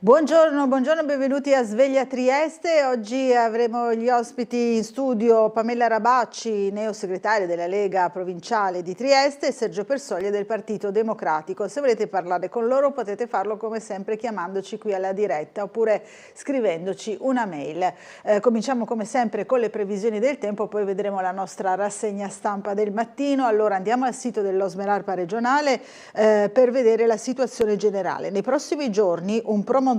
Buongiorno, buongiorno, benvenuti a Sveglia Trieste. Oggi avremo gli ospiti in studio Pamela Rabacci, neosegretaria della Lega Provinciale di Trieste, e Sergio Persoglia del Partito Democratico. Se volete parlare con loro potete farlo come sempre chiamandoci qui alla diretta oppure scrivendoci una mail. Cominciamo come sempre con le previsioni del tempo, poi vedremo la nostra rassegna stampa del mattino. Allora andiamo al sito dell'Osmeralpa regionale per vedere la situazione generale. Nei prossimi giorni un promontorio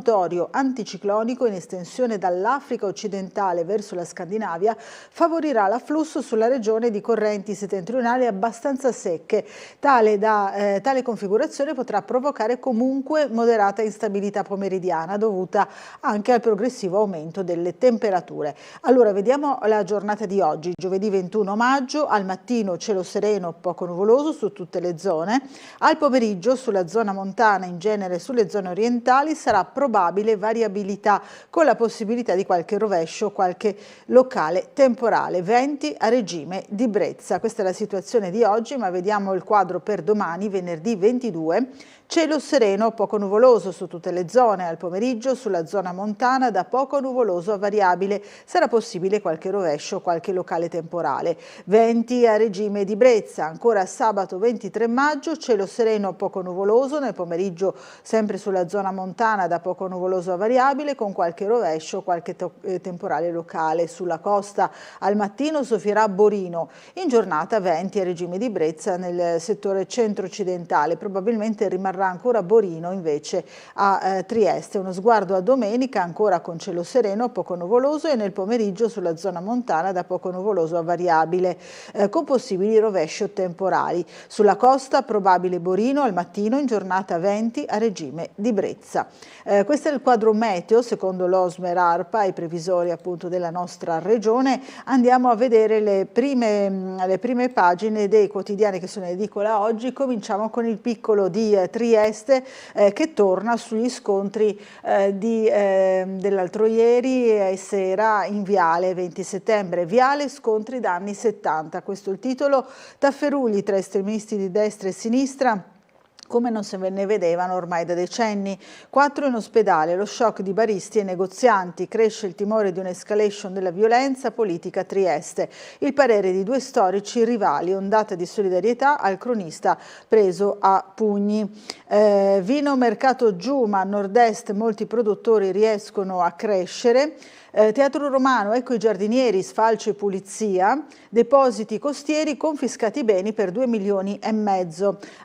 anticiclonico in estensione dall'Africa occidentale verso la Scandinavia favorirà l'afflusso sulla regione di correnti settentrionali abbastanza secche. Tale configurazione potrà provocare comunque moderata instabilità pomeridiana dovuta anche al progressivo aumento delle temperature. Allora vediamo la giornata di oggi, giovedì 21 maggio, al mattino cielo sereno poco nuvoloso su tutte le zone, al pomeriggio sulla zona montana, in genere sulle zone orientali, sarà probabile variabilità con la possibilità di qualche rovescio, qualche locale temporale, venti a regime di brezza. Questa è la situazione di oggi, ma vediamo il quadro per domani, venerdì 22. Cielo sereno, poco nuvoloso su tutte le zone, al pomeriggio sulla zona montana da poco nuvoloso a variabile, sarà possibile qualche rovescio, qualche locale temporale. Venti a regime di brezza, ancora sabato 23 maggio, cielo sereno, poco nuvoloso, nel pomeriggio sempre sulla zona montana da poco nuvoloso a variabile, con qualche rovescio, qualche temporale locale. Sulla costa al mattino soffierà Borino, in giornata venti a regime di brezza nel settore centro-occidentale, probabilmente rimarrà ancora Borino invece a Trieste. Uno sguardo a domenica, ancora con cielo sereno, poco nuvoloso, e nel pomeriggio sulla zona montana da poco nuvoloso a variabile, con possibili rovesci o temporali. Sulla costa probabile Borino al mattino, in giornata venti a regime di brezza. Questo è il quadro meteo secondo l'Osmeralpa, i previsori appunto della nostra regione. Andiamo a vedere le prime pagine dei quotidiani che sono in edicola oggi. Cominciamo con il Piccolo di Trieste che torna sugli scontri dell'altro ieri e sera in Viale 20 settembre. Viale, scontri da anni 70. Questo è il titolo. Tafferugli tra estremisti di destra e sinistra come non se ne vedevano ormai da decenni. 4 in ospedale, lo shock di baristi e negozianti, cresce il timore di un'escalation della violenza politica a Trieste. Il parere di 2 storici rivali, ondata di solidarietà al cronista preso a pugni. Vino mercato giù, ma a nord-est molti produttori riescono a crescere. Teatro Romano, ecco i giardinieri, sfalcio e pulizia, depositi costieri, confiscati beni per 2,5 milioni.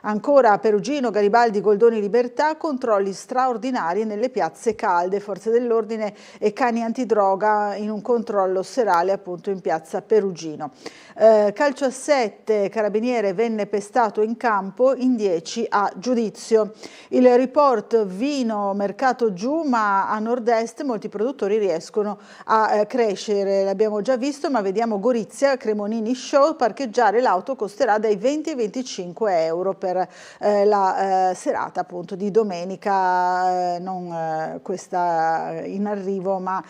Ancora a Perugino, Garibaldi, Goldoni, Libertà, controlli straordinari nelle piazze calde, forze dell'ordine e cani antidroga in un controllo serale appunto in piazza Perugino. Calcio a 7, carabiniere venne pestato in campo, in 10 a giudizio. Il report vino mercato giù, ma a nord-est molti produttori riescono a crescere, l'abbiamo già visto, ma vediamo Gorizia, Cremonini Show, parcheggiare l'auto costerà dai 20 ai 25 euro per la serata appunto di domenica, non questa in arrivo ma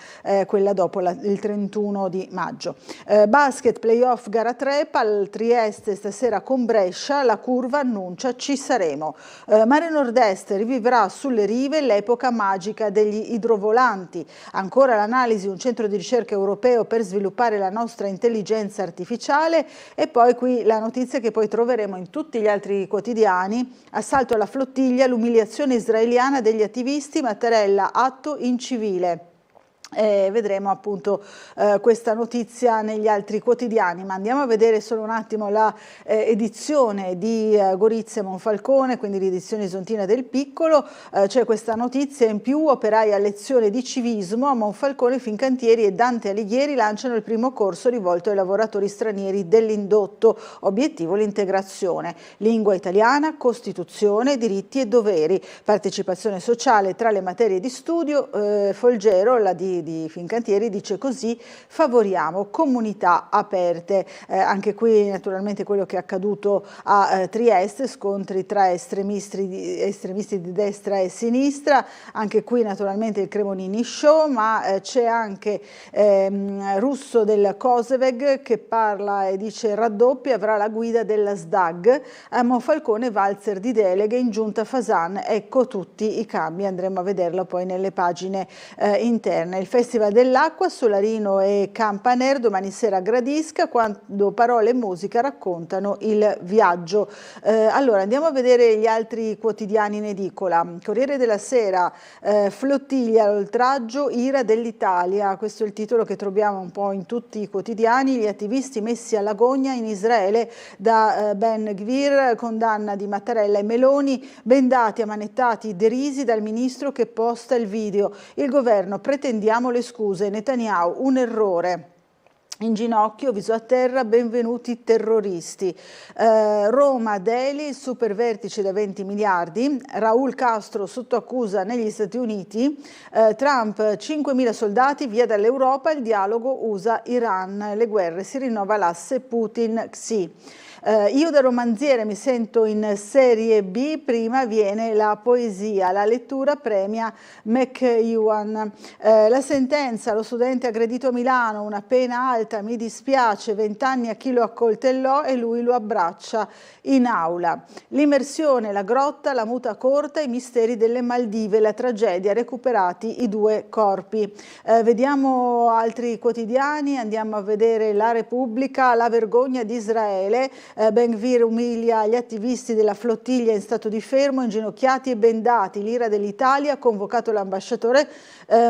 quella dopo il 31 di maggio. Basket, playoff gara 3, Pal Trieste stasera con Brescia, la curva annuncia ci saremo. Mare Nord-Est rivivrà sulle rive l'epoca magica degli idrovolanti, ancora l'analisi un centro di ricerca europeo per sviluppare la nostra intelligenza artificiale, e poi qui la notizia che poi troveremo in tutti gli altri quotidiani: assalto alla flottiglia, l'umiliazione israeliana degli attivisti, Mattarella atto incivile. Vedremo appunto questa notizia negli altri quotidiani, ma andiamo a vedere solo un attimo la edizione di Gorizia Monfalcone, quindi l'edizione isontina del Piccolo. C'è questa notizia in più: operai a lezione di civismo a Monfalcone, Fincantieri e Dante Alighieri lanciano il primo corso rivolto ai lavoratori stranieri dell'indotto, obiettivo l'integrazione, lingua italiana, Costituzione, diritti e doveri, partecipazione sociale tra le materie di studio. Folgero, la di Fincantieri, dice così: favoriamo comunità aperte. Anche qui naturalmente quello che è accaduto a Trieste, scontri tra estremisti di destra e sinistra, anche qui naturalmente il Cremonini Show, ma c'è anche Russo del Koseveg che parla e dice: raddoppia, avrà la guida della SDAG, a Monfalcone valzer di deleghe, in giunta Fasan, ecco tutti i cambi. Andremo a vederlo poi nelle pagine interne. Il Festival dell'Acqua, Solarino e Campaner, domani sera a Gradisca, quando parole e musica raccontano il viaggio. Allora andiamo a vedere gli altri quotidiani in edicola. Corriere della Sera, flottiglia, l'oltraggio, ira dell'Italia, questo è il titolo che troviamo un po' in tutti i quotidiani. Gli attivisti messi alla gogna in Israele da Ben Gvir, condanna di Mattarella e Meloni, bendati, ammanettati, derisi dal ministro che posta il video. Il governo: pretendiamo le scuse, Netanyahu, un errore. In ginocchio, viso a terra, benvenuti terroristi. Roma, Delhi, super vertice da 20 miliardi, Raúl Castro sotto accusa negli Stati Uniti, Trump, 5.000 soldati via dall'Europa, il dialogo USA-Iran, le guerre, si rinnova l'asse Putin-Xi. Io da romanziere mi sento in serie B, prima viene la poesia, la lettura premia McEwan. La sentenza: lo studente aggredito a Milano, una pena alta, mi dispiace, 20 anni a chi lo accoltellò e lui lo abbraccia in aula. L'immersione, la grotta, la muta corta, i misteri delle Maldive, la tragedia, recuperati i 2 corpi. Vediamo altri quotidiani, andiamo a vedere La Repubblica, la vergogna di Israele. Ben Gvir umilia gli attivisti della flottiglia in stato di fermo, inginocchiati e bendati. L'ira dell'Italia, convocato l'ambasciatore.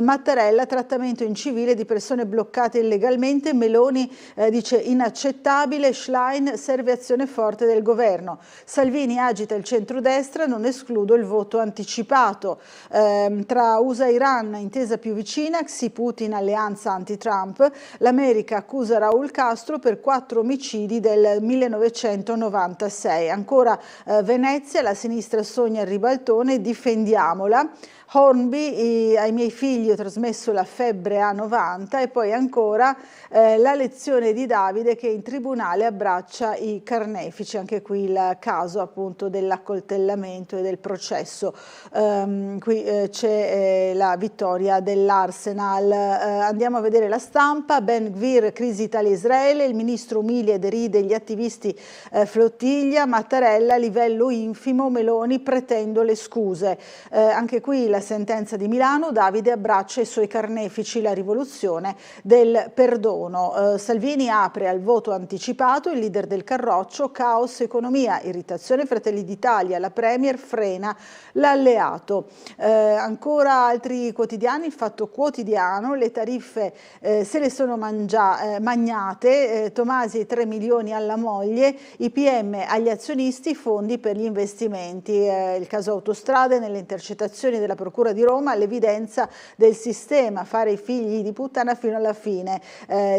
Mattarella, trattamento incivile di persone bloccate illegalmente. Meloni dice inaccettabile. Schlein, serve azione forte del governo. Salvini agita il centrodestra, non escludo il voto anticipato. Tra USA e Iran, intesa più vicina, Xi Putin, alleanza anti-Trump. L'America accusa Raúl Castro per 4 omicidi del 1996. Ancora Venezia, la sinistra sogna il ribaltone, difendiamola. Hornby, ai miei figli ho trasmesso la febbre A90, e poi ancora la lezione di Davide che in tribunale abbraccia i carnefici, anche qui il caso appunto dell'accoltellamento e del processo. Qui c'è la vittoria dell'Arsenal. Andiamo a vedere La Stampa. Ben Gvir, crisi Italia-Israele, il ministro umilia e deride gli attivisti flottiglia. Mattarella, livello infimo, Meloni, pretendo le scuse. Anche qui la sentenza di Milano, Davide abbraccia i suoi carnefici, la rivoluzione del perdono. Salvini apre al voto anticipato, il leader del Carroccio, caos economia, irritazione Fratelli d'Italia, la Premier frena l'alleato. Ancora altri quotidiani, il Fatto Quotidiano, le tariffe se le sono magnate, Tomasi 3 milioni alla moglie, i PM agli azionisti, fondi per gli investimenti. Il caso autostrade, nelle intercettazioni della Procura di Roma, l'evidenza del sistema, fare i figli di puttana fino alla fine,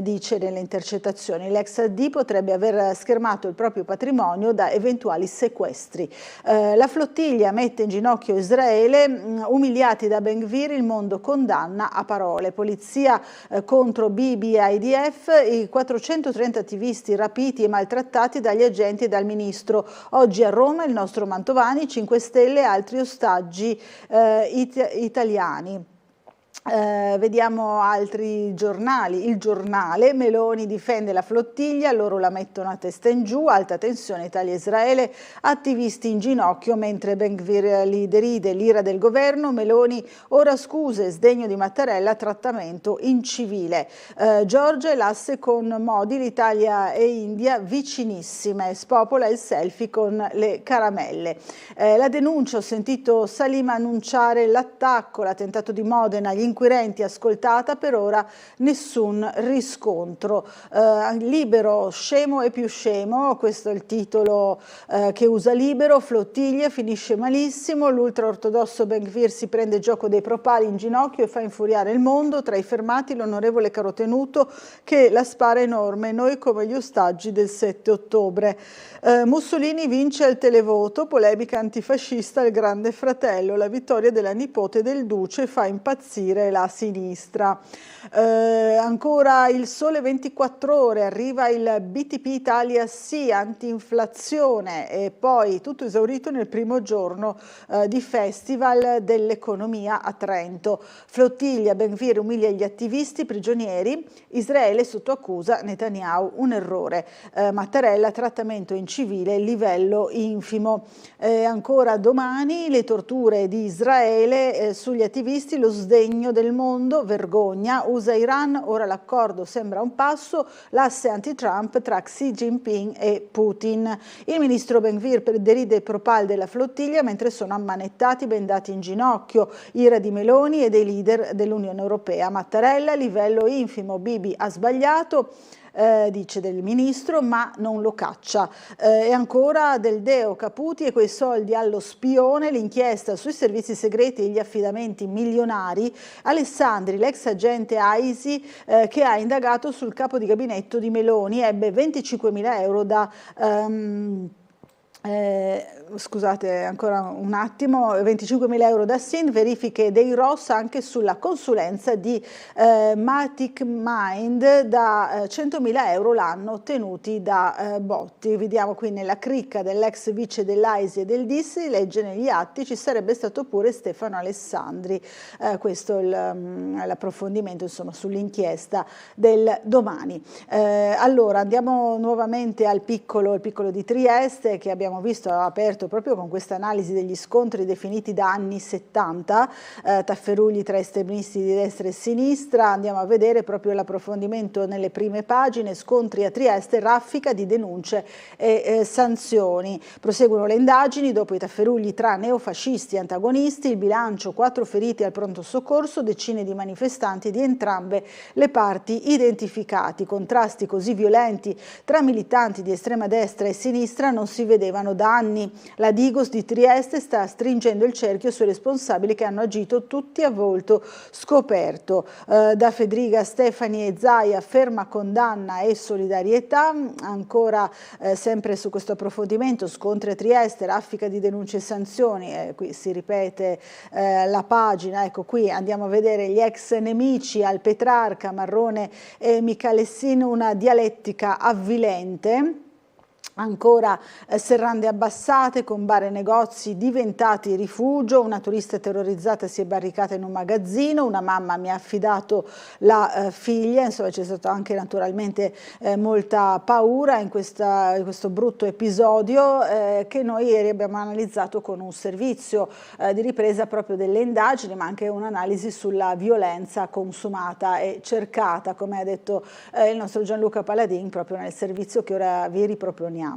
dice nelle intercettazioni. L'ex AD potrebbe aver schermato il proprio patrimonio da eventuali sequestri. La flottiglia mette in ginocchio Israele, umiliati da Ben Gvir, il mondo condanna a parole. Polizia contro Bibi e IDF, i 430 attivisti rapiti e maltrattati dagli agenti e dal ministro. Oggi a Roma il nostro Mantovani, 5 Stelle e altri ostaggi italiani. Vediamo altri giornali. Il Giornale, Meloni difende la flottiglia, loro la mettono a testa in giù, alta tensione Italia-Israele, attivisti in ginocchio mentre Ben Gvir li deride, l'ira del governo. Meloni, ora scuse, sdegno di Mattarella, trattamento incivile. Giorgia e l'asse con Modi, l'Italia e India vicinissime, spopola il selfie con le caramelle. La denuncia, ho sentito Salim annunciare l'attacco, l'attentato di Modena, gli inquirenti, ascoltata, per ora nessun riscontro. Libero, scemo e più scemo, questo è il titolo che usa Libero. Flottiglia, finisce malissimo, l'ultraortodosso Ben Gvir si prende gioco dei propali in ginocchio e fa infuriare il mondo. Tra i fermati l'onorevole Carotenuto che la spara enorme, noi come gli ostaggi del 7 ottobre. Mussolini vince al televoto, polemica antifascista al Grande Fratello, la vittoria della nipote del Duce fa impazzire dire la sinistra. Ancora il Sole 24 Ore, arriva il BTP Italia sì, anti-inflazione, e poi tutto esaurito nel primo giorno di Festival dell'Economia a Trento. Flottiglia, Ben-Gvir umilia gli attivisti prigionieri, Israele sotto accusa, Netanyahu un errore. Mattarella, trattamento in civile, livello infimo. Ancora Domani, le torture di Israele sugli attivisti, lo sdegno del mondo, vergogna, USA-Iran, ora l'accordo sembra un passo, l'asse anti-Trump tra Xi Jinping e Putin. Il ministro Ben-Gvir deride il propal della flottiglia mentre sono ammanettati, bendati in ginocchio, ira di Meloni e dei leader dell'Unione Europea. Mattarella, livello infimo, Bibi ha sbagliato. Dice del ministro, ma non lo caccia. E ancora Del Deo, Caputi e quei soldi allo spione, l'inchiesta sui servizi segreti e gli affidamenti milionari. Alessandri, l'ex agente AISI che ha indagato sul capo di gabinetto di Meloni, ebbe 25.000 euro da... scusate ancora un attimo, 25.000 euro da SIN, verifiche dei ROS anche sulla consulenza di Matic Mind da 100.000 euro l'anno ottenuti da Botti. Vediamo qui nella cricca dell'ex vice dell'AISI e del DIS, legge negli atti, ci sarebbe stato pure Stefano Alessandri. Questo è l'approfondimento insomma sull'inchiesta del Domani. Allora andiamo nuovamente al piccolo di Trieste, che abbiamo visto aperto proprio con questa analisi degli scontri definiti da anni 70, tafferugli tra estremisti di destra e sinistra. Andiamo a vedere proprio l'approfondimento nelle prime pagine, scontri a Trieste, raffica di denunce e sanzioni. Proseguono le indagini dopo i tafferugli tra neofascisti e antagonisti, il bilancio 4 feriti al pronto soccorso, decine di manifestanti di entrambe le parti identificati. Contrasti così violenti tra militanti di estrema destra e sinistra non si vedevano da anni. La Digos di Trieste sta stringendo il cerchio sui responsabili che hanno agito tutti a volto scoperto. Da Fedriga, Stefani e Zaia, ferma condanna e solidarietà. Ancora sempre su questo approfondimento, scontri a Trieste, raffica di denunce e sanzioni, qui si ripete la pagina, ecco qui andiamo a vedere gli ex nemici al Petrarca, Marrone e Michalessin, una dialettica avvilente. Ancora serrande abbassate con bar e negozi diventati rifugio, una turista terrorizzata si è barricata in un magazzino, una mamma mi ha affidato la figlia, insomma c'è stata anche naturalmente molta paura in questo brutto episodio che noi ieri abbiamo analizzato con un servizio di ripresa proprio delle indagini, ma anche un'analisi sulla violenza consumata e cercata, come ha detto il nostro Gianluca Paladin, proprio nel servizio che ora vi riproponiamo.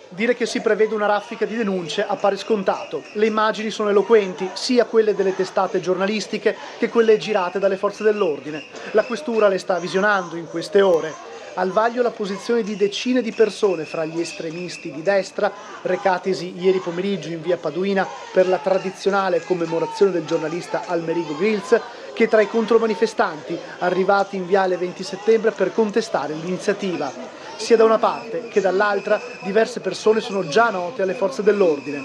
Dire che si prevede una raffica di denunce appare scontato. Le immagini sono eloquenti, sia quelle delle testate giornalistiche che quelle girate dalle forze dell'ordine. La questura le sta visionando in queste ore. Al vaglio la posizione di decine di persone fra gli estremisti di destra, recatisi ieri pomeriggio in via Paduina per la tradizionale commemorazione del giornalista Almerigo Grilz, che tra i contromanifestanti arrivati in viale 20 settembre per contestare l'iniziativa. Sia da una parte che dall'altra diverse persone sono già note alle forze dell'ordine.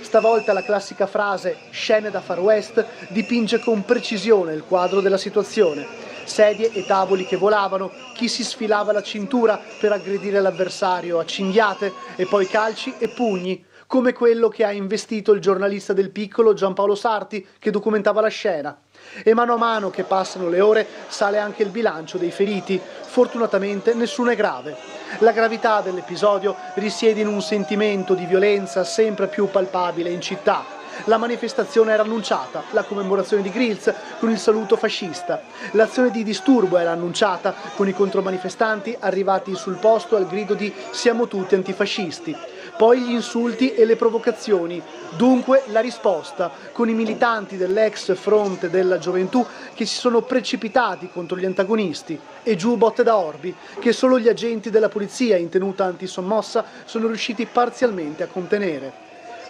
Stavolta la classica frase "scene da Far West" dipinge con precisione il quadro della situazione. Sedie e tavoli che volavano, chi si sfilava la cintura per aggredire l'avversario a cinghiate e poi calci e pugni, come quello che ha investito il giornalista del Piccolo Giampaolo Sarti che documentava la scena. E mano a mano che passano le ore sale anche il bilancio dei feriti. Fortunatamente nessuno è grave. La gravità dell'episodio risiede in un sentimento di violenza sempre più palpabile in città. La manifestazione era annunciata, la commemorazione di Grilz con il saluto fascista. L'azione di disturbo era annunciata con i contromanifestanti arrivati sul posto al grido di "siamo tutti antifascisti". Poi gli insulti e le provocazioni. Dunque la risposta, con i militanti dell'ex fronte della gioventù che si sono precipitati contro gli antagonisti e giù botte da orbi, che solo gli agenti della polizia in tenuta antisommossa sono riusciti parzialmente a contenere.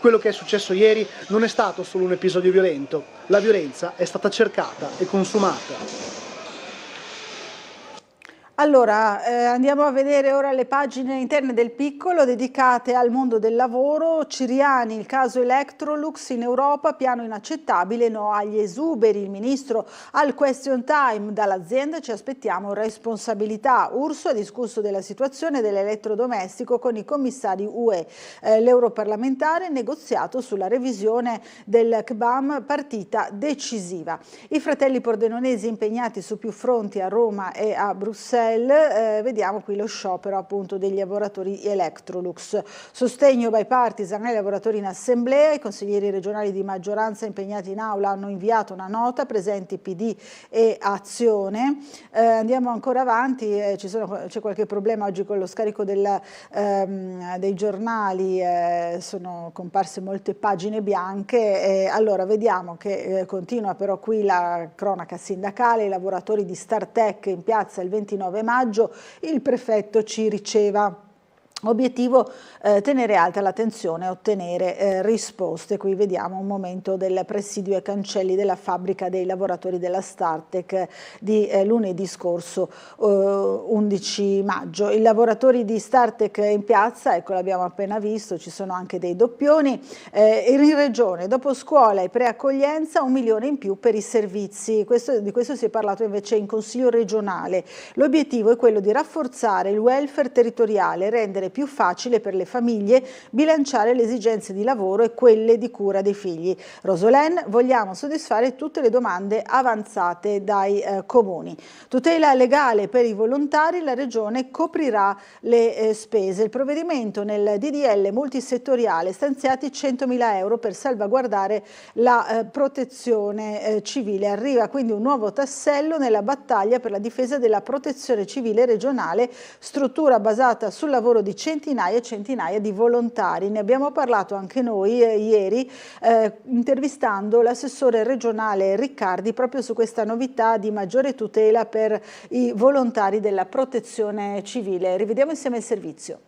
Quello che è successo ieri non è stato solo un episodio violento, la violenza è stata cercata e consumata. Allora, andiamo a vedere ora le pagine interne del Piccolo dedicate al mondo del lavoro. Ciriani, il caso Electrolux in Europa, piano inaccettabile, no agli esuberi. Il ministro al question time, dall'azienda ci aspettiamo responsabilità. Urso ha discusso della situazione dell'elettrodomestico con i commissari UE. L'europarlamentare negoziato sulla revisione del CBAM, partita decisiva. I fratelli pordenonesi impegnati su più fronti a Roma e a Bruxelles. Vediamo qui lo sciopero appunto degli lavoratori Electrolux. Sostegno bipartisan ai lavoratori in assemblea. I consiglieri regionali di maggioranza impegnati in aula hanno inviato una nota, presenti PD e Azione. Andiamo ancora avanti, c'è qualche problema oggi con lo scarico dei giornali, sono comparse molte pagine bianche. Allora vediamo che continua però qui la cronaca sindacale. I lavoratori di Startech in piazza il 29 maggio, il prefetto ci riceva. Obiettivo tenere alta la tensione e ottenere risposte. Qui vediamo un momento del presidio ai cancelli della fabbrica dei lavoratori della Startech di lunedì scorso 11 maggio. I lavoratori di Startech in piazza, ecco l'abbiamo appena visto, ci sono anche dei doppioni. In regione, dopo scuola e preaccoglienza, 1 milione in più per i servizi. Di questo si è parlato invece in Consiglio regionale. L'obiettivo è quello di rafforzare il welfare territoriale, rendere più facile per le famiglie bilanciare le esigenze di lavoro e quelle di cura dei figli. Rosolén, vogliamo soddisfare tutte le domande avanzate dai comuni. Tutela legale per i volontari, la Regione coprirà le spese. Il provvedimento nel DDL multisettoriale, stanziati 100.000 euro per salvaguardare la protezione civile. Arriva quindi un nuovo tassello nella battaglia per la difesa della protezione civile regionale, struttura basata sul lavoro di centinaia e centinaia di volontari. Ne abbiamo parlato anche noi ieri intervistando l'assessore regionale Riccardi proprio su questa novità di maggiore tutela per i volontari della protezione civile. Rivediamo insieme il servizio.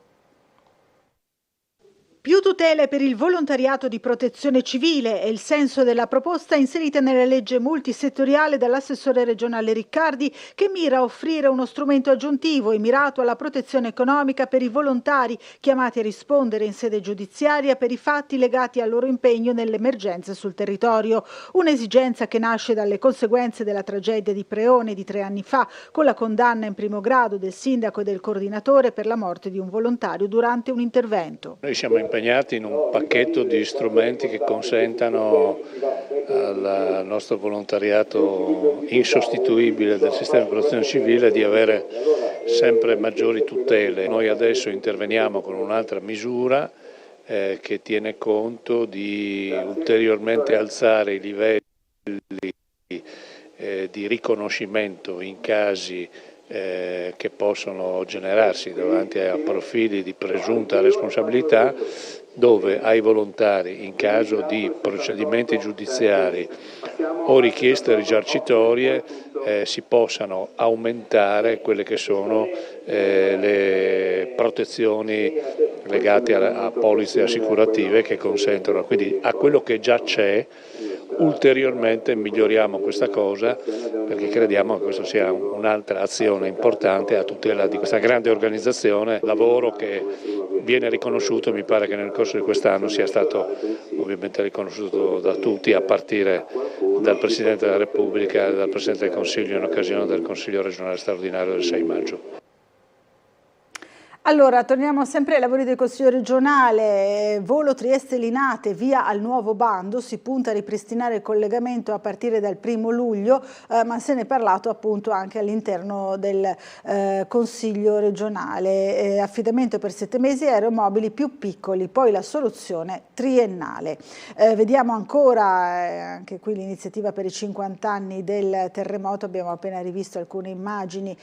Più tutele per il volontariato di protezione civile è il senso della proposta inserita nella legge multisettoriale dall'assessore regionale Riccardi, che mira a offrire uno strumento aggiuntivo e mirato alla protezione economica per i volontari chiamati a rispondere in sede giudiziaria per i fatti legati al loro impegno nelle emergenze sul territorio. Un'esigenza che nasce dalle conseguenze della tragedia di Preone di 3 anni fa, con la condanna in primo grado del sindaco e del coordinatore per la morte di un volontario durante un intervento. Noi siamo impegnati in un pacchetto di strumenti che consentano al nostro volontariato insostituibile del sistema di protezione civile di avere sempre maggiori tutele. Noi adesso interveniamo con un'altra misura che tiene conto di ulteriormente alzare i livelli di riconoscimento in casi che possono generarsi davanti a profili di presunta responsabilità, dove ai volontari in caso di procedimenti giudiziari o richieste risarcitorie si possano aumentare quelle che sono le protezioni legate a polizze assicurative che consentono, quindi a quello che già c'è ulteriormente miglioriamo questa cosa, perché crediamo che questa sia un'altra azione importante a tutela di questa grande organizzazione, lavoro che viene riconosciuto, mi pare che nel corso di quest'anno sia stato ovviamente riconosciuto da tutti, a partire dal Presidente della Repubblica e dal Presidente del Consiglio in occasione del Consiglio regionale straordinario del 6 maggio. Allora, torniamo sempre ai lavori del Consiglio regionale. Volo Trieste-Linate, via al nuovo bando, si punta a ripristinare il collegamento a partire dal 1° luglio, ma se ne è parlato appunto anche all'interno del Consiglio regionale. Affidamento per 7 mesi, aeromobili più piccoli, poi la soluzione triennale. Vediamo ancora anche qui l'iniziativa per i 50 anni del terremoto, abbiamo appena rivisto alcune immagini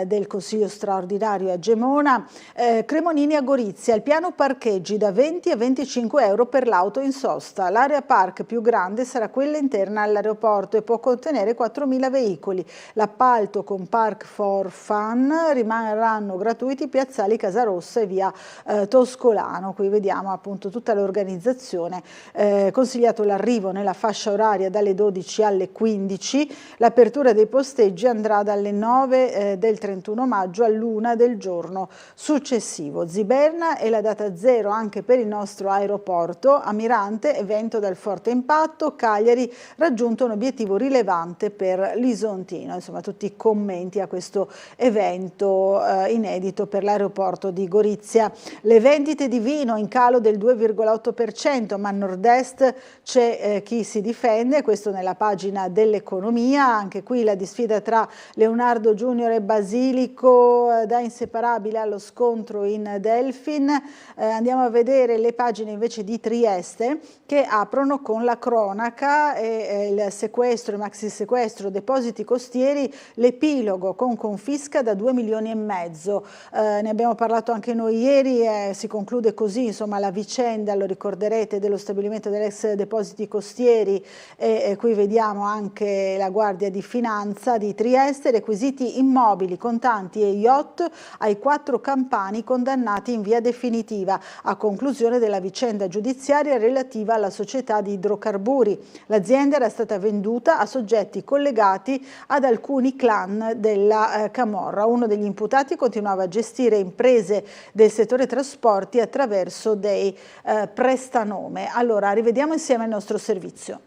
del Consiglio straordinario a Gemona. Cremonini a Gorizia, il piano parcheggi da 20 a 25 euro per l'auto in sosta. L'area park più grande sarà quella interna all'aeroporto e può contenere 4.000 veicoli. L'appalto con Park for Fun rimarranno gratuiti piazzali Casarossa e via Toscolano. Qui vediamo appunto tutta l'organizzazione. Consigliato l'arrivo nella fascia oraria dalle 12 alle 15. L'apertura dei posteggi andrà dalle 9 del 31 maggio all'1 del giorno successivo. Ziberna è la data zero anche per il nostro aeroporto. A Mirante, evento dal forte impatto. Cagliari, raggiunto un obiettivo rilevante per l'Isontino. Insomma, tutti i commenti a questo evento inedito per l'aeroporto di Gorizia. Le vendite di vino in calo del 2,8%, ma a nord-est c'è chi si difende, questo nella pagina dell'economia. Anche qui la disfida tra Leonardo Junior e Basilico, da inseparabile allo scontro in Delfin. Andiamo a vedere le pagine invece di Trieste, che aprono con la cronaca e il sequestro, il maxi sequestro, depositi costieri, l'epilogo con confisca da 2,5 milioni. Ne abbiamo parlato anche noi ieri, si conclude così insomma la vicenda, lo ricorderete, dello stabilimento dell'ex depositi costieri, e qui vediamo anche la Guardia di Finanza di Trieste, requisiti immobili, contanti e yacht ai 4 campani condannati in via definitiva a conclusione della vicenda giudiziaria relativa alla società di idrocarburi. L'azienda era stata venduta a soggetti collegati ad alcuni clan della Camorra. Uno degli imputati continuava a gestire imprese del settore trasporti attraverso dei prestanome. Allora, rivediamo insieme il nostro servizio.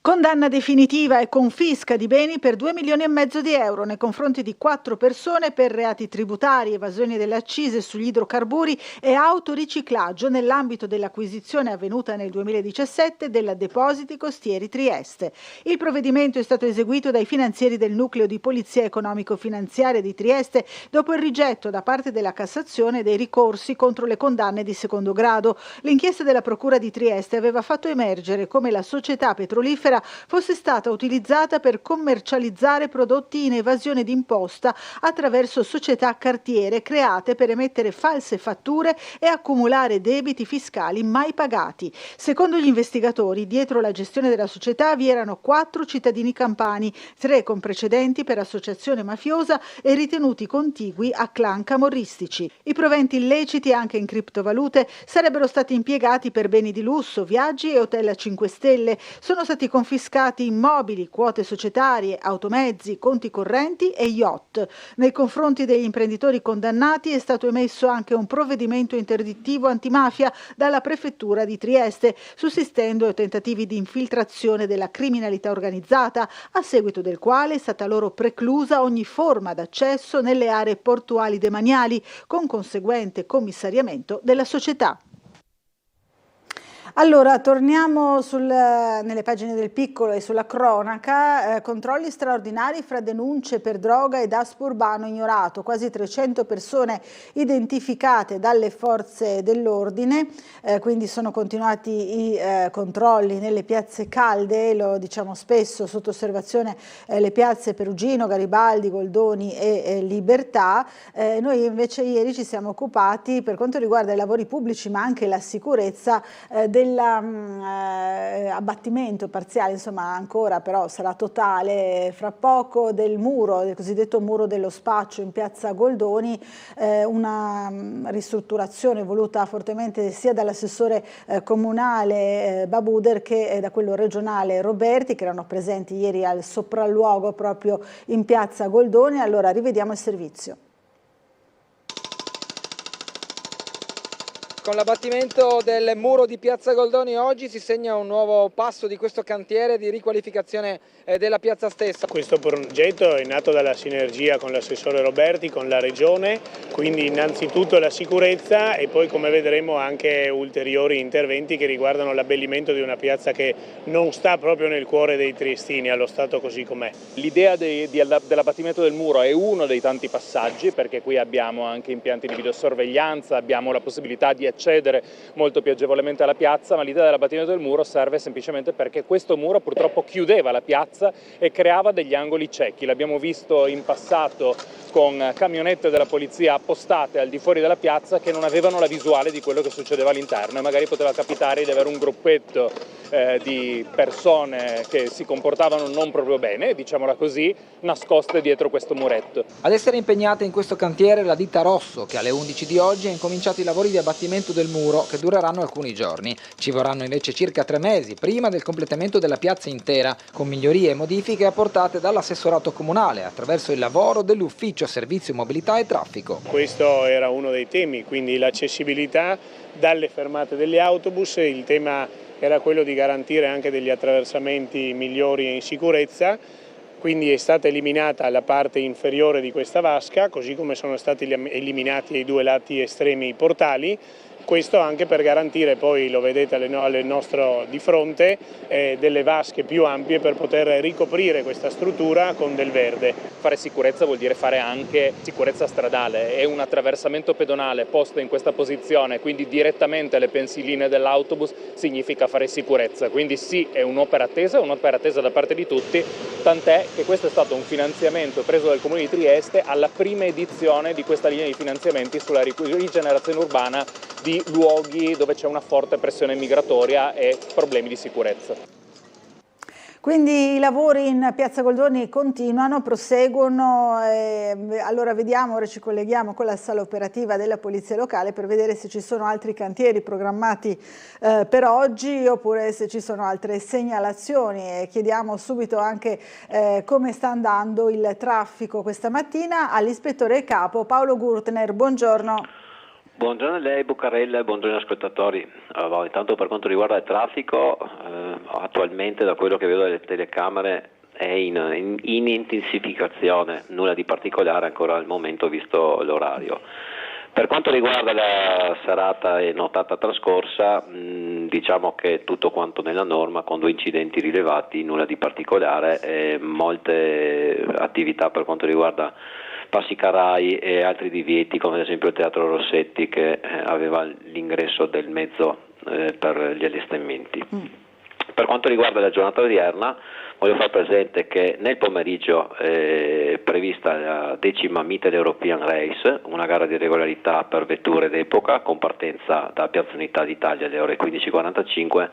Condanna definitiva e confisca di beni per 2,5 milioni di euro nei confronti di 4 persone per reati tributari, evasione delle accise sugli idrocarburi e autoriciclaggio nell'ambito dell'acquisizione avvenuta nel 2017 della Depositi Costieri Trieste. Il provvedimento è stato eseguito dai finanzieri del nucleo di polizia economico-finanziaria di Trieste dopo il rigetto da parte della Cassazione dei ricorsi contro le condanne di secondo grado. L'inchiesta della Procura di Trieste aveva fatto emergere come la società petrolifera fosse stata utilizzata per commercializzare prodotti in evasione d'imposta attraverso società cartiere create per emettere false fatture e accumulare debiti fiscali mai pagati. Secondo gli investigatori, dietro la gestione della società vi erano 4 cittadini campani, 3 con precedenti per associazione mafiosa e ritenuti contigui a clan camorristici. I proventi illeciti, anche in criptovalute, sarebbero stati impiegati per beni di lusso, viaggi e hotel a 5 stelle. Sono stati confiscati immobili, quote societarie, automezzi, conti correnti e yacht. Nei confronti degli imprenditori condannati è stato emesso anche un provvedimento interdittivo antimafia dalla prefettura di Trieste, sussistendo tentativi di infiltrazione della criminalità organizzata, a seguito del quale è stata loro preclusa ogni forma d'accesso nelle aree portuali demaniali, con conseguente commissariamento della società. Allora, torniamo nelle pagine del Piccolo e sulla cronaca. Controlli straordinari fra denunce per droga e daspo urbano ignorato. Quasi 300 persone identificate dalle forze dell'ordine, quindi sono continuati i controlli nelle piazze calde, lo diciamo spesso, sotto osservazione le piazze Perugino, Garibaldi, Goldoni e Libertà. Noi invece ieri ci siamo occupati, per quanto riguarda i lavori pubblici ma anche la sicurezza, dell'abbattimento parziale, insomma ancora però sarà totale fra poco, del muro, del cosiddetto muro dello spaccio in piazza Goldoni, una ristrutturazione voluta fortemente sia dall'assessore comunale Babuder che da quello regionale Roberti, che erano presenti ieri al sopralluogo proprio in piazza Goldoni. Allora rivediamo il servizio. Con l'abbattimento del muro di piazza Goldoni oggi si segna un nuovo passo di questo cantiere di riqualificazione della piazza stessa. Questo progetto è nato dalla sinergia con l'assessore Roberti, con la regione, quindi innanzitutto la sicurezza e poi, come vedremo, anche ulteriori interventi che riguardano l'abbellimento di una piazza che non sta proprio nel cuore dei triestini, allo stato così com'è. L'idea dell'abbattimento del muro è uno dei tanti passaggi, perché qui abbiamo anche impianti di videosorveglianza, abbiamo la possibilità di accedere molto più agevolmente alla piazza, ma l'idea dell'abbattimento del muro serve semplicemente perché questo muro purtroppo chiudeva la piazza e creava degli angoli ciechi. L'abbiamo visto in passato con camionette della polizia appostate al di fuori della piazza che non avevano la visuale di quello che succedeva all'interno, e magari poteva capitare di avere un gruppetto di persone che si comportavano non proprio bene, diciamola così, nascoste dietro questo muretto. Ad essere impegnata in questo cantiere la ditta Rosso, che alle 11 di oggi ha incominciato i lavori di abbattimento del muro, che dureranno alcuni giorni. Ci vorranno invece circa 3 mesi prima del completamento della piazza intera, con migliorie e modifiche apportate dall'assessorato comunale attraverso il lavoro dell'ufficio servizio mobilità e traffico. Questo era uno dei temi, quindi l'accessibilità dalle fermate degli autobus. Il tema era quello di garantire anche degli attraversamenti migliori e in sicurezza, quindi è stata eliminata la parte inferiore di questa vasca, così come sono stati eliminati ai 2 lati estremi i portali. Questo anche per garantire, poi lo vedete alle nostre di fronte, delle vasche più ampie per poter ricoprire questa struttura con del verde. Fare sicurezza vuol dire fare anche sicurezza stradale, e un attraversamento pedonale posto in questa posizione, quindi direttamente alle pensiline dell'autobus, significa fare sicurezza. Quindi sì, è un'opera attesa da parte di tutti, tant'è che questo è stato un finanziamento preso dal Comune di Trieste alla prima edizione di questa linea di finanziamenti sulla rigenerazione urbana di luoghi dove c'è una forte pressione migratoria e problemi di sicurezza. Quindi i lavori in Piazza Goldoni continuano, proseguono, allora vediamo, ora ci colleghiamo con la sala operativa della Polizia Locale per vedere se ci sono altri cantieri programmati per oggi oppure se ci sono altre segnalazioni, e chiediamo subito anche come sta andando il traffico questa mattina all'ispettore capo Paolo Gurtner. Buongiorno. Buongiorno a lei Buccarella e buongiorno agli ascoltatori. Intanto per quanto riguarda il traffico, attualmente da quello che vedo dalle telecamere è in intensificazione, nulla di particolare ancora al momento visto l'orario. Per quanto riguarda la serata e nottata trascorsa, diciamo che tutto quanto nella norma, con 2 incidenti rilevati, nulla di particolare, molte attività per quanto riguarda passi carrai e altri divieti, come ad esempio il Teatro Rossetti che aveva l'ingresso del mezzo per gli allestimenti. Per quanto riguarda la giornata odierna, voglio far presente che nel pomeriggio è prevista la 10ª Mittel European Race, una gara di regolarità per vetture d'epoca con partenza da Piazza Unità d'Italia alle ore 15:45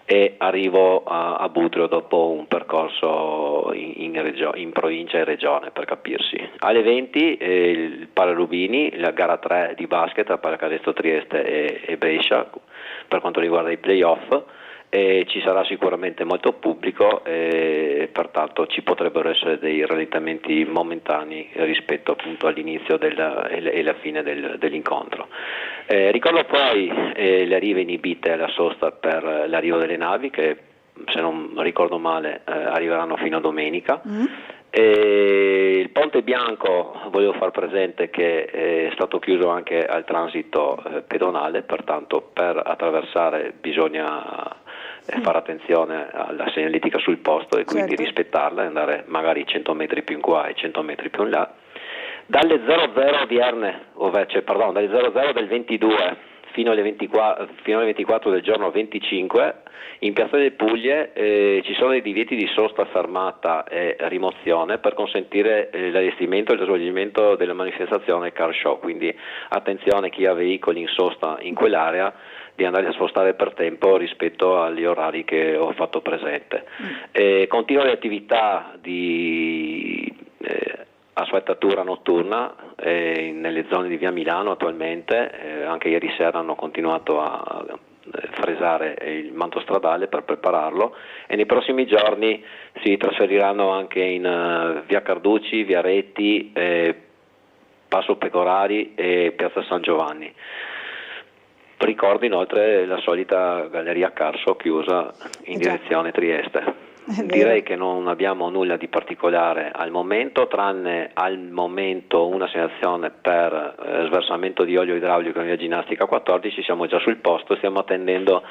e arrivo a Budrio dopo un percorso in provincia e regione, per capirsi. Alle 20 il Palarubini, la gara 3 di basket a Pallacanestro Trieste e Brescia per quanto riguarda i playoff. Ci sarà sicuramente molto pubblico e pertanto ci potrebbero essere dei rallentamenti momentanei rispetto appunto all'inizio e la fine dell'incontro. Ricordo poi le arrive inibite alla sosta per l'arrivo delle navi che, se non ricordo male, arriveranno fino a domenica. Il Ponte Bianco, volevo far presente che è stato chiuso anche al transito pedonale, pertanto per attraversare bisogna fare attenzione alla segnaletica sul posto e quindi rispettarla e andare magari 100 metri più in qua e 100 metri più in là. Dalle 00 dalle 00 del 22 fino alle 24 del giorno 25 in Piazza delle Puglie ci sono dei divieti di sosta, fermata e rimozione per consentire l'allestimento e lo svolgimento della manifestazione Car Show, quindi attenzione chi ha veicoli in sosta in quell'area di andare a spostare per tempo rispetto agli orari che ho fatto presente. Continua le attività di asfaltatura notturna nelle zone di via Milano attualmente, anche ieri sera hanno continuato a fresare il manto stradale per prepararlo e nei prossimi giorni si trasferiranno anche in via Carducci, via Retti, Passo Pecorari e piazza San Giovanni. Ricordo inoltre la solita galleria Carso chiusa in direzione Trieste. Direi che non abbiamo nulla di particolare al momento, tranne al momento una segnalazione per sversamento di olio idraulico in via Ginnastica 14, siamo già sul posto, stiamo attendendo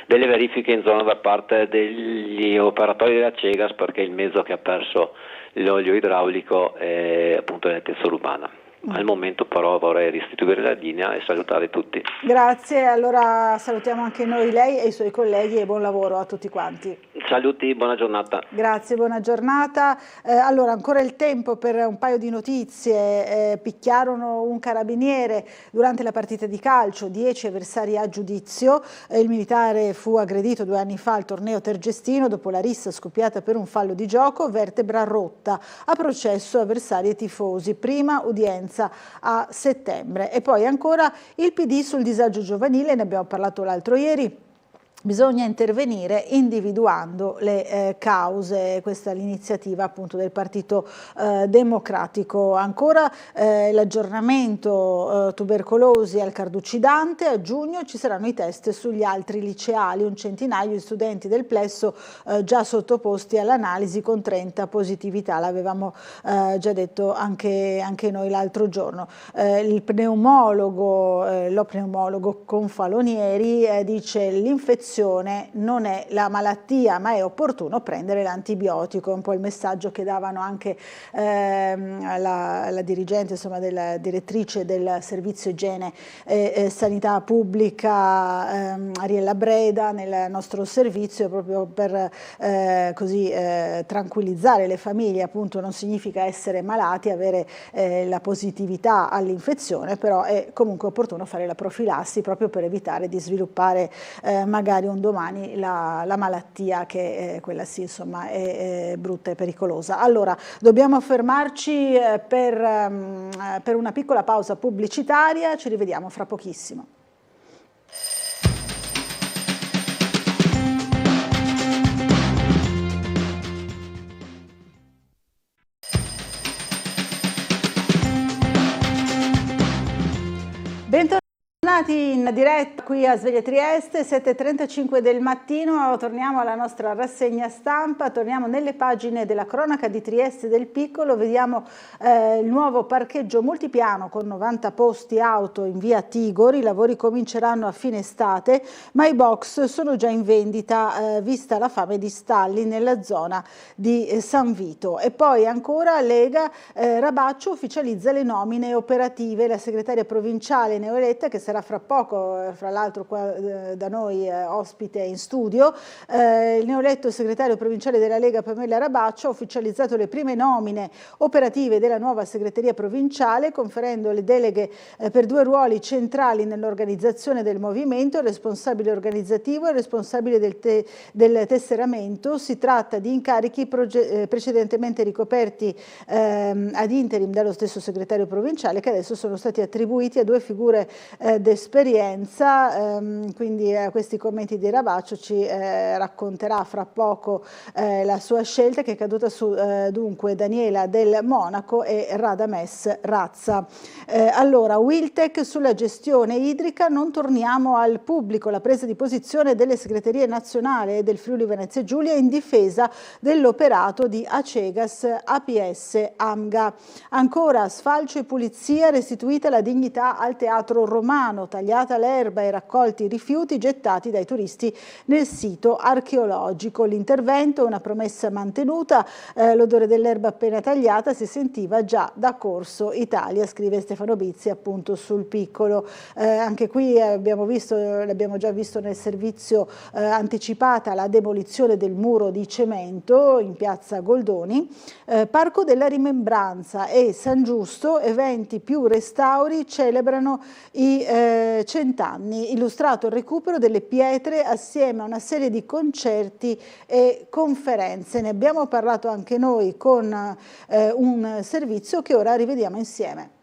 delle verifiche in zona da parte degli operatori della Cegas perché il mezzo che ha perso l'olio idraulico è appunto l'altezza urbana. Al momento però vorrei restituire la linea e salutare tutti. Grazie, allora salutiamo anche noi lei e i suoi colleghi e buon lavoro a tutti quanti. Saluti, buona giornata. Grazie, buona giornata. Allora, ancora il tempo per un paio di notizie. Picchiarono un carabiniere durante la partita di calcio, 10 avversari a giudizio. Il militare fu aggredito 2 anni fa al torneo Tergestino dopo la rissa scoppiata per un fallo di gioco, vertebra rotta. A processo avversari e tifosi, prima udienza a settembre. E poi ancora il PD sul disagio giovanile, ne abbiamo parlato l'altro ieri. Bisogna intervenire individuando le cause, questa è l'iniziativa appunto del Partito Democratico. Ancora l'aggiornamento tubercolosi al carducidante, a giugno ci saranno i test sugli altri liceali, un centinaio di studenti del plesso già sottoposti all'analisi con 30 positività, l'avevamo già detto anche noi l'altro giorno. Il pneumologo, lo pneumologo Confalonieri dice l'infezione non è la malattia, ma è opportuno prendere l'antibiotico, è un po' il messaggio che davano anche la dirigente, insomma, della direttrice del servizio igiene e sanità pubblica Ariella Breda nel nostro servizio, proprio per così tranquillizzare le famiglie. Appunto non significa essere malati, avere la positività all'infezione, però è comunque opportuno fare la profilassi proprio per evitare di sviluppare magari un domani la malattia che quella sì, insomma, è brutta e pericolosa. Allora, dobbiamo fermarci per una piccola pausa pubblicitaria, ci rivediamo fra pochissimo. Bentornati in diretta qui a Sveglia Trieste, 7:35 del mattino, torniamo alla nostra rassegna stampa, torniamo nelle pagine della cronaca di Trieste del Piccolo, vediamo il nuovo parcheggio multipiano con 90 posti auto in via Tigori, i lavori cominceranno a fine estate, ma i box sono già in vendita vista la fame di stalli nella zona di San Vito. E poi ancora Lega, Rabaccio ufficializza le nomine operative, la segretaria provinciale Neoletta, che sarà fra poco, fra l'altro qua da noi ospite in studio, il neoeletto segretario provinciale della Lega Pamela Rabaccio ha ufficializzato le prime nomine operative della nuova segreteria provinciale, conferendo le deleghe per 2 ruoli centrali nell'organizzazione del movimento, il responsabile organizzativo e il responsabile del tesseramento. Si tratta di incarichi precedentemente ricoperti ad interim dallo stesso segretario provinciale, che adesso sono stati attribuiti a 2 figure d'esperienza, quindi questi commenti di Rabaccio ci racconterà fra poco la sua scelta, che è caduta su dunque Daniela Del Monaco e Radames Razza. Allora, Wiltec sulla gestione idrica, non torniamo al pubblico, la presa di posizione delle segreterie nazionali del Friuli Venezia Giulia in difesa dell'operato di Acegas, APS, AMGA. Ancora, sfalcio e pulizia, restituita la dignità al teatro romano, tagliata l'erba e raccolti i rifiuti gettati dai turisti nel sito archeologico. L'intervento è una promessa mantenuta, l'odore dell'erba appena tagliata si sentiva già da Corso Italia, scrive Stefano Bizzi appunto sul Piccolo. Anche qui l'abbiamo già visto nel servizio anticipata la demolizione del muro di cemento in piazza Goldoni. Parco della Rimembranza e San Giusto, eventi più restauri, celebrano i 100 anni, illustrato il recupero delle pietre assieme a una serie di concerti e conferenze. Ne abbiamo parlato anche noi con un servizio che ora rivediamo insieme.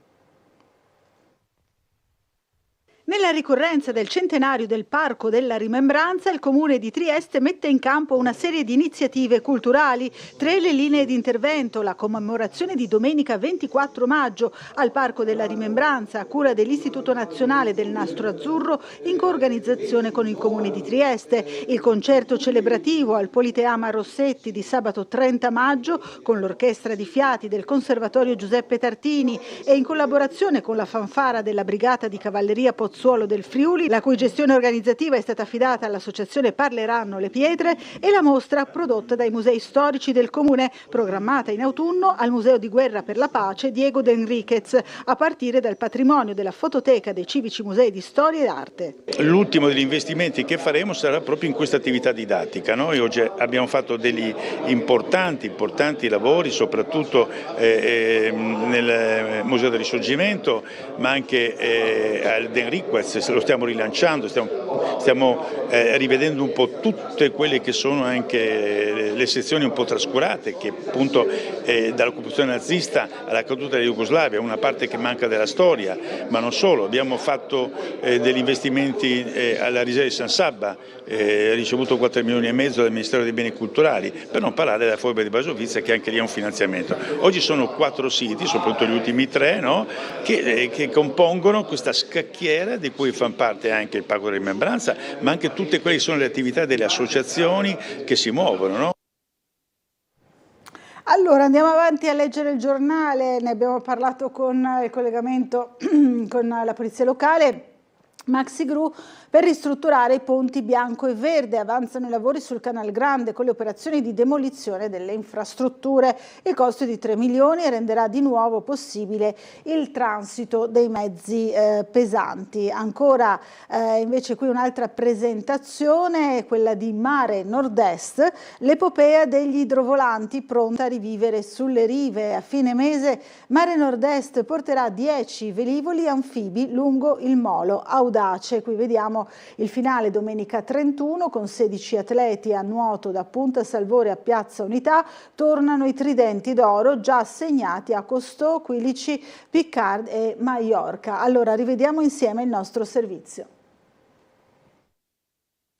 Nella ricorrenza del centenario del Parco della Rimembranza, il Comune di Trieste mette in campo una serie di iniziative culturali. 3 le linee di intervento: la commemorazione di domenica 24 maggio al Parco della Rimembranza a cura dell'Istituto Nazionale del Nastro Azzurro in coorganizzazione con il Comune di Trieste, il concerto celebrativo al Politeama Rossetti di sabato 30 maggio con l'Orchestra di Fiati del Conservatorio Giuseppe Tartini e in collaborazione con la fanfara della Brigata di Cavalleria Pozzo Pozzuolo del Friuli, la cui gestione organizzativa è stata affidata all'associazione Parleranno le Pietre, e la mostra prodotta dai musei storici del comune, programmata in autunno al Museo di Guerra per la Pace Diego de Enriquez, a partire dal patrimonio della fototeca dei civici musei di storia ed arte. L'ultimo degli investimenti che faremo sarà proprio in questa attività didattica. Noi oggi abbiamo fatto degli importanti lavori, soprattutto nel Museo del Risorgimento, ma anche al De Enriquez, lo stiamo rilanciando, stiamo rivedendo un po' tutte quelle che sono anche le sezioni un po' trascurate, che appunto dall'occupazione nazista alla caduta della Jugoslavia, una parte che manca della storia, ma non solo. Abbiamo fatto degli investimenti alla Risea di San Sabba, ricevuto 4,5 milioni dal Ministero dei Beni Culturali, per non parlare della Foiba di Basovizza, che anche lì ha un finanziamento. Oggi sono 4 siti, soprattutto gli ultimi 3, no? che compongono questa scacchiera di cui fa parte anche il Parco della Rimembranza, ma anche tutte quelle che sono le attività delle associazioni che si muovono, no? Allora andiamo avanti a leggere il giornale, ne abbiamo parlato con il collegamento con la polizia locale. Maxi Gru per ristrutturare i ponti Bianco e Verde, avanzano i lavori sul Canal Grande con le operazioni di demolizione delle infrastrutture. Il costo è di 3 milioni e renderà di nuovo possibile il transito dei mezzi pesanti. Ancora invece qui un'altra presentazione, quella di Mare Nord-Est, l'epopea degli idrovolanti pronta a rivivere sulle rive. A fine mese Mare Nord-Est porterà 10 velivoli anfibi lungo il molo Audace. Qui vediamo il finale domenica 31 con 16 atleti a nuoto da Punta Salvore a Piazza Unità. Tornano i tridenti d'oro già assegnati a Costò, Quilici, Picard e Maiorca. Allora rivediamo insieme il nostro servizio.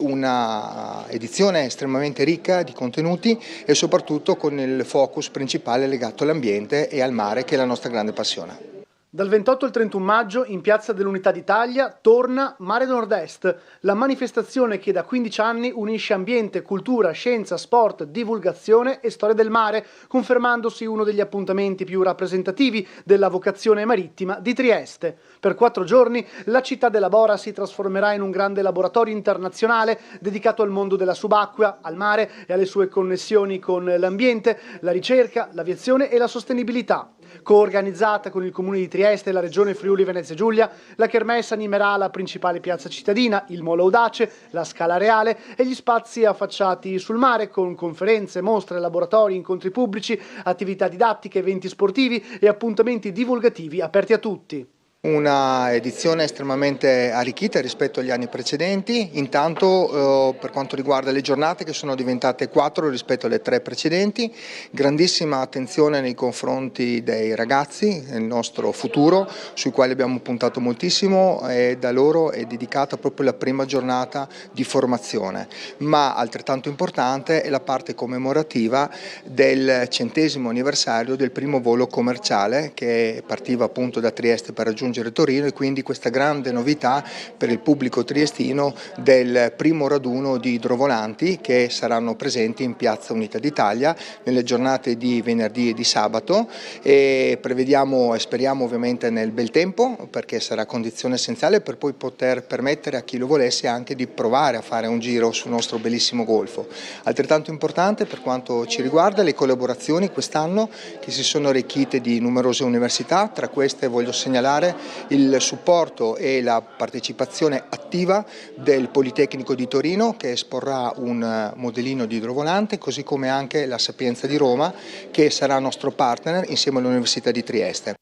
Una edizione estremamente ricca di contenuti e soprattutto con il focus principale legato all'ambiente e al mare, che è la nostra grande passione. Dal 28 al 31 maggio in Piazza dell'Unità d'Italia torna Mare Nord-Est, la manifestazione che da 15 anni unisce ambiente, cultura, scienza, sport, divulgazione e storia del mare, confermandosi uno degli appuntamenti più rappresentativi della vocazione marittima di Trieste. Per 4 giorni la città della Bora si trasformerà in un grande laboratorio internazionale dedicato al mondo della subacquea, al mare e alle sue connessioni con l'ambiente, la ricerca, l'aviazione e la sostenibilità. Coorganizzata con il Comune di Trieste e la Regione Friuli Venezia Giulia, la Kermesse animerà la principale piazza cittadina, il Molo Audace, la Scala Reale e gli spazi affacciati sul mare, con conferenze, mostre, laboratori, incontri pubblici, attività didattiche, eventi sportivi e appuntamenti divulgativi aperti a tutti. Una edizione estremamente arricchita rispetto agli anni precedenti, intanto per quanto riguarda le giornate, che sono diventate 4 rispetto alle 3 precedenti, grandissima attenzione nei confronti dei ragazzi, il nostro futuro, sui quali abbiamo puntato moltissimo, e da loro è dedicata proprio la prima giornata di formazione, ma altrettanto importante è la parte commemorativa del 100° anniversario del primo volo commerciale che partiva appunto da Trieste per raggiungere Torino, e quindi questa grande novità per il pubblico triestino del primo raduno di idrovolanti che saranno presenti in Piazza Unità d'Italia nelle giornate di venerdì e di sabato, e prevediamo e speriamo ovviamente nel bel tempo, perché sarà condizione essenziale per poi poter permettere a chi lo volesse anche di provare a fare un giro sul nostro bellissimo golfo. Altrettanto importante per quanto ci riguarda le collaborazioni quest'anno, che si sono arricchite di numerose università. Tra queste voglio segnalare il supporto e la partecipazione attiva del Politecnico di Torino, che esporrà un modellino di idrovolante, così come anche la Sapienza di Roma, che sarà nostro partner insieme all'Università di Trieste.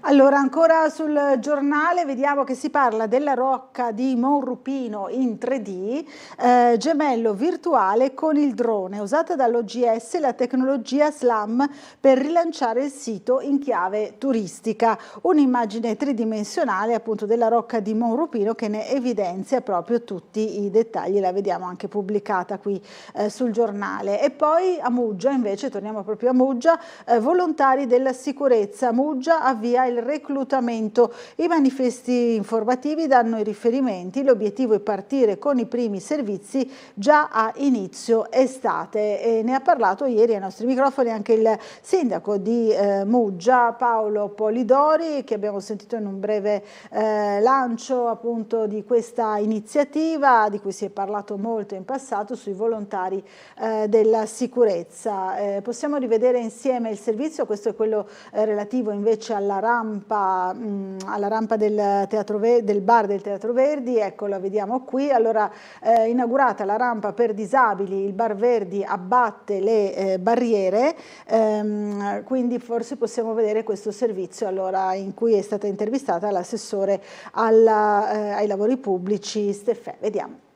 Allora, ancora sul giornale vediamo che si parla della rocca di Monrupino in 3D, gemello virtuale con il drone, usata dall'OGS la tecnologia SLAM per rilanciare il sito in chiave turistica. Un'immagine tridimensionale appunto della rocca di Monrupino che ne evidenzia proprio tutti i dettagli, la vediamo anche pubblicata qui sul giornale. E poi a Muggia invece, torniamo proprio a Muggia, volontari della sicurezza. Muggia avvia il reclutamento. I manifesti informativi danno i riferimenti, l'obiettivo è partire con i primi servizi già a inizio estate, e ne ha parlato ieri ai nostri microfoni anche il sindaco di Muggia, Paolo Polidori, che abbiamo sentito in un breve lancio appunto di questa iniziativa di cui si è parlato molto in passato, sui volontari della sicurezza. Possiamo rivedere insieme il servizio. Questo è quello relativo invece alla rampa del bar del Teatro Verdi. Ecco, la vediamo qui. Allora, inaugurata la rampa per disabili, il Bar Verdi abbatte le barriere, quindi forse possiamo vedere questo servizio, allora, in cui è stata intervistata l'assessore ai lavori pubblici Steffè. Vediamo.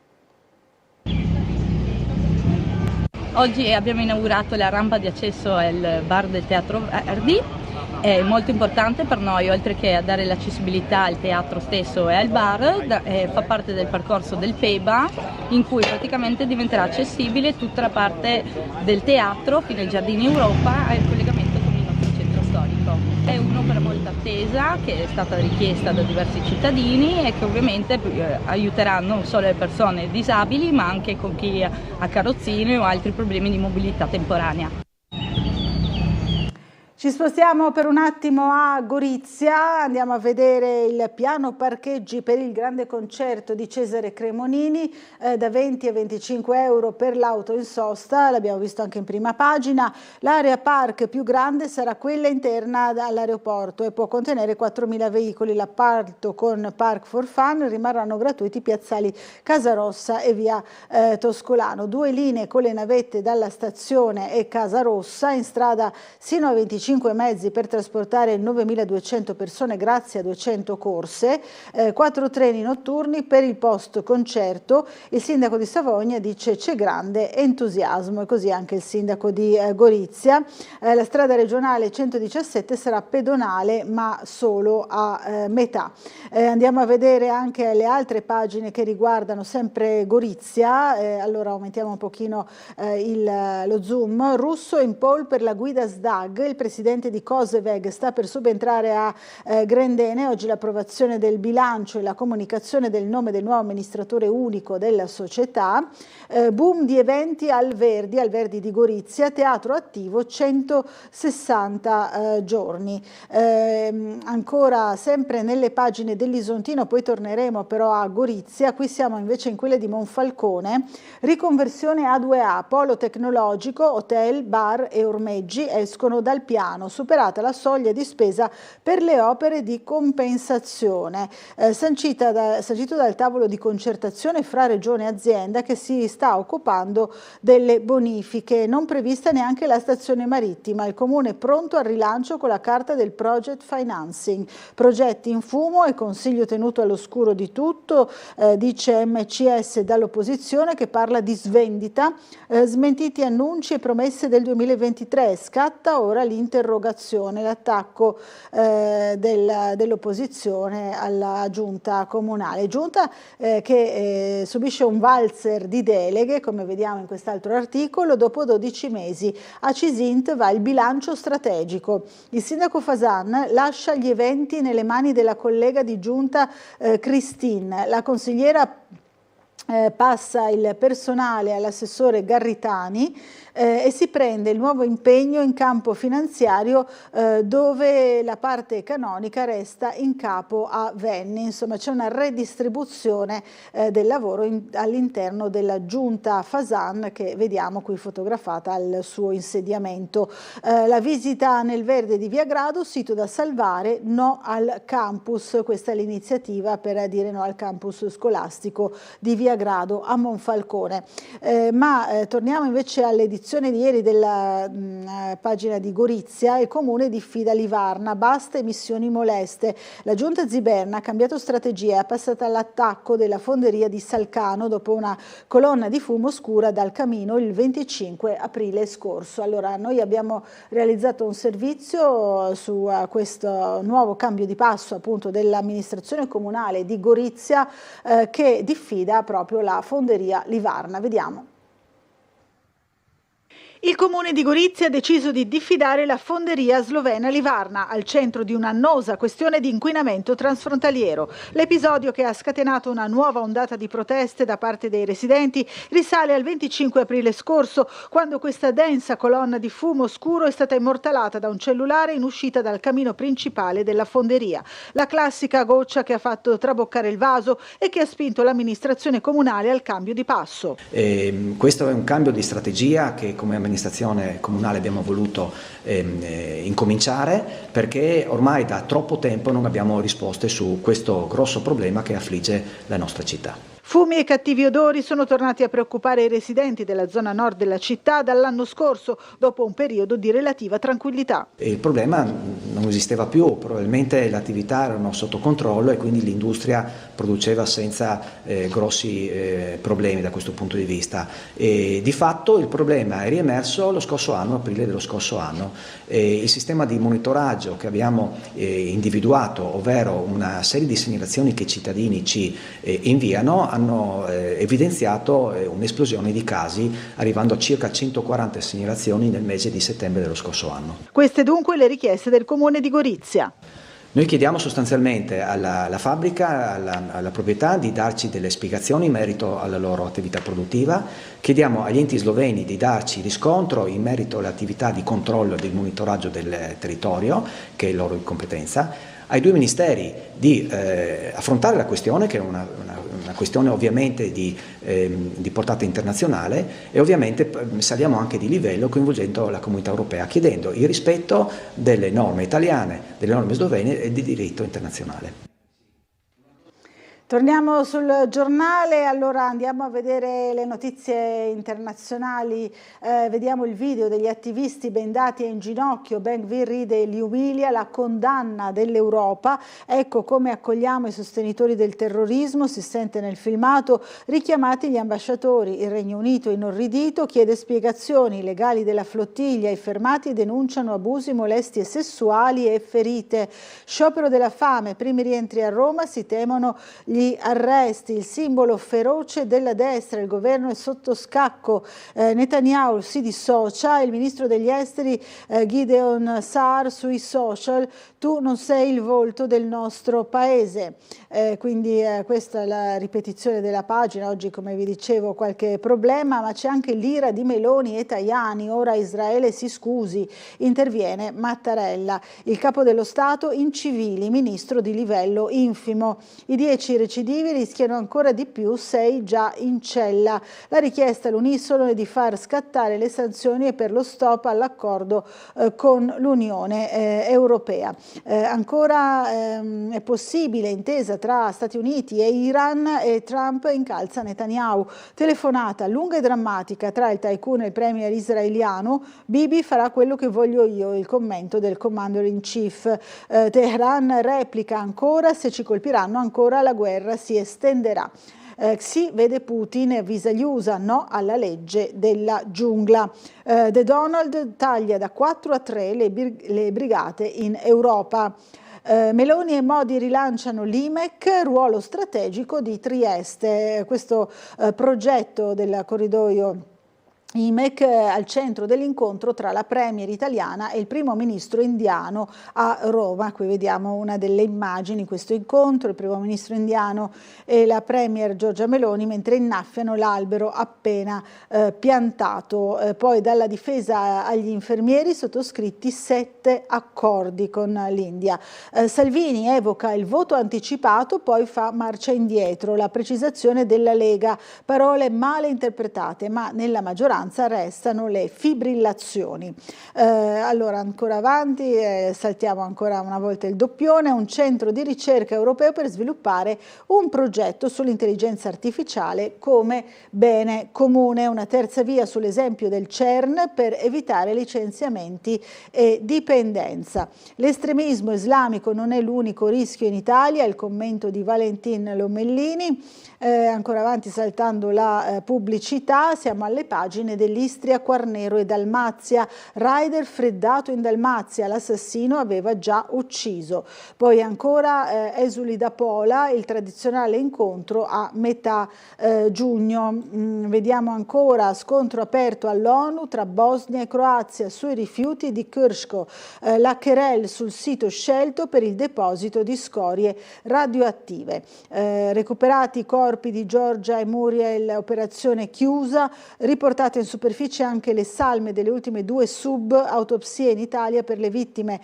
Oggi abbiamo inaugurato la rampa di accesso al bar del Teatro Verdi. È molto importante per noi, oltre che a dare l'accessibilità al teatro stesso e al bar, fa parte del percorso del PEBA, in cui praticamente diventerà accessibile tutta la parte del teatro fino ai Giardini Europa e il collegamento con il nostro centro storico. È un'opera molto attesa, che è stata richiesta da diversi cittadini e che ovviamente aiuterà non solo le persone disabili, ma anche con chi ha carrozzine o altri problemi di mobilità temporanea. Ci spostiamo per un attimo a Gorizia, andiamo a vedere il piano parcheggi per il grande concerto di Cesare Cremonini, da 20 a 25 euro per l'auto in sosta, l'abbiamo visto anche in prima pagina. L'area park più grande sarà quella interna all'aeroporto e può contenere 4.000 veicoli. L'appalto con Park for Fun rimarranno gratuiti piazzali Casarossa e via Toscolano. 2 linee con le navette dalla stazione e Casarossa, in strada sino a 25 mezzi per trasportare 9.200 persone grazie a 200 corse, 4 treni notturni per il post concerto. Il sindaco di Savogna dice c'è grande entusiasmo, e così anche il sindaco di Gorizia. La strada regionale 117 sarà pedonale ma solo a metà. Andiamo a vedere anche le altre pagine che riguardano sempre Gorizia. Allora aumentiamo un pochino lo zoom. Russo in pole per la guida SDAG, il presidente di Coseveg sta per subentrare a Grendene. Oggi l'approvazione del bilancio e la comunicazione del nome del nuovo amministratore unico della società. Boom di eventi al Verdi di Gorizia, teatro attivo 160 giorni. Ancora sempre nelle pagine dell'Isontino, poi torneremo però a Gorizia, qui siamo invece in quelle di Monfalcone. Riconversione A2A, polo tecnologico, hotel, bar e ormeggi escono dal piano, superata la soglia di spesa per le opere di compensazione, sancito dal tavolo di concertazione fra regione e azienda che si sta occupando delle bonifiche. Non prevista neanche la stazione marittima, il comune è pronto al rilancio con la carta del project financing. Progetti in fumo e consiglio tenuto all'oscuro di tutto, dice MCS dall'opposizione che parla di svendita, smentiti annunci e promesse del 2023, scatta ora l'interrogazione, l'attacco dell'opposizione alla giunta comunale. Giunta che subisce un valzer di deleghe, come vediamo in quest'altro articolo. Dopo 12 mesi a Cisint va il bilancio strategico. Il sindaco Fasan lascia gli eventi nelle mani della collega di giunta Christine. La consigliera passa il personale all'assessore Garritani e si prende il nuovo impegno in campo finanziario dove la parte canonica resta in capo a Venni. Insomma, c'è una redistribuzione del lavoro all'interno della giunta Fasan che vediamo qui fotografata al suo insediamento. La visita nel verde di Via Grado, sito da salvare, no al campus. Questa è l'iniziativa per dire no al campus scolastico di Via Grado a Monfalcone. Torniamo invece all'edizione di ieri della pagina di Gorizia. Il comune diffida Livarna, basta emissioni moleste. La giunta Ziberna ha cambiato strategia e è passata all'attacco della fonderia di Salcano dopo una colonna di fumo scura dal camino il 25 aprile scorso. Allora, noi abbiamo realizzato un servizio su questo nuovo cambio di passo appunto dell'amministrazione comunale di Gorizia che diffida proprio la fonderia Livarna. Vediamo. Il comune di Gorizia ha deciso di diffidare la fonderia slovena Livarna, al centro di un'annosa questione di inquinamento transfrontaliero. L'episodio, che ha scatenato una nuova ondata di proteste da parte dei residenti, risale al 25 aprile scorso, quando questa densa colonna di fumo scuro è stata immortalata da un cellulare in uscita dal camino principale della fonderia. La classica goccia che ha fatto traboccare il vaso e che ha spinto l'amministrazione comunale al cambio di passo. Questo è un cambio di strategia che come amministrazione comunale abbiamo voluto incominciare, perché ormai da troppo tempo non abbiamo risposte su questo grosso problema che affligge la nostra città. Fumi e cattivi odori sono tornati a preoccupare i residenti della zona nord della città dall'anno scorso, dopo un periodo di relativa tranquillità. Il problema non esisteva più, probabilmente le attività erano sotto controllo e quindi l'industria produceva senza grossi problemi da questo punto di vista. E di fatto il problema è riemerso lo scorso anno, aprile dello scorso anno. Il sistema di monitoraggio che abbiamo individuato, ovvero una serie di segnalazioni che i cittadini ci inviano, hanno evidenziato un'esplosione di casi, arrivando a circa 140 segnalazioni nel mese di settembre dello scorso anno. Queste dunque le richieste del comune di Gorizia. Noi chiediamo sostanzialmente alla fabbrica, alla proprietà, di darci delle spiegazioni in merito alla loro attività produttiva, chiediamo agli enti sloveni di darci riscontro in merito all'attività di controllo e di monitoraggio del territorio, che è loro in competenza, ai due ministeri di affrontare la questione, che è una questione ovviamente di portata internazionale, e ovviamente saliamo anche di livello coinvolgendo la comunità europea, chiedendo il rispetto delle norme italiane, delle norme slovene e di diritto internazionale. Torniamo sul giornale, allora andiamo a vedere le notizie internazionali, vediamo il video degli attivisti bendati e in ginocchio. Ben Gvir ride e li umilia, la condanna dell'Europa. Ecco come accogliamo i sostenitori del terrorismo, si sente nel filmato. Richiamati gli ambasciatori, il Regno Unito inorridito chiede spiegazioni, i legali della flottiglia, i fermati denunciano abusi, molestie sessuali e ferite. Sciopero della fame, primi rientri a Roma, si temono gli arresti, il simbolo feroce della destra, il governo è sotto scacco, Netanyahu si dissocia, il ministro degli esteri Gideon Saar sui social, tu non sei il volto del nostro paese. Quindi questa è la ripetizione della pagina. Oggi, come vi dicevo, qualche problema, ma c'è anche l'ira di Meloni e Tajani. Ora Israele si scusi, interviene Mattarella. Il capo dello Stato incivili, ministro di livello infimo. I 10 recidivi rischiano ancora di più, 6 già in cella. La richiesta all'unisono è di far scattare le sanzioni e per lo stop all'accordo con l'Unione Europea. Ancora è possibile intesa tra Stati Uniti e Iran, e Trump incalza Netanyahu. Telefonata lunga e drammatica tra il tycoon e il premier israeliano. Bibi farà quello che voglio io, il commento del commander in chief. Teheran replica ancora, se ci colpiranno ancora la guerra si estenderà. Xi vede Putin e avvisa gli USA, no alla legge della giungla. The Donald taglia da 4 a 3 le brigate in Europa. Meloni e Modi rilanciano l'IMEC, ruolo strategico di Trieste. Questo progetto del corridoio IMEC al centro dell'incontro tra la premier italiana e il primo ministro indiano a Roma. Qui vediamo una delle immagini di questo incontro, il primo ministro indiano e la premier Giorgia Meloni mentre innaffiano l'albero appena piantato. Poi dalla difesa agli infermieri sottoscritti 7 accordi con l'India. Salvini evoca il voto anticipato, poi fa marcia indietro, la precisazione della Lega, parole male interpretate, ma nella maggioranza restano le fibrillazioni. Allora ancora avanti, saltiamo ancora una volta il doppione, un centro di ricerca europeo per sviluppare un progetto sull'intelligenza artificiale come bene comune, una terza via sull'esempio del CERN per evitare licenziamenti e dipendenza. L'estremismo islamico non è l'unico rischio in Italia, il commento di Valentin Lomellini. Ancora avanti saltando la pubblicità, siamo alle pagine margine dell'Istria, Quarnero e Dalmazia. Rider freddato in Dalmazia, l'assassino aveva già ucciso. Poi ancora esuli da Pola, il tradizionale incontro a metà giugno. Vediamo ancora scontro aperto all'ONU tra Bosnia e Croazia sui rifiuti di Krško, la querelle sul sito scelto per il deposito di scorie radioattive. Recuperati i corpi di Giorgia e Muriel, operazione chiusa, riportate in superficie anche le salme delle ultime 2 autopsie in Italia per le vittime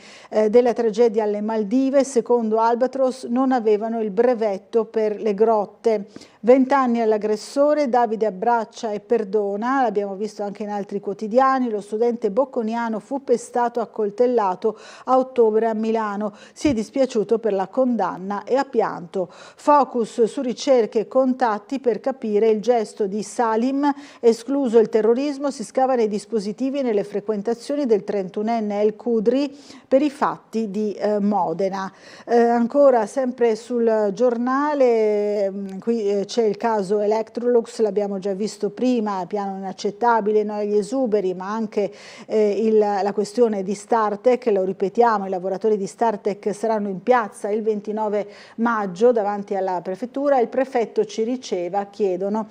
della tragedia alle Maldive. Secondo Albatros non avevano il brevetto per le grotte. 20 anni all'aggressore, Davide abbraccia e perdona, l'abbiamo visto anche in altri quotidiani. Lo studente bocconiano fu pestato, accoltellato a ottobre a Milano, si è dispiaciuto per la condanna e ha pianto. Focus su ricerche e contatti per capire il gesto di Salim, escluso il terrorismo, si scava nei dispositivi e nelle frequentazioni del 31enne El Khudri per i fatti di Modena. Ancora sempre sul giornale, qui c'è il caso Electrolux, l'abbiamo già visto prima, piano inaccettabile, no agli esuberi, ma anche la questione di Startec, lo ripetiamo, i lavoratori di Startec saranno in piazza il 29 maggio davanti alla prefettura. Il prefetto ci riceva, chiedono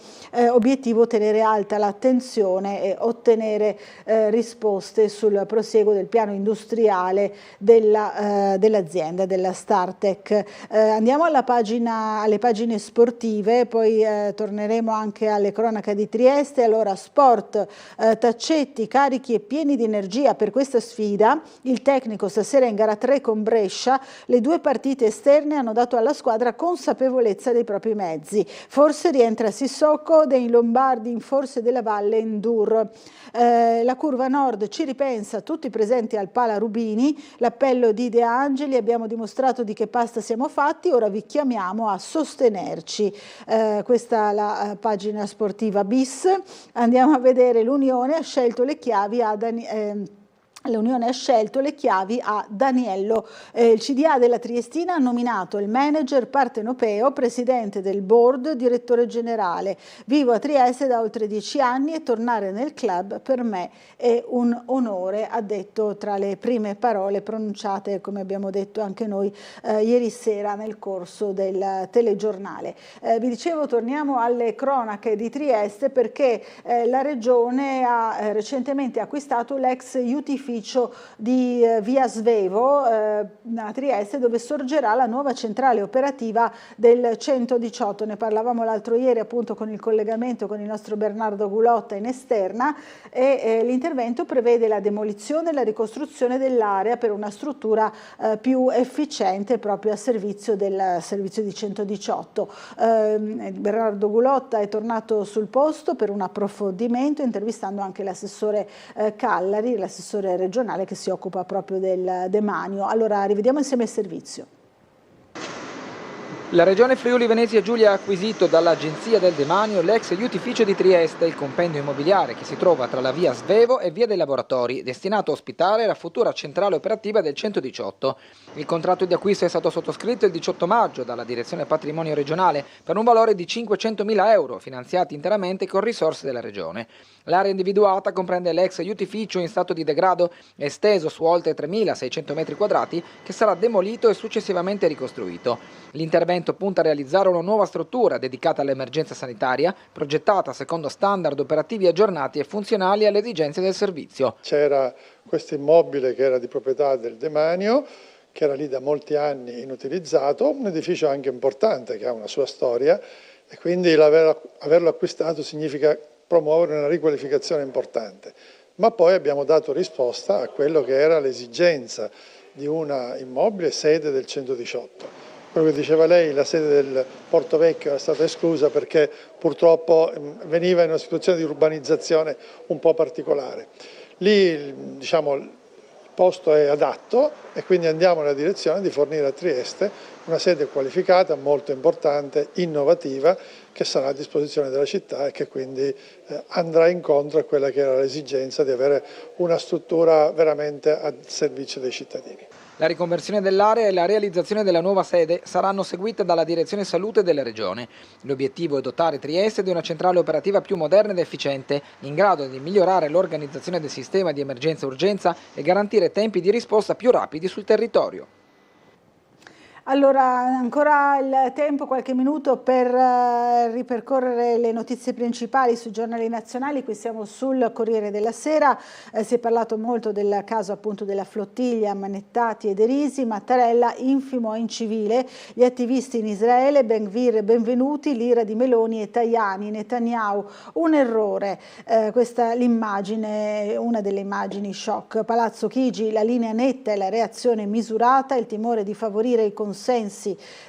obiettivo tenere alta l'attenzione e ottenere risposte sul prosieguo del piano industriale dell'azienda, della Startec. Andiamo alle pagine sportive, poi torneremo anche alle cronache di Trieste. Allora, sport, Taccetti carichi e pieni di energia per questa sfida, il tecnico stasera in gara 3 con Brescia. Le 2 partite esterne hanno dato alla squadra consapevolezza dei propri mezzi. Forse rientra Sissoko, dei Lombardi in Forse della Valle in Dur. La curva nord ci ripensa, tutti presenti al Pala Rubini, l'appello di De Angeli: abbiamo dimostrato di che pasta siamo fatti, ora vi chiamiamo a sostenerci. Questa è la pagina sportiva bis. Andiamo a vedere l'Unione ha scelto le chiavi a Daniello. Il CDA della Triestina ha nominato il manager partenopeo, presidente del board, direttore generale. Vivo a Trieste da oltre 10 anni e tornare nel club per me è un onore, ha detto tra le prime parole pronunciate, come abbiamo detto anche noi ieri sera nel corso del telegiornale. Vi dicevo, torniamo alle cronache di Trieste perché la Regione ha recentemente acquistato l'ex Utificio di via Svevo a Trieste, dove sorgerà la nuova centrale operativa del 118. Ne parlavamo l'altro ieri appunto con il collegamento con il nostro Bernardo Gulotta in esterna, e l'intervento prevede la demolizione e la ricostruzione dell'area per una struttura più efficiente proprio a servizio del servizio di 118. Bernardo Gulotta è tornato sul posto per un approfondimento, intervistando anche l'assessore Callari, l'assessore regionale che si occupa proprio del demanio. Allora, rivediamo insieme il servizio. La Regione Friuli Venezia Giulia ha acquisito dall'Agenzia del Demanio l'ex aiutificio di Trieste, il compendio immobiliare che si trova tra la via Svevo e via dei Lavoratori, destinato a ospitare la futura centrale operativa del 118. Il contratto di acquisto è stato sottoscritto il 18 maggio dalla Direzione Patrimonio Regionale per un valore di 500.000 euro, finanziati interamente con risorse della Regione. L'area individuata comprende l'ex aiutificio in stato di degrado, esteso su oltre 3.600 metri quadrati, che sarà demolito e successivamente ricostruito. L'intervento punta a realizzare una nuova struttura dedicata all'emergenza sanitaria, progettata secondo standard operativi aggiornati e funzionali alle esigenze del servizio. C'era questo immobile che era di proprietà del Demanio, che era lì da molti anni inutilizzato, un edificio anche importante che ha una sua storia, e quindi averlo acquistato significa promuovere una riqualificazione importante. Ma poi abbiamo dato risposta a quello che era l'esigenza di un immobile sede del 118. Quello che diceva lei, la sede del Porto Vecchio è stata esclusa perché purtroppo veniva in una situazione di urbanizzazione un po' particolare. Lì, diciamo, il posto è adatto e quindi andiamo nella direzione di fornire a Trieste una sede qualificata, molto importante, innovativa, che sarà a disposizione della città e che quindi andrà incontro a quella che era l'esigenza di avere una struttura veramente al servizio dei cittadini. La riconversione dell'area e la realizzazione della nuova sede saranno seguite dalla Direzione Salute della Regione. L'obiettivo è dotare Trieste di una centrale operativa più moderna ed efficiente, in grado di migliorare l'organizzazione del sistema di emergenza-urgenza e garantire tempi di risposta più rapidi sul territorio. Allora, ancora il tempo, qualche minuto per ripercorrere le notizie principali sui giornali nazionali. Qui siamo sul Corriere della Sera, si è parlato molto del caso appunto della flottiglia, Manettati e Derisi, Mattarella infimo in civile, gli attivisti in Israele, Ben-Gvir benvenuti, l'ira di Meloni e Tajani, Netanyahu, un errore. Questa l'immagine, una delle immagini shock. Palazzo Chigi, la linea netta e la reazione misurata, il timore di favorire i consensi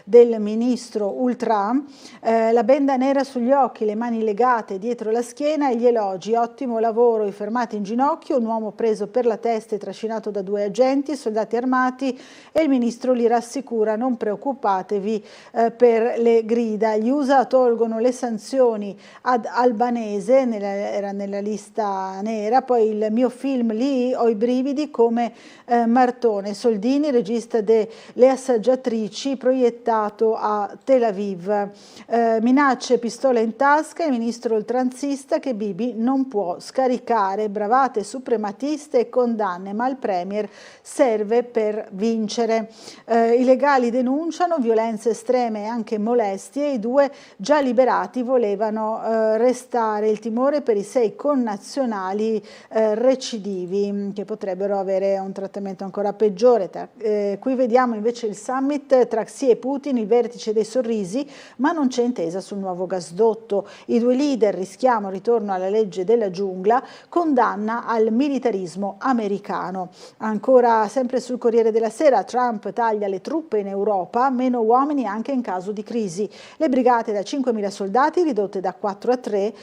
del ministro Ultra, la benda nera sugli occhi, le mani legate dietro la schiena e gli elogi, ottimo lavoro, i fermati in ginocchio, un uomo preso per la testa e trascinato da 2 agenti, soldati armati e il ministro li rassicura, non preoccupatevi per le grida. Gli USA tolgono le sanzioni ad Albanese, era nella lista nera, poi il mio film lì ho i brividi come Martone, Soldini, regista delle assaggiatrici, proiettato a Tel Aviv. Minacce, pistola in tasca, il ministro oltranzista che Bibi non può scaricare, bravate suprematiste e condanne, ma il premier serve per vincere. I legali denunciano violenze estreme e anche molestie, i 2 già liberati volevano restare, il timore per i 6 connazionali recidivi che potrebbero avere un trattamento ancora peggiore. Qui vediamo invece il summit tra Xi e Putin, il vertice dei sorrisi, ma non c'è intesa sul nuovo gasdotto. I 2 leader, rischiamo ritorno alla legge della giungla, condanna al militarismo americano. Ancora sempre sul Corriere della Sera, Trump taglia le truppe in Europa, meno uomini anche in caso di crisi. Le brigate da 5.000 soldati ridotte da 4 a 3,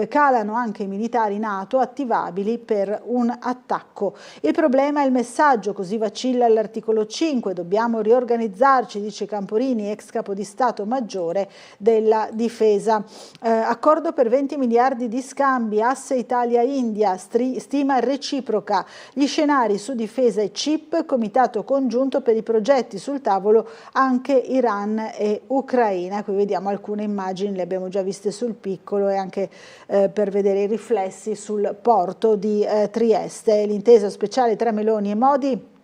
calano anche i militari NATO attivabili per un attacco. Il problema è il messaggio, così vacilla l'articolo 5, dobbiamo riorganizzarci, dice Camporini, ex capo di Stato Maggiore della Difesa. Accordo per 20 miliardi di scambi, asse Italia-India, stima reciproca, gli scenari su difesa e chip, comitato congiunto per i progetti, sul tavolo anche Iran e Ucraina. Qui vediamo alcune immagini, le abbiamo già viste sul piccolo e anche per vedere i riflessi sul porto di Trieste. L'intesa speciale tra Meloni e Modi,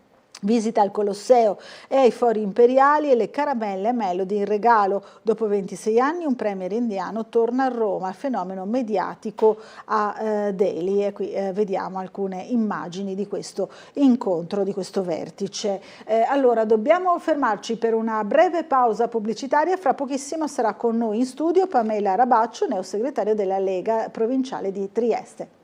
visita al Colosseo e ai fori imperiali e le caramelle Melody in regalo. Dopo 26 anni un premier indiano torna a Roma, fenomeno mediatico a Delhi. E qui vediamo alcune immagini di questo incontro, di questo vertice. Allora dobbiamo fermarci per una breve pausa pubblicitaria, fra pochissimo sarà con noi in studio Pamela Rabaccio, neosegretario della Lega provinciale di Trieste.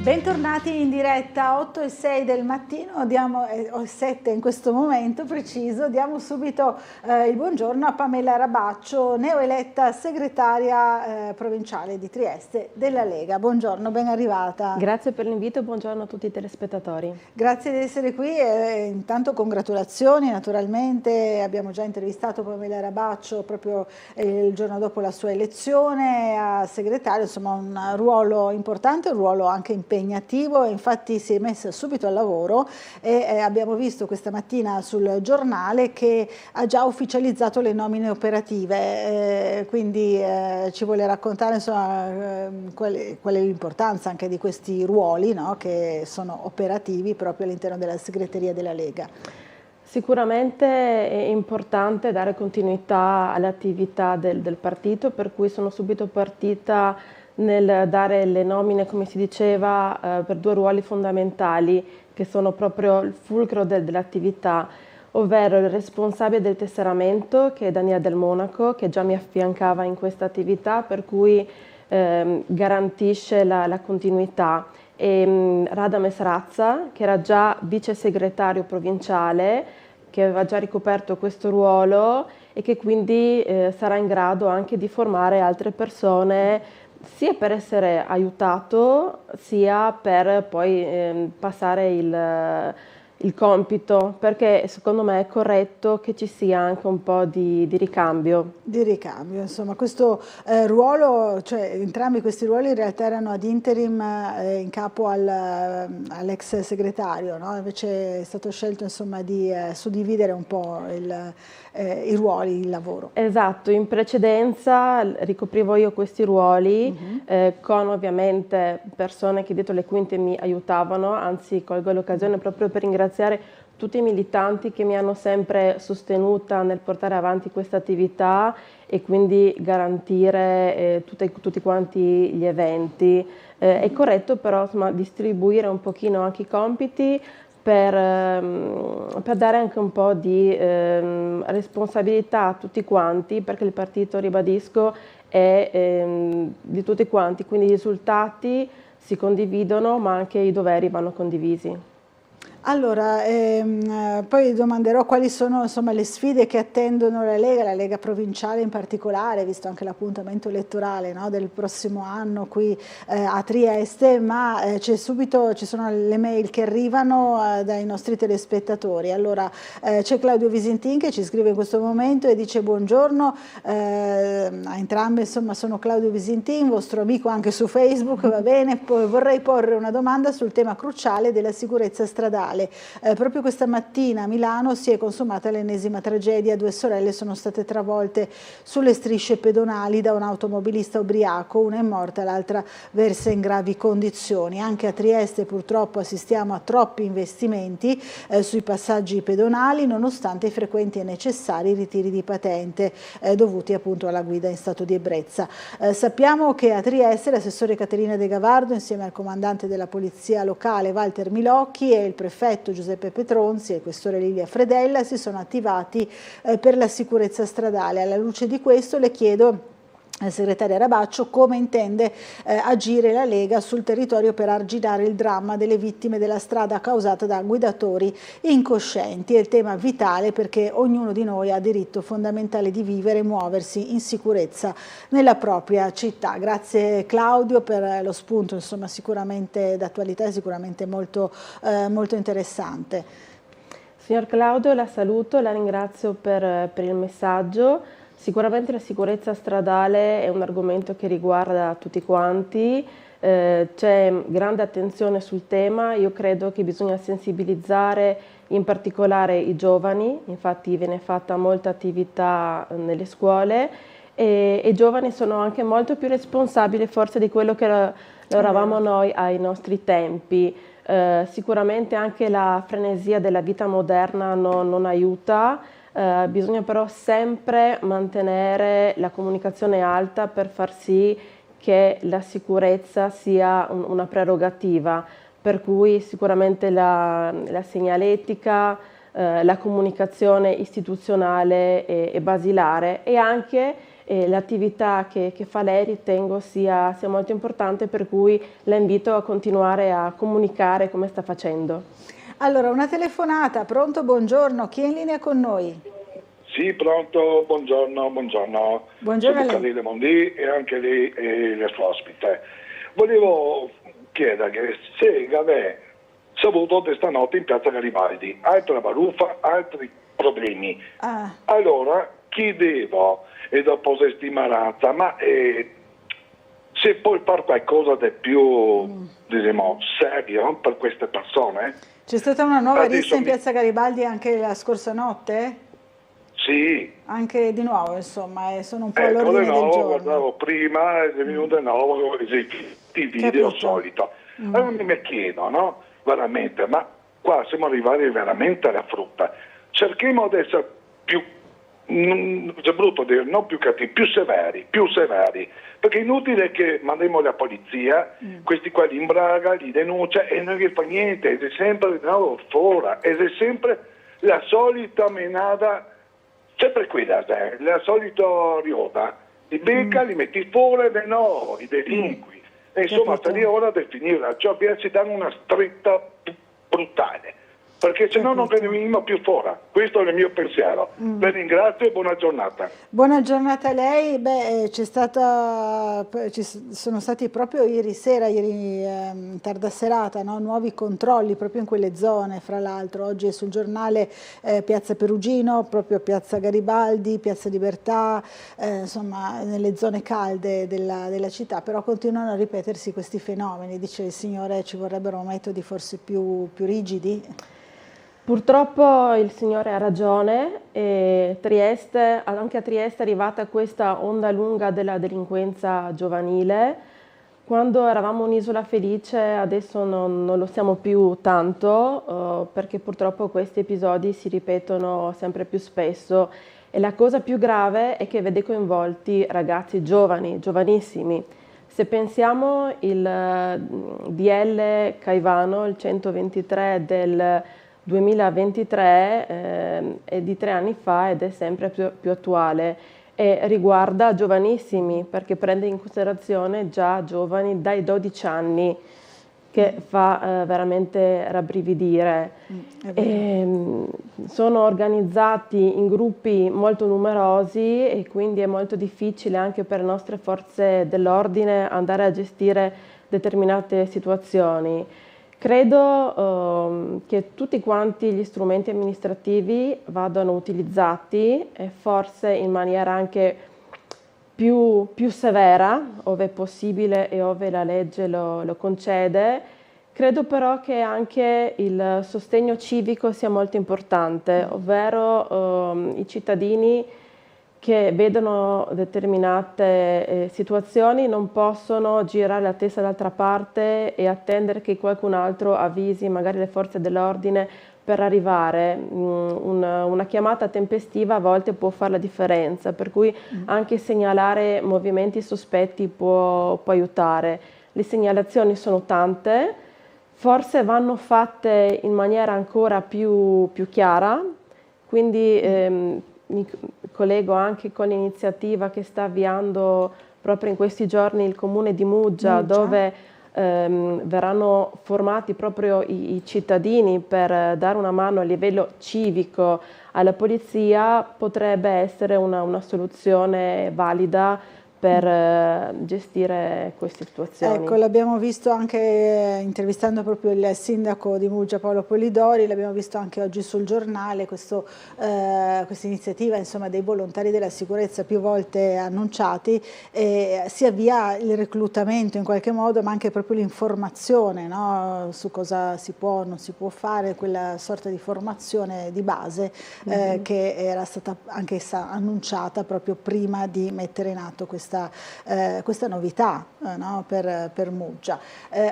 Bentornati in diretta, 8 e 6 del mattino, diamo 7 in questo momento preciso, diamo subito il buongiorno a Pamela Rabaccio, neoeletta segretaria provinciale di Trieste della Lega. Buongiorno, ben arrivata. Grazie per l'invito e buongiorno a tutti i telespettatori. Grazie di essere qui e intanto congratulazioni, naturalmente abbiamo già intervistato Pamela Rabaccio proprio il giorno dopo la sua elezione a segretario, insomma un ruolo importante, un ruolo anche impegnativo e infatti si è messa subito al lavoro e abbiamo visto questa mattina sul giornale che ha già ufficializzato le nomine operative, quindi ci vuole raccontare insomma, qual è l'importanza anche di questi ruoli, no? Che sono operativi proprio all'interno della segreteria della Lega. Sicuramente è importante dare continuità alle attività del partito, per cui sono subito partita nel dare le nomine, come si diceva, per 2 ruoli fondamentali che sono proprio il fulcro dell'attività, ovvero il responsabile del tesseramento, che è Daniele Del Monaco, che già mi affiancava in questa attività, per cui garantisce la continuità, e Radames Razza, che era già vice segretario provinciale, che aveva già ricoperto questo ruolo e che quindi sarà in grado anche di formare altre persone sia per essere aiutato, sia per poi passare il compito, perché secondo me è corretto che ci sia anche un po' di ricambio. Di ricambio, insomma, questo ruolo, cioè entrambi questi ruoli in realtà erano ad interim in capo all'ex segretario, no? Invece è stato scelto insomma di suddividere un po' i ruoli, il lavoro. Esatto, in precedenza ricoprivo io questi ruoli con ovviamente persone che dietro le quinte mi aiutavano, anzi colgo l'occasione proprio per ringraziare tutti i militanti che mi hanno sempre sostenuta nel portare avanti questa attività e quindi garantire tutti quanti gli eventi. È corretto però insomma, distribuire un pochino anche i compiti per dare anche un po' di responsabilità a tutti quanti, perché il partito, ribadisco, è di tutti quanti, quindi i risultati si condividono ma anche i doveri vanno condivisi. Allora, poi domanderò quali sono insomma, le sfide che attendono la Lega provinciale in particolare, visto anche l'appuntamento elettorale, no, del prossimo anno qui a Trieste, ma ci sono le mail che arrivano dai nostri telespettatori. Allora, c'è Claudio Visintin che ci scrive in questo momento e dice buongiorno, a entrambe insomma sono Claudio Visintin, vostro amico anche su Facebook, va bene, poi vorrei porre una domanda sul tema cruciale della sicurezza stradale. Proprio questa mattina a Milano si è consumata l'ennesima tragedia, 2 sorelle sono state travolte sulle strisce pedonali da un automobilista ubriaco, una è morta, l'altra versa in gravi condizioni. Anche a Trieste purtroppo assistiamo a troppi investimenti sui passaggi pedonali, nonostante i frequenti e necessari ritiri di patente dovuti appunto alla guida in stato di ebbrezza. Sappiamo che a Trieste l'assessore Caterina De Gavardo insieme al comandante della polizia locale Walter Milocchi e il prefetto Giuseppe Petronzi e il questore Lilia Fredella si sono attivati per la sicurezza stradale. Alla luce di questo le chiedo, segretaria Rabaccio, come intende agire la Lega sul territorio per arginare il dramma delle vittime della strada causata da guidatori incoscienti. È il tema vitale perché ognuno di noi ha diritto fondamentale di vivere e muoversi in sicurezza nella propria città. Grazie Claudio per lo spunto, insomma sicuramente d'attualità e sicuramente molto interessante. Signor Claudio, la saluto, la ringrazio per il messaggio. Sicuramente la sicurezza stradale è un argomento che riguarda tutti quanti, c'è grande attenzione sul tema, io credo che bisogna sensibilizzare in particolare i giovani, infatti viene fatta molta attività nelle scuole e i giovani sono anche molto più responsabili forse di quello che lo eravamo noi ai nostri tempi. Sicuramente anche la frenesia della vita moderna non aiuta. Bisogna però sempre mantenere la comunicazione alta per far sì che la sicurezza sia una prerogativa, per cui sicuramente la segnaletica, la comunicazione istituzionale è basilare e anche l'attività che fa lei ritengo sia molto importante, per cui la invito a continuare a comunicare come sta facendo. Allora, una telefonata, pronto, buongiorno, chi è in linea con noi? Sì, pronto, buongiorno. Buongiorno. Sono Carile Mondi e anche lei è il suo ospite. Volevo chiedere se avete saputo di stanotte in piazza Garibaldi, altra baruffa, altri problemi. Allora chiedevo, e dopo settimanazza, ma se puoi fare qualcosa di più, diciamo, serio per queste persone? C'è stata una nuova rissa in piazza Garibaldi anche la scorsa notte? Sì. Anche di nuovo, insomma, sono un po' all'ordine del giorno. Guardavo prima, è venuto di nuovo i video solito. Allora mi chiedo, no? Veramente, ma qua siamo arrivati veramente alla frutta. Cerchiamo di essere più, è brutto dire, non più cattivi, più severi, perché è inutile che mandiamo la polizia, questi qua li imbraga, li denuncia e non gli fa niente, ed è sempre di nuovo fuori, ed è sempre la solita menata, sempre qui la solita riota, li becca, li metti fuori di nuovo, i delinqui, e insomma sta lì ora di finire, cioè si danno una stretta brutale. perché se no non venimmo più fuori. Questo è il mio pensiero. Vi ringrazio e buona giornata. Buona giornata a lei. Ci sono stati proprio ieri sera, in tarda serata, no? Nuovi controlli proprio in quelle zone, fra l'altro. Oggi è sul giornale Piazza Perugino, proprio Piazza Garibaldi, Piazza Libertà, insomma nelle zone calde della città, però continuano a ripetersi questi fenomeni. Dice il signore, ci vorrebbero metodi forse più rigidi? Purtroppo il signore ha ragione, e anche a Trieste è arrivata questa onda lunga della delinquenza giovanile. Quando eravamo un'isola felice adesso non lo siamo più tanto, perché purtroppo questi episodi si ripetono sempre più spesso, e la cosa più grave è che vede coinvolti ragazzi giovani, giovanissimi. Se pensiamo il DL Caivano, il 123 del 2023, è di 3 anni fa ed è sempre più attuale e riguarda giovanissimi, perché prende in considerazione già giovani dai 12 anni, che fa veramente rabbrividire. Sono organizzati in gruppi molto numerosi e quindi è molto difficile anche per le nostre forze dell'ordine andare a gestire determinate situazioni. Credo che tutti quanti gli strumenti amministrativi vadano utilizzati, e forse in maniera anche più severa, ove è possibile e ove la legge lo concede. Credo però che anche il sostegno civico sia molto importante, ovvero i cittadini che vedono determinate situazioni non possono girare la testa dall'altra parte e attendere che qualcun altro avvisi magari le forze dell'ordine per arrivare. Una chiamata tempestiva a volte può fare la differenza, per cui anche segnalare movimenti sospetti può aiutare. Le segnalazioni sono tante, forse vanno fatte in maniera ancora più chiara, quindi mi collego anche con l'iniziativa che sta avviando proprio in questi giorni il Comune di Muggia, dove verranno formati proprio i cittadini per dare una mano a livello civico alla polizia. Potrebbe essere una soluzione valida per gestire queste situazioni. Ecco, l'abbiamo visto anche intervistando proprio il sindaco di Muggia, Paolo Polidori, l'abbiamo visto anche oggi sul giornale, questa iniziativa, insomma, dei volontari della sicurezza più volte annunciati. Si avvia il reclutamento in qualche modo, ma anche proprio l'informazione, no? Su cosa si può o non si può fare, quella sorta di formazione di base che era stata anch'essa annunciata proprio prima di mettere in atto questa novità, no? per Muggia.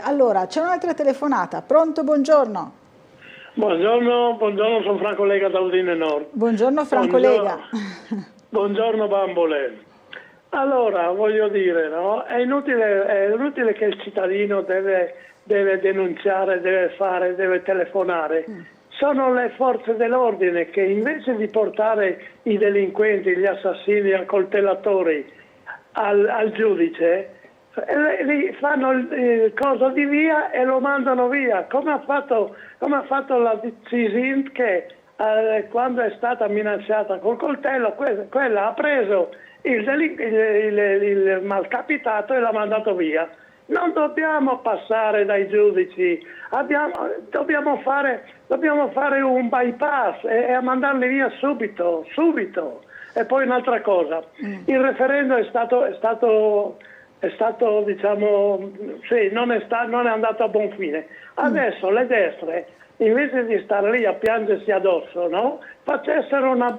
Allora, c'è un'altra telefonata. Pronto, buongiorno. Buongiorno, sono Franco Lega da Udine Nord. Buongiorno Franco Lega. Buongiorno bambole. Allora, voglio dire, no? È inutile che il cittadino deve denunciare, deve telefonare. Sono le forze dell'ordine che invece di portare i delinquenti, gli assassini, i accoltellatori al giudice, fanno il coso di via e lo mandano via, come ha fatto la Cisint, che quando è stata minacciata col coltello, quella ha preso il malcapitato e l'ha mandato via. Non dobbiamo passare dai giudici, dobbiamo fare un bypass e mandarli via subito. E poi un'altra cosa, il referendum è stato diciamo, sì, non è andato a buon fine. Adesso le destre, invece di stare lì a piangersi addosso, no? Facessero una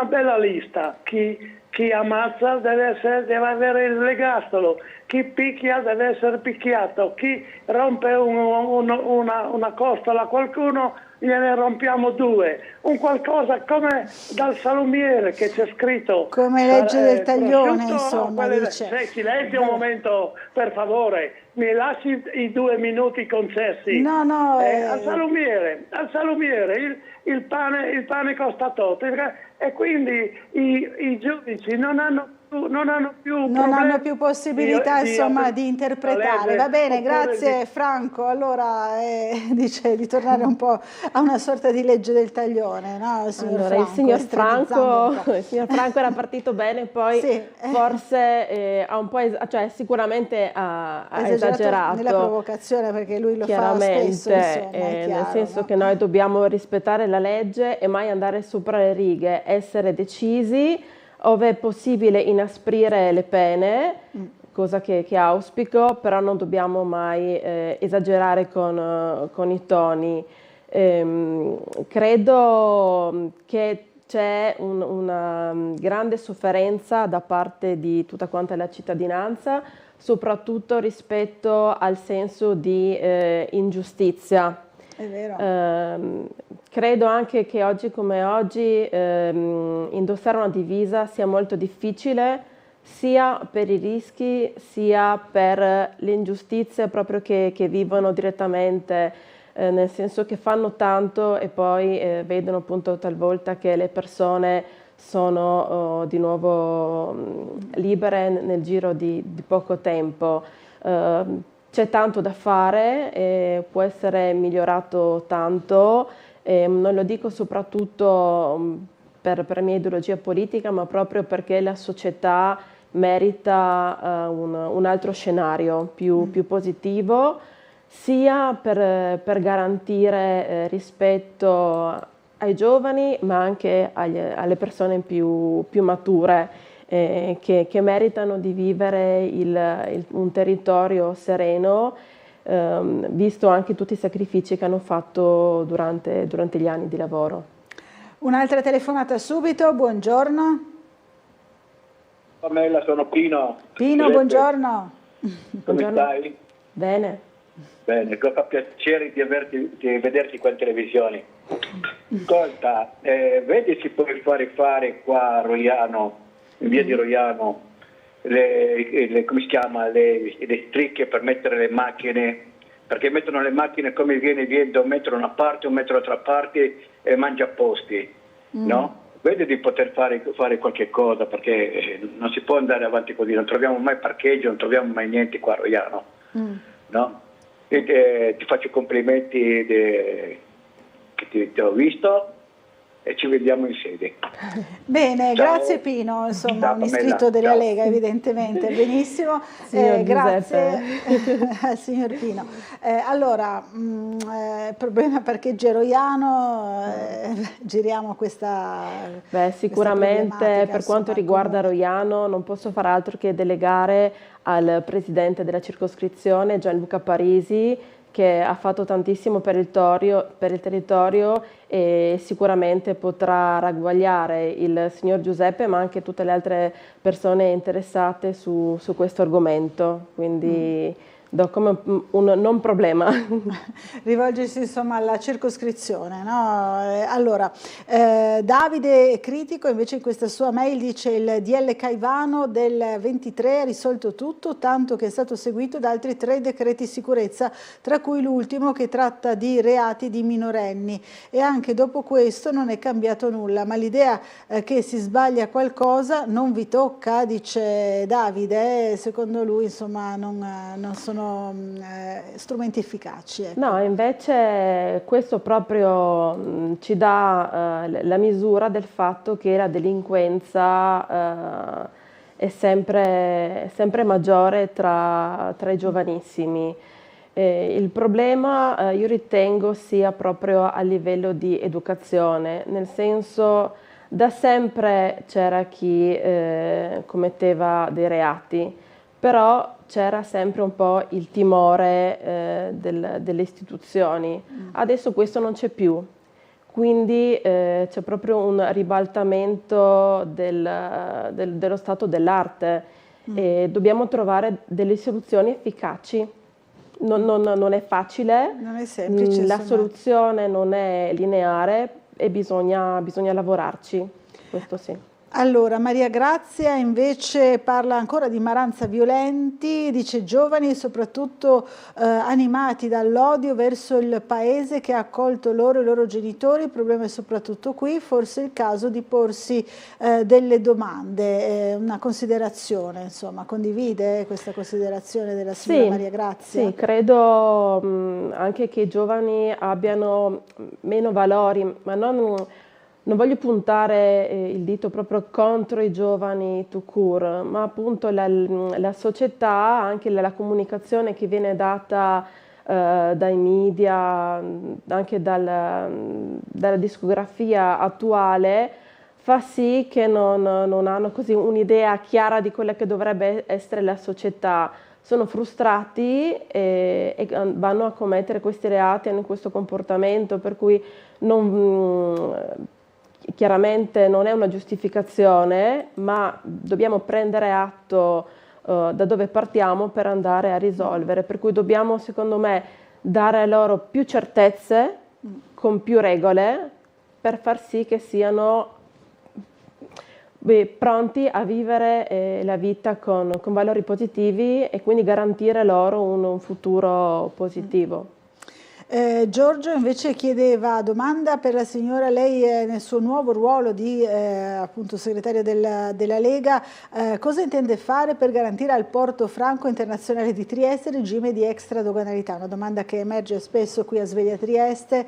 bella lista. Chi ammazza deve avere il ergastolo, chi picchia deve essere picchiato, chi rompe una costola a qualcuno gliene rompiamo 2, un qualcosa come dal salumiere che c'è scritto, come legge del taglione, insomma, dice. Silenzio un momento, per favore, mi lasci i 2 minuti concessi. No, al salumiere il pane costa tot, e quindi i giudici non hanno più possibilità insomma di interpretare. Va bene, grazie Franco. Allora dice di tornare un po' a una sorta di legge del taglione, no? Il signor Franco era partito bene, poi forse ha un po' sicuramente ha esagerato nella provocazione, perché lui lo fa spesso, insomma, nel senso che noi dobbiamo rispettare la legge e mai andare sopra le righe, essere decisi, ove è possibile inasprire le pene, cosa che auspico, però non dobbiamo mai esagerare con i toni. Credo che c'è una grande sofferenza da parte di tutta quanta la cittadinanza, soprattutto rispetto al senso di ingiustizia. È vero. Credo anche che oggi come oggi indossare una divisa sia molto difficile, sia per i rischi sia per le ingiustizie proprio che vivono direttamente, nel senso che fanno tanto e poi vedono appunto talvolta che le persone sono di nuovo libere nel giro di poco tempo. C'è tanto da fare, può essere migliorato tanto, non lo dico soprattutto per la mia ideologia politica, ma proprio perché la società merita un altro scenario più positivo, sia per garantire rispetto ai giovani, ma anche alle persone più mature, che meritano di vivere un territorio sereno, visto anche tutti i sacrifici che hanno fatto durante gli anni di lavoro. Un'altra telefonata subito, buongiorno. Pamela, sono Pino. Pino, buongiorno. Come stai? Bene. Bene, fa piacere di vederti qua in televisione. Ascolta, vedi se puoi fare qua a Roiano, in via di Roiano, come si chiama, le strisce per mettere le macchine, perché mettono le macchine come viene viendo, un metro da una parte, un metro dall'altra parte e mangia posti, no? Vedi di poter fare qualche cosa, perché non si può andare avanti così, non troviamo mai parcheggio, non troviamo mai niente qua a Roiano, no? E ti faccio complimenti che ti ho visto e ci vediamo in sede. Bene, Ciao. grazie Pino, insomma Ciao, un iscritto della ciao. Lega evidentemente, benissimo, grazie al signor Pino. Allora, problema parcheggio Roiano, giriamo questa sicuramente per quanto riguarda Roiano non posso fare altro che delegare al presidente della circoscrizione Gianluca Parisi, che ha fatto tantissimo per il territorio e sicuramente potrà ragguagliare il signor Giuseppe, ma anche tutte le altre persone interessate su questo argomento, quindi do come un non problema. Rivolgersi insomma alla circoscrizione, no? Allora, Davide è critico, invece in questa sua mail dice: il DL Caivano del 23 ha risolto tutto, tanto che è stato seguito da altri 3 decreti sicurezza, tra cui l'ultimo che tratta di reati di minorenni, e anche dopo questo non è cambiato nulla, ma l'idea che si sbaglia qualcosa non vi tocca, dice Davide. Secondo lui insomma non sono strumenti efficaci. Ecco. No, invece questo proprio ci dà la misura del fatto che la delinquenza è sempre maggiore tra i giovanissimi. Il problema io ritengo sia proprio a livello di educazione, nel senso da sempre c'era chi commetteva dei reati, però c'era sempre un po' il timore delle istituzioni. Adesso questo non c'è più, quindi c'è proprio un ribaltamento dello stato dell'arte e dobbiamo trovare delle soluzioni efficaci. Non è facile, non è semplice, la soluzione non è lineare e bisogna lavorarci, questo sì. Allora, Maria Grazia invece parla ancora di Maranza violenti, dice giovani soprattutto animati dall'odio verso il paese che ha accolto loro e i loro genitori, il problema è soprattutto qui, forse è il caso di porsi delle domande, una considerazione, insomma, condivide questa considerazione della signora Maria Grazia? Sì, credo anche che i giovani abbiano meno valori, ma non voglio puntare il dito proprio contro i giovani tout court, ma appunto la società, anche la comunicazione che viene data dai media, anche dalla discografia attuale, fa sì che non hanno così un'idea chiara di quella che dovrebbe essere la società. Sono frustrati e vanno a commettere questi reati, hanno questo comportamento, per cui chiaramente non è una giustificazione, ma dobbiamo prendere atto da dove partiamo per andare a risolvere, per cui dobbiamo, secondo me, dare loro più certezze con più regole per far sì che siano pronti a vivere la vita con valori positivi e quindi garantire loro un futuro positivo. Giorgio invece chiedeva, domanda per la signora, lei nel suo nuovo ruolo di appunto segretaria della Lega, cosa intende fare per garantire al porto franco internazionale di Trieste il regime di extradoganalità? Una domanda che emerge spesso qui a Sveglia Trieste,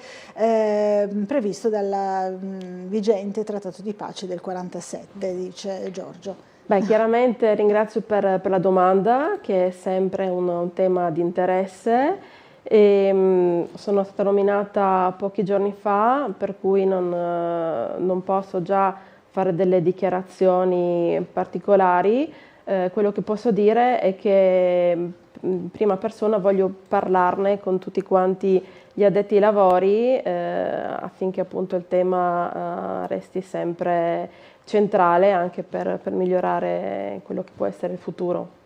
previsto dal vigente trattato di pace del 47, dice Giorgio. Beh, chiaramente ringrazio per la domanda, che è sempre un tema di interesse. Sono stata nominata pochi giorni fa, per cui non posso già fare delle dichiarazioni particolari. Quello che posso dire è che in prima persona voglio parlarne con tutti quanti gli addetti ai lavori affinché appunto il tema resti sempre centrale anche per migliorare quello che può essere il futuro.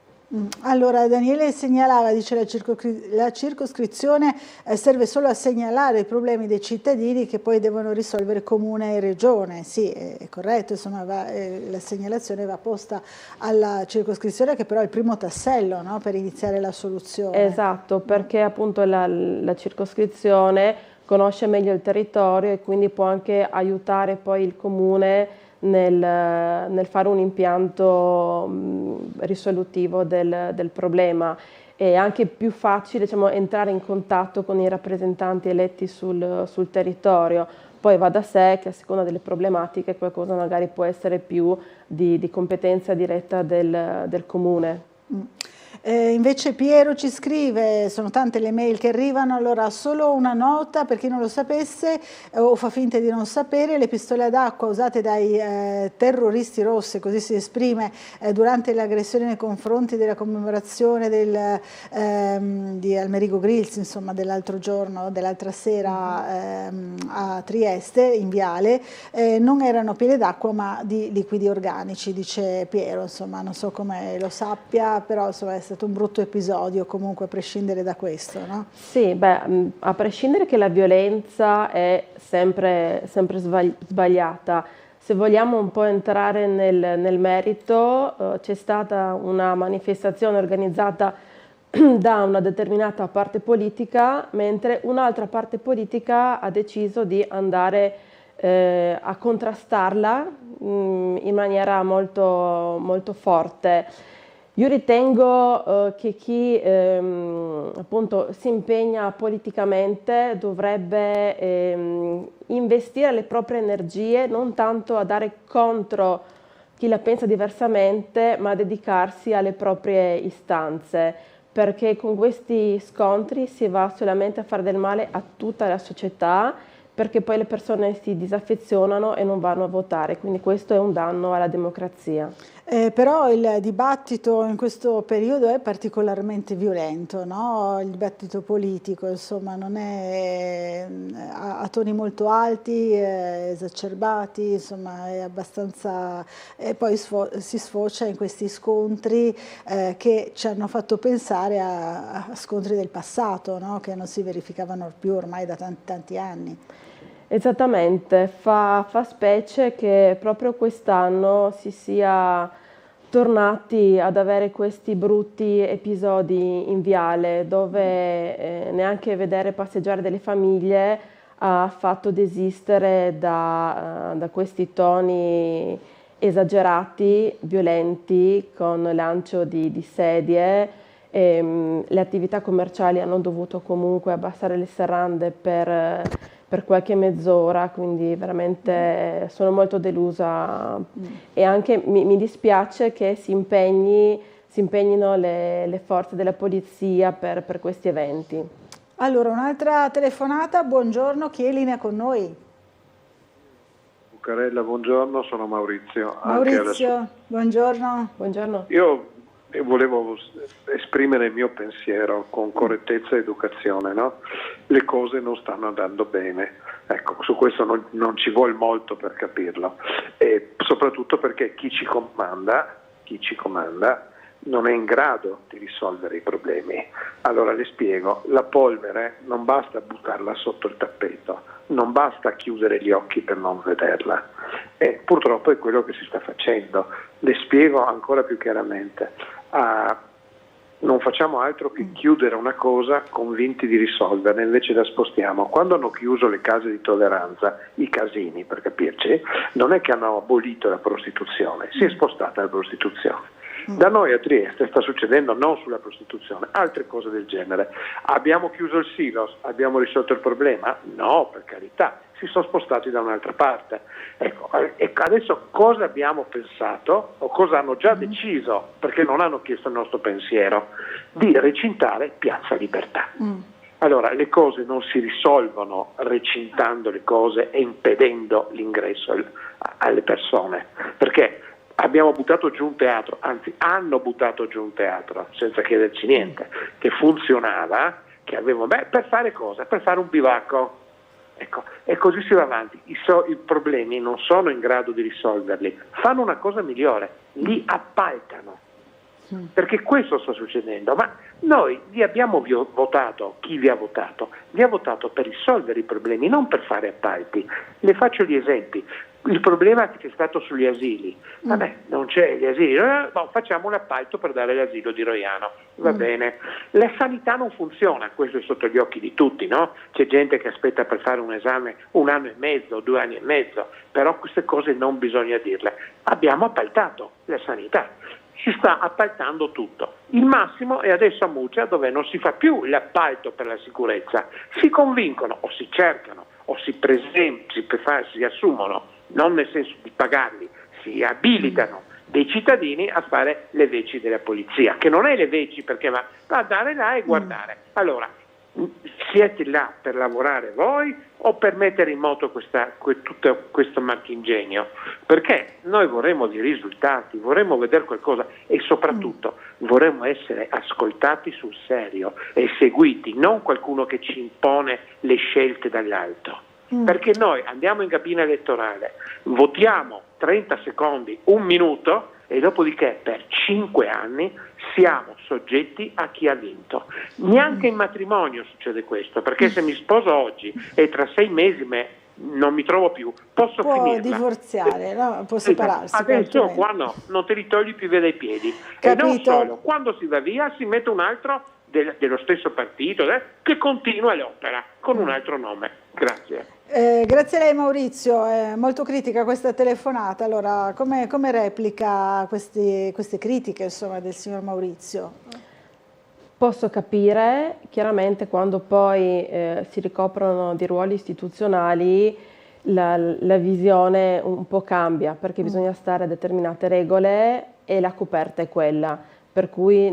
Allora, Daniele segnalava, dice la circoscrizione serve solo a segnalare i problemi dei cittadini che poi devono risolvere comune e regione. Sì, è corretto, insomma, la segnalazione va posta alla circoscrizione, che però è il primo tassello, no, per iniziare la soluzione. Esatto, perché appunto la circoscrizione conosce meglio il territorio e quindi può anche aiutare poi il comune nel fare un impianto risolutivo del problema. È anche più facile, diciamo, entrare in contatto con i rappresentanti eletti sul territorio. Poi va da sé che a seconda delle problematiche qualcosa magari può essere più di competenza diretta del comune. Invece Piero ci scrive, sono tante le mail che arrivano, allora solo una nota per chi non lo sapesse o fa finta di non sapere: le pistole ad acqua usate dai terroristi rossi, così si esprime, durante l'aggressione nei confronti della commemorazione di Almerico Grills, insomma, dell'altro giorno, dell'altra sera a Trieste, in Viale, non erano pile d'acqua ma di liquidi organici, dice Piero, insomma, non so come lo sappia, però insomma, è stato un brutto episodio comunque, a prescindere da questo, no? Sì, beh, a prescindere che la violenza è sempre sbagliata, se vogliamo un po' entrare nel merito, c'è stata una manifestazione organizzata da una determinata parte politica, mentre un'altra parte politica ha deciso di andare a contrastarla in maniera molto, molto forte. Io ritengo che chi appunto si impegna politicamente dovrebbe investire le proprie energie non tanto a dare contro chi la pensa diversamente, ma a dedicarsi alle proprie istanze, perché con questi scontri si va solamente a fare del male a tutta la società, perché poi le persone si disaffezionano e non vanno a votare, quindi questo è un danno alla democrazia. Però il dibattito in questo periodo è particolarmente violento, no? Il dibattito politico, insomma, non è a toni molto alti, esacerbati, insomma, è abbastanza, e poi si sfocia in questi scontri che ci hanno fatto pensare a scontri del passato, no? Che non si verificavano più ormai da tanti anni. Esattamente, fa specie che proprio quest'anno si sia tornati ad avere questi brutti episodi in viale dove neanche vedere passeggiare delle famiglie ha fatto desistere da questi toni esagerati, violenti, con lancio di sedie. Le attività commerciali hanno dovuto comunque abbassare le serrande per qualche mezz'ora, quindi veramente sono molto delusa e anche mi dispiace che si impegnino le forze della polizia per questi eventi. Allora, un'altra telefonata, buongiorno, chi è in linea con noi? Bucarella, buongiorno, sono Maurizio. Maurizio, buongiorno. Buongiorno. Io volevo esprimere il mio pensiero con correttezza e educazione, no? Le cose non stanno andando bene, ecco, su questo non ci vuole molto per capirlo, e soprattutto perché chi ci comanda non è in grado di risolvere i problemi. Allora le spiego, la polvere non basta buttarla sotto il tappeto, non basta chiudere gli occhi per non vederla, e purtroppo è quello che si sta facendo. Le spiego ancora più chiaramente, non facciamo altro che chiudere una cosa convinti di risolverla, invece la spostiamo. Quando hanno chiuso le case di tolleranza, i casini per capirci, non è che hanno abolito la prostituzione, si è spostata la prostituzione. Da noi a Trieste sta succedendo non sulla prostituzione, altre cose del genere. Abbiamo chiuso il silos, abbiamo risolto il problema? No, per carità, si sono spostati da un'altra parte. Ecco, adesso cosa abbiamo pensato o cosa hanno già deciso, perché non hanno chiesto il nostro pensiero, di recintare Piazza Libertà. Allora, le cose non si risolvono recintando le cose e impedendo l'ingresso alle persone, perché abbiamo buttato giù un teatro, anzi hanno buttato giù un teatro senza chiederci niente, che funzionava, che avevo, per fare cosa? Per fare un bivacco. Ecco, e così si va avanti. I problemi non sono in grado di risolverli, fanno una cosa migliore, li appaltano. Perché questo sta succedendo, ma noi vi abbiamo votato, chi vi ha votato? Vi ha votato per risolvere i problemi, non per fare appalti. Le faccio gli esempi. Il problema che è stato sugli asili, vabbè, non c'è gli asili, facciamo un appalto per dare l'asilo di Roiano, va bene. La sanità non funziona, questo è sotto gli occhi di tutti, no? C'è gente che aspetta per fare un esame 1 anno e mezzo, 2 anni e mezzo, però queste cose non bisogna dirle. Abbiamo appaltato la sanità, si sta appaltando tutto. Il massimo è adesso a Murcia, dove non si fa più l'appalto per la sicurezza, si convincono o si cercano o si assumono, non nel senso di pagarli, si abilitano dei cittadini a fare le veci della polizia, che non è le veci perché va a andare là e guardare. Allora, siete là per lavorare voi o per mettere in moto tutto questo marchingegno? Perché noi vorremmo dei risultati, vorremmo vedere qualcosa e soprattutto vorremmo essere ascoltati sul serio e seguiti, non qualcuno che ci impone le scelte dall'alto. Perché noi andiamo in cabina elettorale, votiamo 30 secondi, 1 minuto e dopodiché per 5 anni siamo soggetti a chi ha vinto. Neanche in matrimonio succede questo, perché se mi sposo oggi e tra 6 mesi non mi trovo più, posso finirla. Può divorziare, no? Può separarsi. Adesso qua no, non te li togli più via dai piedi. Capito. E non solo, quando si va via si mette un altro dello stesso partito che continua l'opera con un altro nome. Grazie. Grazie a lei Maurizio, è molto critica questa telefonata, allora come replica queste critiche insomma, del signor Maurizio? Posso capire, chiaramente quando poi si ricoprono di ruoli istituzionali la visione un po' cambia, perché bisogna stare a determinate regole e la coperta è quella. Per cui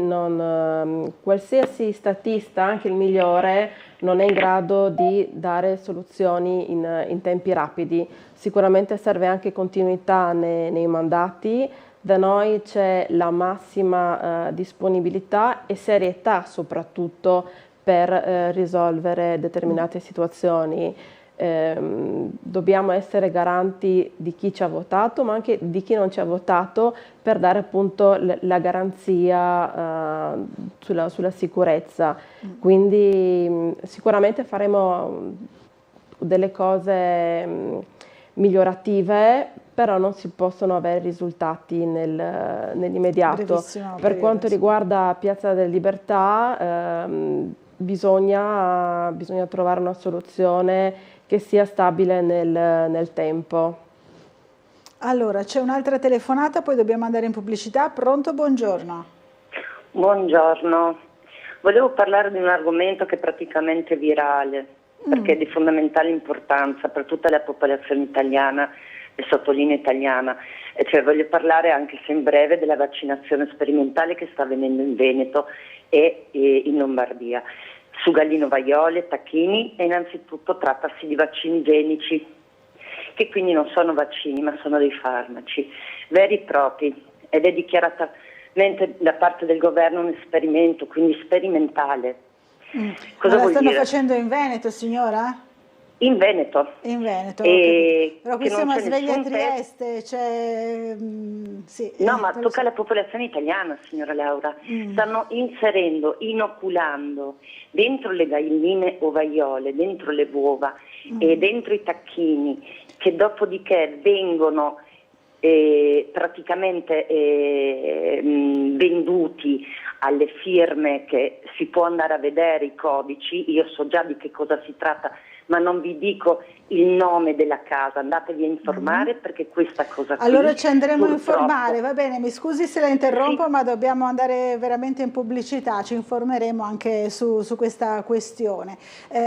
qualsiasi statista, anche il migliore, non è in grado di dare soluzioni in tempi rapidi. Sicuramente serve anche continuità nei mandati. Da noi c'è la massima disponibilità e serietà soprattutto per risolvere determinate situazioni. Dobbiamo essere garanti di chi ci ha votato ma anche di chi non ci ha votato per dare appunto la garanzia sulla sicurezza. Quindi sicuramente faremo delle cose migliorative, però non si possono avere risultati nell'immediato. Brevissimo Per periodo, quanto sì. riguarda Piazza della Libertà, bisogna trovare una soluzione che sia stabile nel tempo. Allora, c'è un'altra telefonata, poi dobbiamo andare in pubblicità. Pronto? Buongiorno. Buongiorno, volevo parlare di un argomento che è praticamente virale, perché è di fondamentale importanza per tutta la popolazione italiana, e sottolineo italiana, e cioè voglio parlare anche se in breve della vaccinazione sperimentale che sta avvenendo in Veneto e in Lombardia, su gallino vaiole, tacchini, e innanzitutto trattasi di vaccini genici, che quindi non sono vaccini ma sono dei farmaci veri e propri, ed è dichiaratamente da parte del governo un esperimento, quindi sperimentale. Cosa Ma la vuol stanno dire? facendo in Veneto, signora? In Veneto. In Veneto, E però qui che non siamo a c'è Sveglia nessun Trieste, c'è... sì, No, ma tocca alla popolazione italiana, signora Laura. Stanno inserendo, inoculando dentro le galline ovaiole, dentro le uova e dentro i tacchini, che dopodiché vengono praticamente venduti alle firme, che si può andare a vedere i codici. Io so già di che cosa si tratta, ma non vi dico il nome della casa, andatevi a informare perché questa cosa qui, allora ci andremo a purtroppo, informare, va bene, mi scusi se la interrompo, ma dobbiamo andare veramente in pubblicità, ci informeremo anche su questa questione.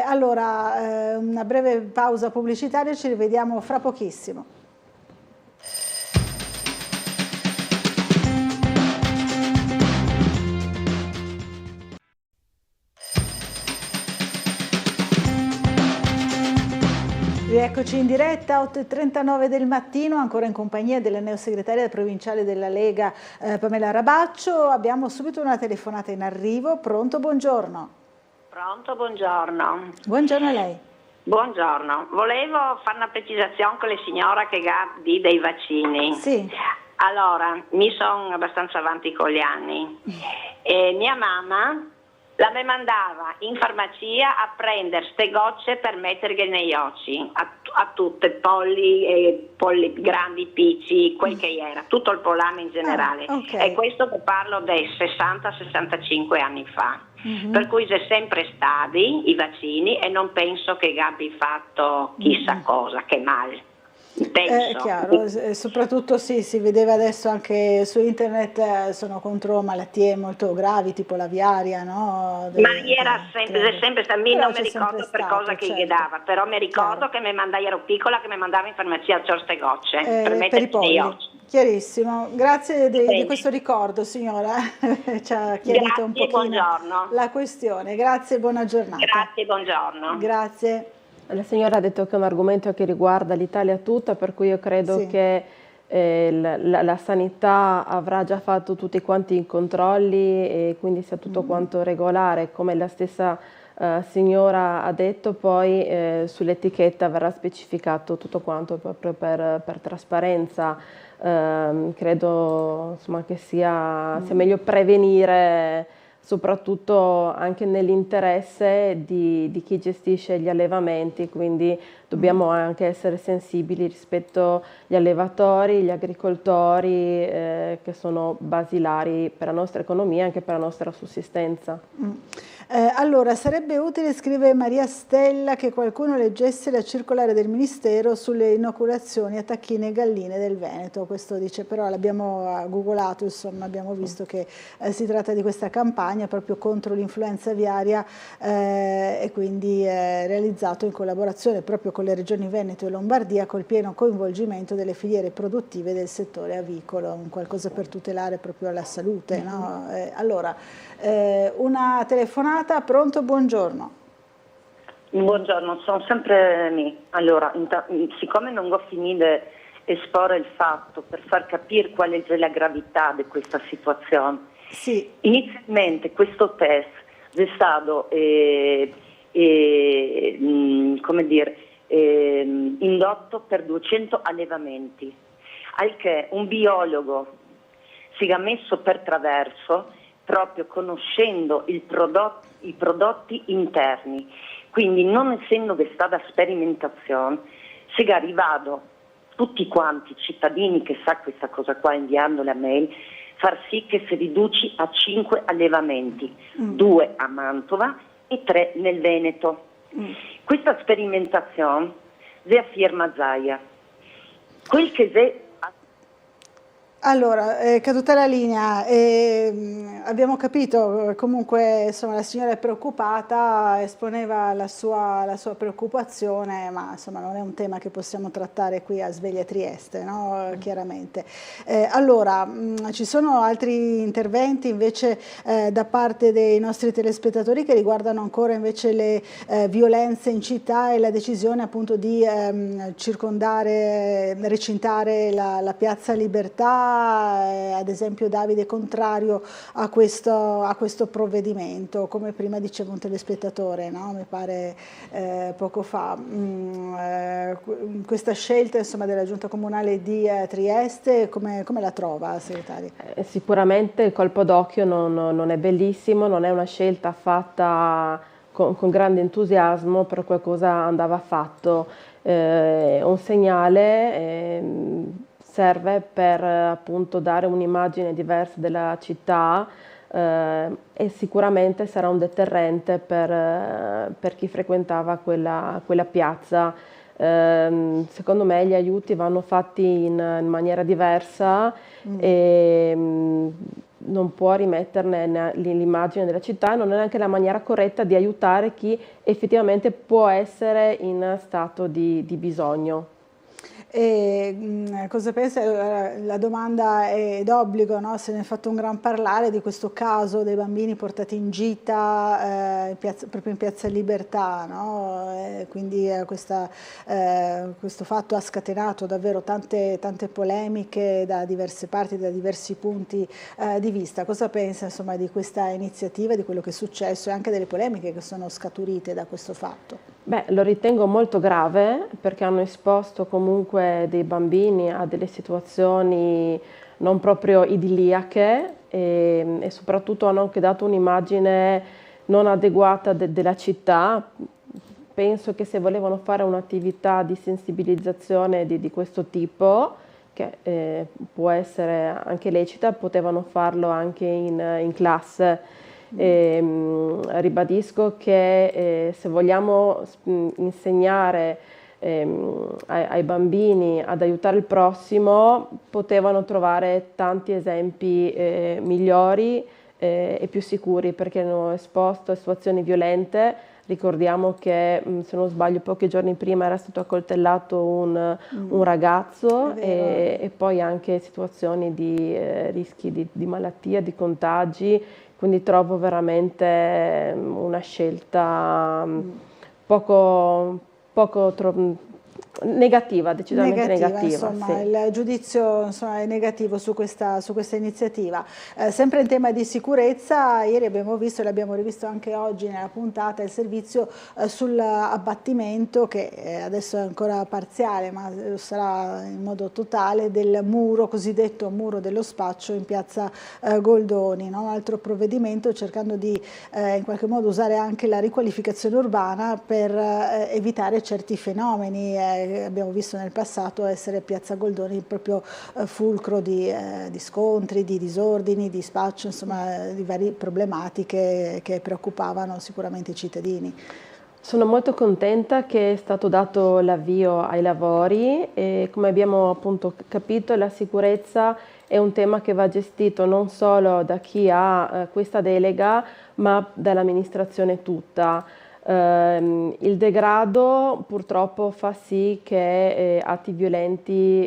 Allora, una breve pausa pubblicitaria, ci rivediamo fra pochissimo. Rieccoci in diretta, 8:39 del mattino, ancora in compagnia della neosegretaria provinciale della Lega Pamela Rabaccio. Abbiamo subito una telefonata in arrivo. Pronto? Buongiorno. Pronto, buongiorno. Buongiorno a lei. Buongiorno, volevo fare una precisazione con le signora che di dei vaccini. Sì. Allora, mi sono abbastanza avanti con gli anni e mia mamma me mandava in farmacia a prendere ste gocce per metterle negli occhi, a tutte, polli grandi, piccoli, quel che era, tutto il polame in generale. Okay. E questo che parlo dei 60-65 anni fa. Per cui c'è sempre stati i vaccini e non penso che abbia fatto chissà cosa, che male. È chiaro, soprattutto sì, si vedeva adesso anche su internet, sono contro malattie molto gravi tipo la viaria, no? Ma era sempre stato, non mi c'è ricordo sempre per stato, cosa che certo. gli dava, però mi ricordo che ero piccola, che mi mandava in farmacia a queste gocce per Per i metterci polli. negli occhi. Chiarissimo, grazie di questo ricordo signora, ci ha chiarito un pochino buongiorno. la questione, grazie e buona giornata. Grazie, buongiorno. Grazie. La signora ha detto che è un argomento che riguarda l'Italia tutta, per cui io credo Sì. che la sanità avrà già fatto tutti quanti i controlli e quindi sia tutto quanto regolare, come la stessa signora ha detto. Poi sull'etichetta verrà specificato tutto quanto proprio per trasparenza. Credo insomma, che sia meglio prevenire, soprattutto anche nell'interesse di chi gestisce gli allevamenti, quindi dobbiamo anche essere sensibili rispetto agli allevatori, gli agricoltori che sono basilari per la nostra economia e anche per la nostra sussistenza. Allora, sarebbe utile, scrive Maria Stella, che qualcuno leggesse la circolare del Ministero sulle inoculazioni a tacchine e galline del Veneto. Questo dice, però l'abbiamo googolato, insomma, abbiamo visto che si tratta di questa campagna proprio contro l'influenza aviaria e quindi realizzato in collaborazione proprio con le regioni Veneto e Lombardia, col pieno coinvolgimento delle filiere produttive del settore avicolo, un qualcosa per tutelare proprio la salute, no? Allora, una telefonata, pronto, buongiorno. Buongiorno, sono sempre me. Allora, siccome non ho finito di esporre il fatto per far capire qual è la gravità di questa situazione, sì. Inizialmente questo test è stato indotto per 200 allevamenti, al che un biologo si è messo per traverso proprio conoscendo i prodotti interni, Quindi, non essendo che stata sperimentazione, se arrivado tutti quanti cittadini che sa questa cosa qua, inviandole a mail, far sì che si riduci a 5 allevamenti, 2 a Mantova e 3 nel Veneto. Questa sperimentazione si affirma Zaia. Quel che si... Allora, è caduta la linea, abbiamo capito, comunque insomma, la signora è preoccupata, esponeva la sua preoccupazione, ma insomma non è un tema che possiamo trattare qui a Sveglia Trieste, no? Chiaramente. Allora, ci sono altri interventi invece da parte dei nostri telespettatori che riguardano ancora invece le violenze in città e la decisione appunto di recintare la Piazza Libertà. Ad esempio Davide contrario a questo provvedimento, come prima diceva un telespettatore, no? Mi pare poco fa. Questa scelta insomma, della Giunta Comunale di Trieste, come la trova, segretario? Sicuramente il colpo d'occhio non è bellissimo, non è una scelta fatta con grande entusiasmo, però qualcosa andava fatto. Un segnale serve per appunto dare un'immagine diversa della città e sicuramente sarà un deterrente per chi frequentava quella piazza. Secondo me gli aiuti vanno fatti in maniera diversa e non può rimetterne l'immagine della città, non è neanche la maniera corretta di aiutare chi effettivamente può essere in stato di bisogno. E cosa pensa? La domanda è d'obbligo, no? Se ne è fatto un gran parlare di questo caso dei bambini portati in gita proprio in Piazza Libertà, no? Quindi questo fatto ha scatenato davvero tante polemiche da diverse parti, da diversi punti di vista. Cosa pensa insomma di questa iniziativa, di quello che è successo e anche delle polemiche che sono scaturite da questo fatto? Beh, lo ritengo molto grave perché hanno esposto comunque dei bambini a delle situazioni non proprio idilliache e soprattutto hanno anche dato un'immagine non adeguata della città. Penso che se volevano fare un'attività di sensibilizzazione di questo tipo, che può essere anche lecita, potevano farlo anche in classe. Ribadisco che se vogliamo insegnare ai bambini ad aiutare il prossimo, potevano trovare tanti esempi migliori e più sicuri, perché hanno esposto a situazioni violente. Ricordiamo che, se non sbaglio, pochi giorni prima era stato accoltellato un ragazzo e poi anche situazioni di rischi di malattia, di contagi. Quindi trovo veramente una scelta poco negativa, decisamente negativa. Insomma, sì. Il giudizio insomma, è negativo su questa iniziativa. Sempre in tema di sicurezza, ieri abbiamo visto e l'abbiamo rivisto anche oggi nella puntata il servizio sull'abbattimento, che adesso è ancora parziale ma sarà in modo totale, del muro, cosiddetto muro dello spaccio in piazza Goldoni, no? Un altro provvedimento cercando di in qualche modo usare anche la riqualificazione urbana per evitare certi fenomeni. Abbiamo visto nel passato essere Piazza Goldoni proprio fulcro di scontri, di disordini, di spaccio, insomma di varie problematiche che preoccupavano sicuramente i cittadini. Sono molto contenta che è stato dato l'avvio ai lavori e, come abbiamo appunto capito, la sicurezza è un tema che va gestito non solo da chi ha questa delega, ma dall'amministrazione tutta. Il degrado purtroppo fa sì che atti violenti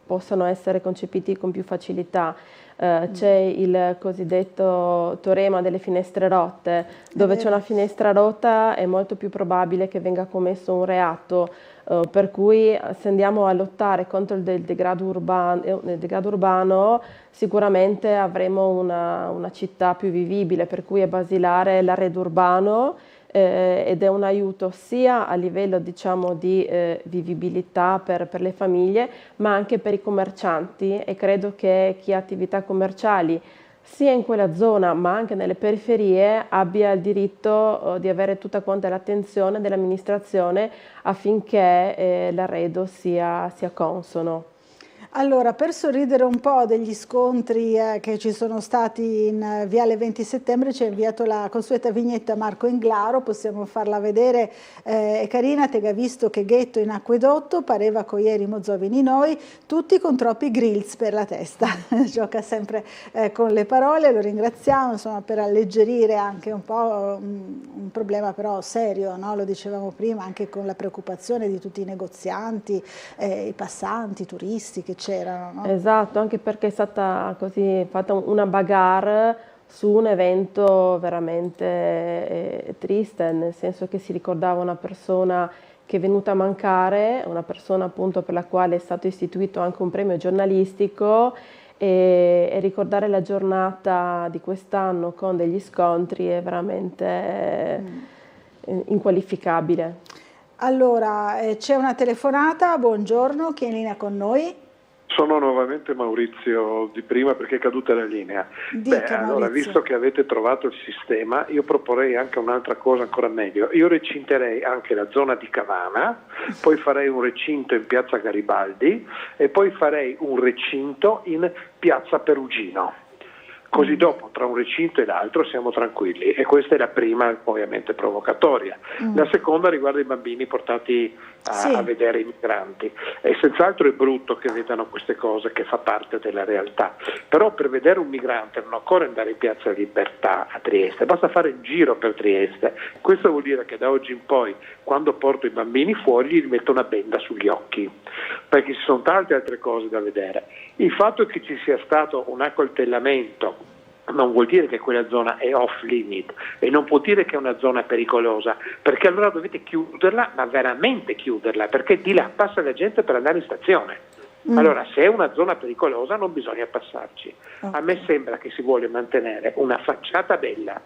possano essere concepiti con più facilità. C'è il cosiddetto teorema delle finestre rotte, dove c'è una finestra rotta è molto più probabile che venga commesso un reato, per cui se andiamo a lottare contro il degrado urbano sicuramente avremo una città più vivibile, per cui è basilare l'arredo urbano ed è un aiuto sia a livello, diciamo, di vivibilità per le famiglie, ma anche per i commercianti, e credo che chi ha attività commerciali sia in quella zona ma anche nelle periferie abbia il diritto di avere tutta quanta l'attenzione dell'amministrazione affinché l'arredo sia consono. Allora, per sorridere un po' degli scontri che ci sono stati in Viale 20 Settembre, ci ha inviato la consueta vignetta Marco Englaro, possiamo farla vedere, è carina. Tega visto che ghetto in acquedotto, pareva coieri mozzovini noi, tutti con troppi grills per la testa. Gioca sempre con le parole, lo ringraziamo, insomma, per alleggerire anche un po' un problema però serio, no? Lo dicevamo prima, anche con la preoccupazione di tutti i negozianti, i passanti, i turisti che c'erano, no? Esatto, anche perché è stata così fatta una bagarre su un evento veramente triste, nel senso che si ricordava una persona che è venuta a mancare, una persona appunto per la quale è stato istituito anche un premio giornalistico, e ricordare la giornata di quest'anno con degli scontri è veramente inqualificabile. Allora, c'è una telefonata, buongiorno, chi è in linea con noi? Sono nuovamente Maurizio di prima perché è caduta la linea. Dica, allora, visto che avete trovato il sistema, io proporrei anche un'altra cosa ancora meglio. Io recinterei anche la zona di Cavana, poi farei un recinto in piazza Garibaldi e poi farei un recinto in piazza Perugino. Così dopo, tra un recinto e l'altro, siamo tranquilli. E questa è la prima, ovviamente, provocatoria. La seconda riguarda i bambini portati a vedere i migranti. E senz'altro è brutto che vedano queste cose, che fa parte della realtà. Però per vedere un migrante non occorre andare in Piazza Libertà a Trieste, basta fare il giro per Trieste. Questo vuol dire che da oggi in poi, quando porto i bambini fuori, gli metto una benda sugli occhi, perché ci sono tante altre cose da vedere. Il fatto che ci sia stato un accoltellamento non vuol dire che quella zona è off limit e non vuol dire che è una zona pericolosa, perché allora dovete chiuderla, ma veramente chiuderla, perché di là passa la gente per andare in stazione. Allora, se è una zona pericolosa non bisogna passarci. A me sembra che si vuole mantenere una facciata bella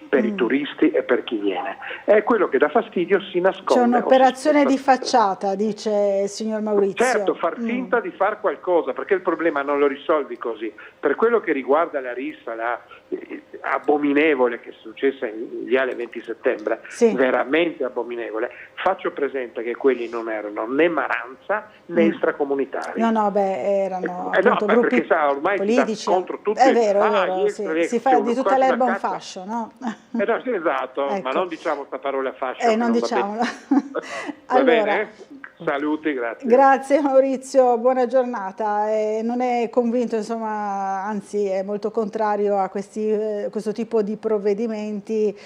per i turisti e per chi viene. È quello che dà fastidio si nasconde. C'è un'operazione di facciata, dice il signor Maurizio. Certo, far finta di far qualcosa, perché il problema non lo risolvi così. Per quello che riguarda la rissa, abominevole che è successa in Viale 20 Settembre, veramente abominevole, faccio presente che quelli non erano né Maranza né extracomunitari. No, erano appunto gruppi perché ormai politici. Si contro tutti. È vero, si fa di tutta l'erba un fascio, no? No, sì, esatto, ecco. Ma non diciamo questa parola fascio. Non diciamola. Va bene? Saluti, grazie. Grazie Maurizio, buona giornata. Non è convinto, insomma, anzi è molto contrario a questo tipo di provvedimenti,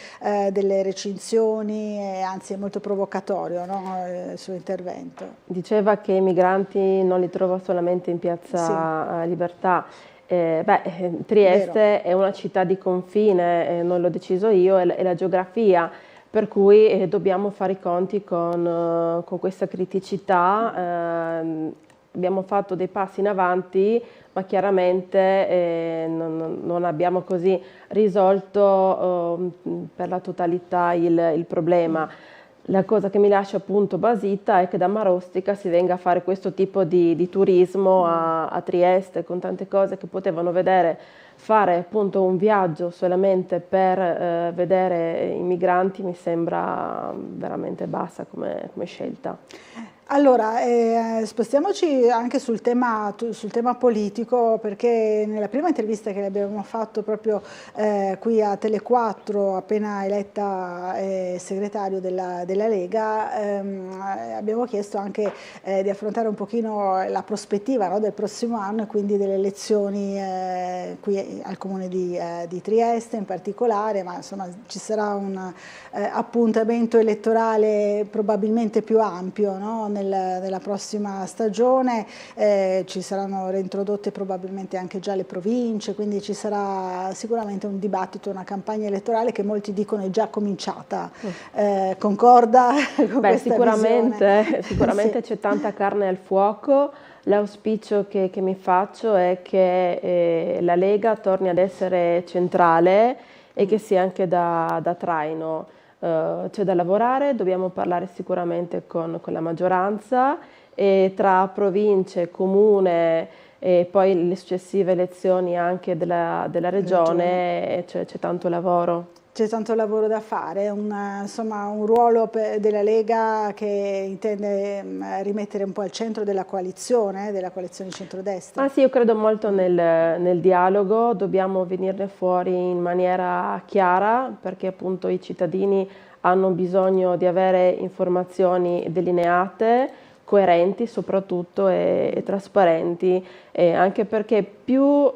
delle recinzioni, anzi è molto provocatorio, no? Il suo intervento. Diceva che i migranti non li trova solamente in piazza Libertà. Trieste è una città di confine, non l'ho deciso io, è la geografia, per cui dobbiamo fare i conti con questa criticità. Abbiamo fatto dei passi in avanti, ma chiaramente non abbiamo così risolto per la totalità il problema. La cosa che mi lascia appunto basita è che da Marostica si venga a fare questo tipo di turismo a Trieste, con tante cose che potevano fare appunto un viaggio solamente per vedere i migranti. Mi sembra veramente bassa come scelta. Allora, spostiamoci anche sul tema politico, perché nella prima intervista che le abbiamo fatto proprio qui a Tele4, appena eletta segretario della Lega, abbiamo chiesto anche di affrontare un pochino la prospettiva, no, del prossimo anno e quindi delle elezioni qui al Comune di Trieste in particolare, ma insomma ci sarà un appuntamento elettorale probabilmente più ampio, no, nella prossima stagione. Ci saranno reintrodotte probabilmente anche già le province, quindi ci sarà sicuramente un dibattito, una campagna elettorale che molti dicono è già cominciata. Concorda con questa visione? Sicuramente c'è tanta carne al fuoco. L'auspicio che mi faccio è che la Lega torni ad essere centrale e che sia anche da traino. C'è da lavorare, dobbiamo parlare sicuramente con la maggioranza e tra province, comune e poi le successive elezioni anche della regione c'è tanto lavoro. C'è tanto lavoro da fare, insomma un ruolo della Lega che intende rimettere un po' al centro della coalizione centrodestra. Sì, io credo molto nel dialogo, dobbiamo venirne fuori in maniera chiara perché appunto i cittadini hanno bisogno di avere informazioni delineate, coerenti soprattutto e trasparenti, anche perché più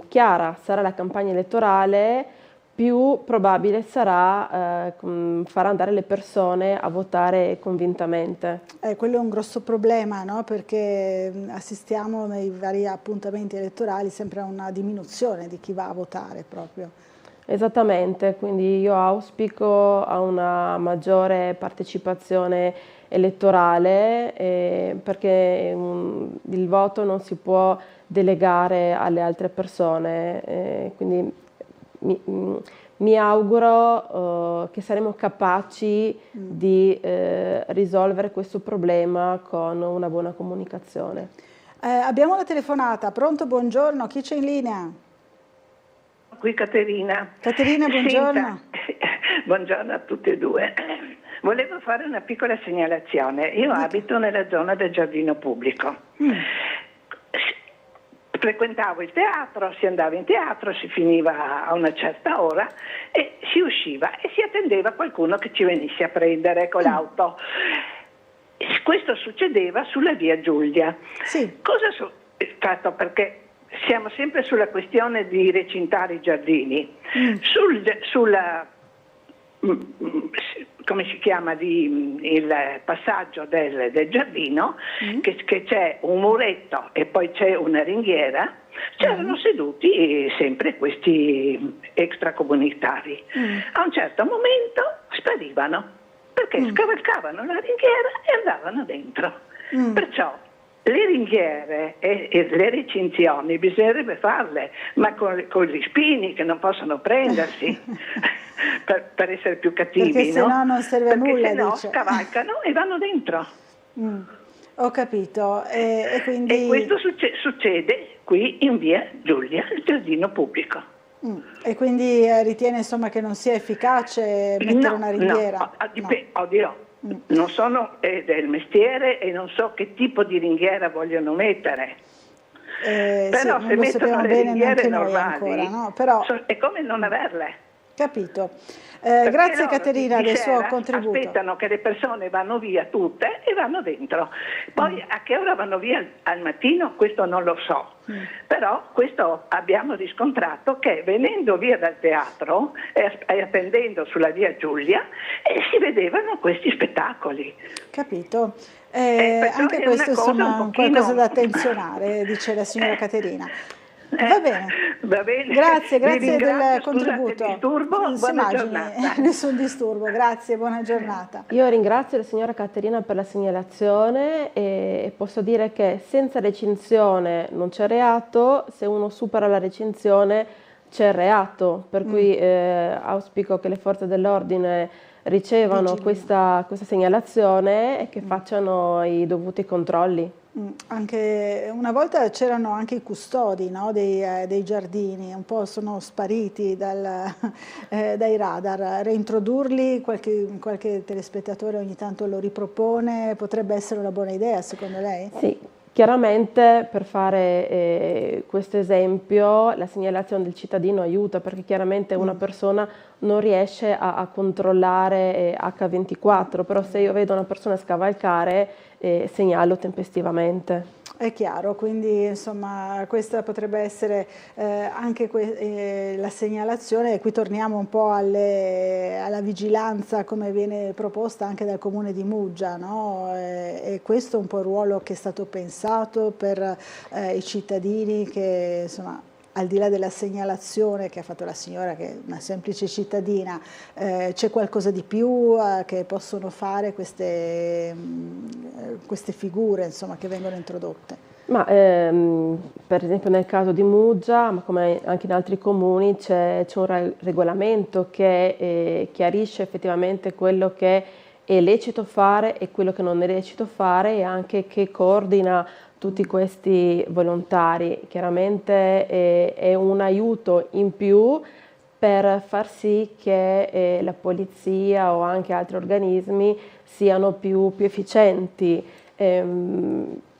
chiara sarà la campagna elettorale, più probabile sarà far andare le persone a votare convintamente. Quello è un grosso problema, no? Perché assistiamo nei vari appuntamenti elettorali sempre a una diminuzione di chi va a votare proprio. Esattamente, quindi io auspico a una maggiore partecipazione elettorale perché il voto non si può delegare alle altre persone, quindi mi auguro che saremo capaci di risolvere questo problema con una buona comunicazione. Abbiamo la telefonata, pronto, buongiorno, chi c'è in linea? Qui Caterina. Caterina, buongiorno. Senta, buongiorno a tutti e due. Volevo fare una piccola segnalazione. Io abito nella zona del giardino pubblico. Frequentavo il teatro, si andava in teatro, si finiva a una certa ora e si usciva e si attendeva qualcuno che ci venisse a prendere con l'auto. Questo succedeva sulla via Giulia. Sì. Cosa è stato? Perché siamo sempre sulla questione di recintare i giardini. Sulla come si chiama, il passaggio del giardino, che c'è un muretto e poi c'è una ringhiera, c'erano seduti sempre questi extracomunitari. A un certo momento sparivano, perché scavalcavano la ringhiera e andavano dentro. Perciò le ringhiere e le recinzioni bisognerebbe farle, ma con gli spini che non possono prendersi per essere più cattivi, perché se no non serve a nulla, perché se no dice. scavalcano e vanno dentro. Ho capito. E quindi... E questo succede qui in via Giulia, il giardino pubblico. E quindi ritiene insomma che non sia efficace mettere una ringhiera? Oddio. Non sono del mestiere e non so che tipo di ringhiera vogliono mettere. Però sì, se mettono le ringhiere normali, ancora, no? Però... è come non averle. Capito. Grazie Caterina del suo contributo. Aspettano che le persone vanno via tutte e vanno dentro. Poi a che ora vanno via al mattino questo non lo so. Però questo abbiamo riscontrato che venendo via dal teatro e attendendo sulla via Giulia si vedevano questi spettacoli. Capito. Anche questo insomma è qualcosa da attenzionare, dice la signora Caterina. Va bene. Va bene. Grazie del contributo. Disturbo, buona giornata. Nessun disturbo, grazie, buona giornata. Io ringrazio la signora Caterina per la segnalazione e posso dire che senza recinzione non c'è reato, se uno supera la recinzione c'è reato, per cui auspico che le forze dell'ordine ricevano questa segnalazione e che facciano i dovuti controlli. Anche una volta c'erano anche i custodi, no, dei giardini, un po' sono spariti dai radar. Reintrodurli, qualche telespettatore ogni tanto lo ripropone, potrebbe essere una buona idea secondo lei? Sì, chiaramente per fare questo esempio la segnalazione del cittadino aiuta, perché chiaramente una persona non riesce a controllare H24, però se io vedo una persona scavalcare segnalo tempestivamente. È chiaro, quindi insomma questa potrebbe essere anche la segnalazione, e qui torniamo un po' alla vigilanza come viene proposta anche dal Comune di Muggia, no? E questo è un po' il ruolo che è stato pensato per i cittadini che insomma, al di là della segnalazione che ha fatto la signora, che è una semplice cittadina, c'è qualcosa di più che possono fare queste figure insomma, che vengono introdotte? Ma, per esempio nel caso di Muggia, ma come anche in altri comuni, c'è un regolamento che chiarisce effettivamente quello che è lecito fare e quello che non è lecito fare, e anche che coordina tutti questi volontari. Chiaramente è un aiuto in più per far sì che la polizia o anche altri organismi siano più efficienti.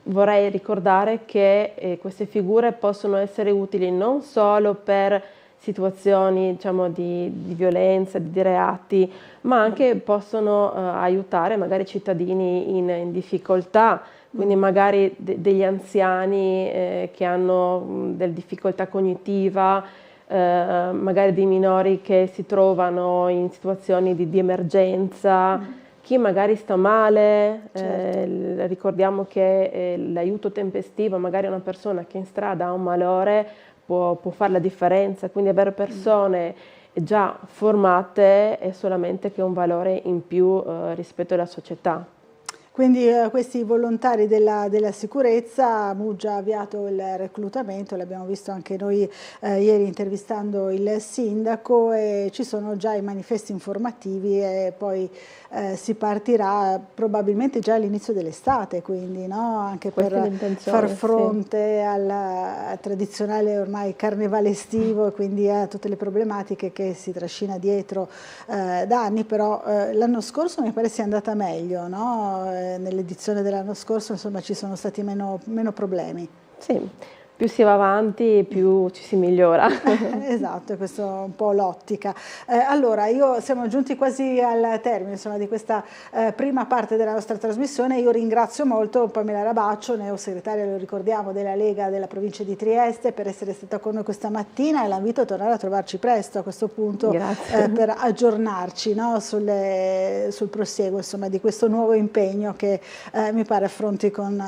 Vorrei ricordare che queste figure possono essere utili non solo per situazioni, diciamo, di violenza, di reati, ma anche possono aiutare magari cittadini in difficoltà, quindi magari degli anziani che hanno delle difficoltà cognitiva, magari dei minori che si trovano in situazioni di emergenza, chi magari sta male, certo. Ricordiamo che l'aiuto tempestivo, magari una persona che in strada ha un malore può fare la differenza, quindi avere persone già formate è solamente che un valore in più rispetto alla società. Quindi questi volontari della sicurezza, Muggia ha avviato il reclutamento, l'abbiamo visto anche noi ieri intervistando il sindaco, e ci sono già i manifesti informativi e poi si partirà probabilmente già all'inizio dell'estate, quindi no? Anche per far fronte sì. al tradizionale ormai carnevale estivo e quindi a tutte le problematiche che si trascina dietro da anni, però l'anno scorso mi pare sia andata meglio, no? Nell'edizione dell'anno scorso insomma ci sono stati meno problemi. Sì, più si va avanti più ci si migliora. Esatto, questo è un po' l'ottica. Allora, siamo giunti quasi al termine insomma, di questa prima parte della nostra trasmissione. Io ringrazio molto Pamela Rabaccio, neosegretaria, lo ricordiamo, della Lega della provincia di Trieste, per essere stata con noi questa mattina, e la invito a tornare a trovarci presto a questo punto per aggiornarci, no, sul prosieguo insomma, di questo nuovo impegno che mi pare affronti con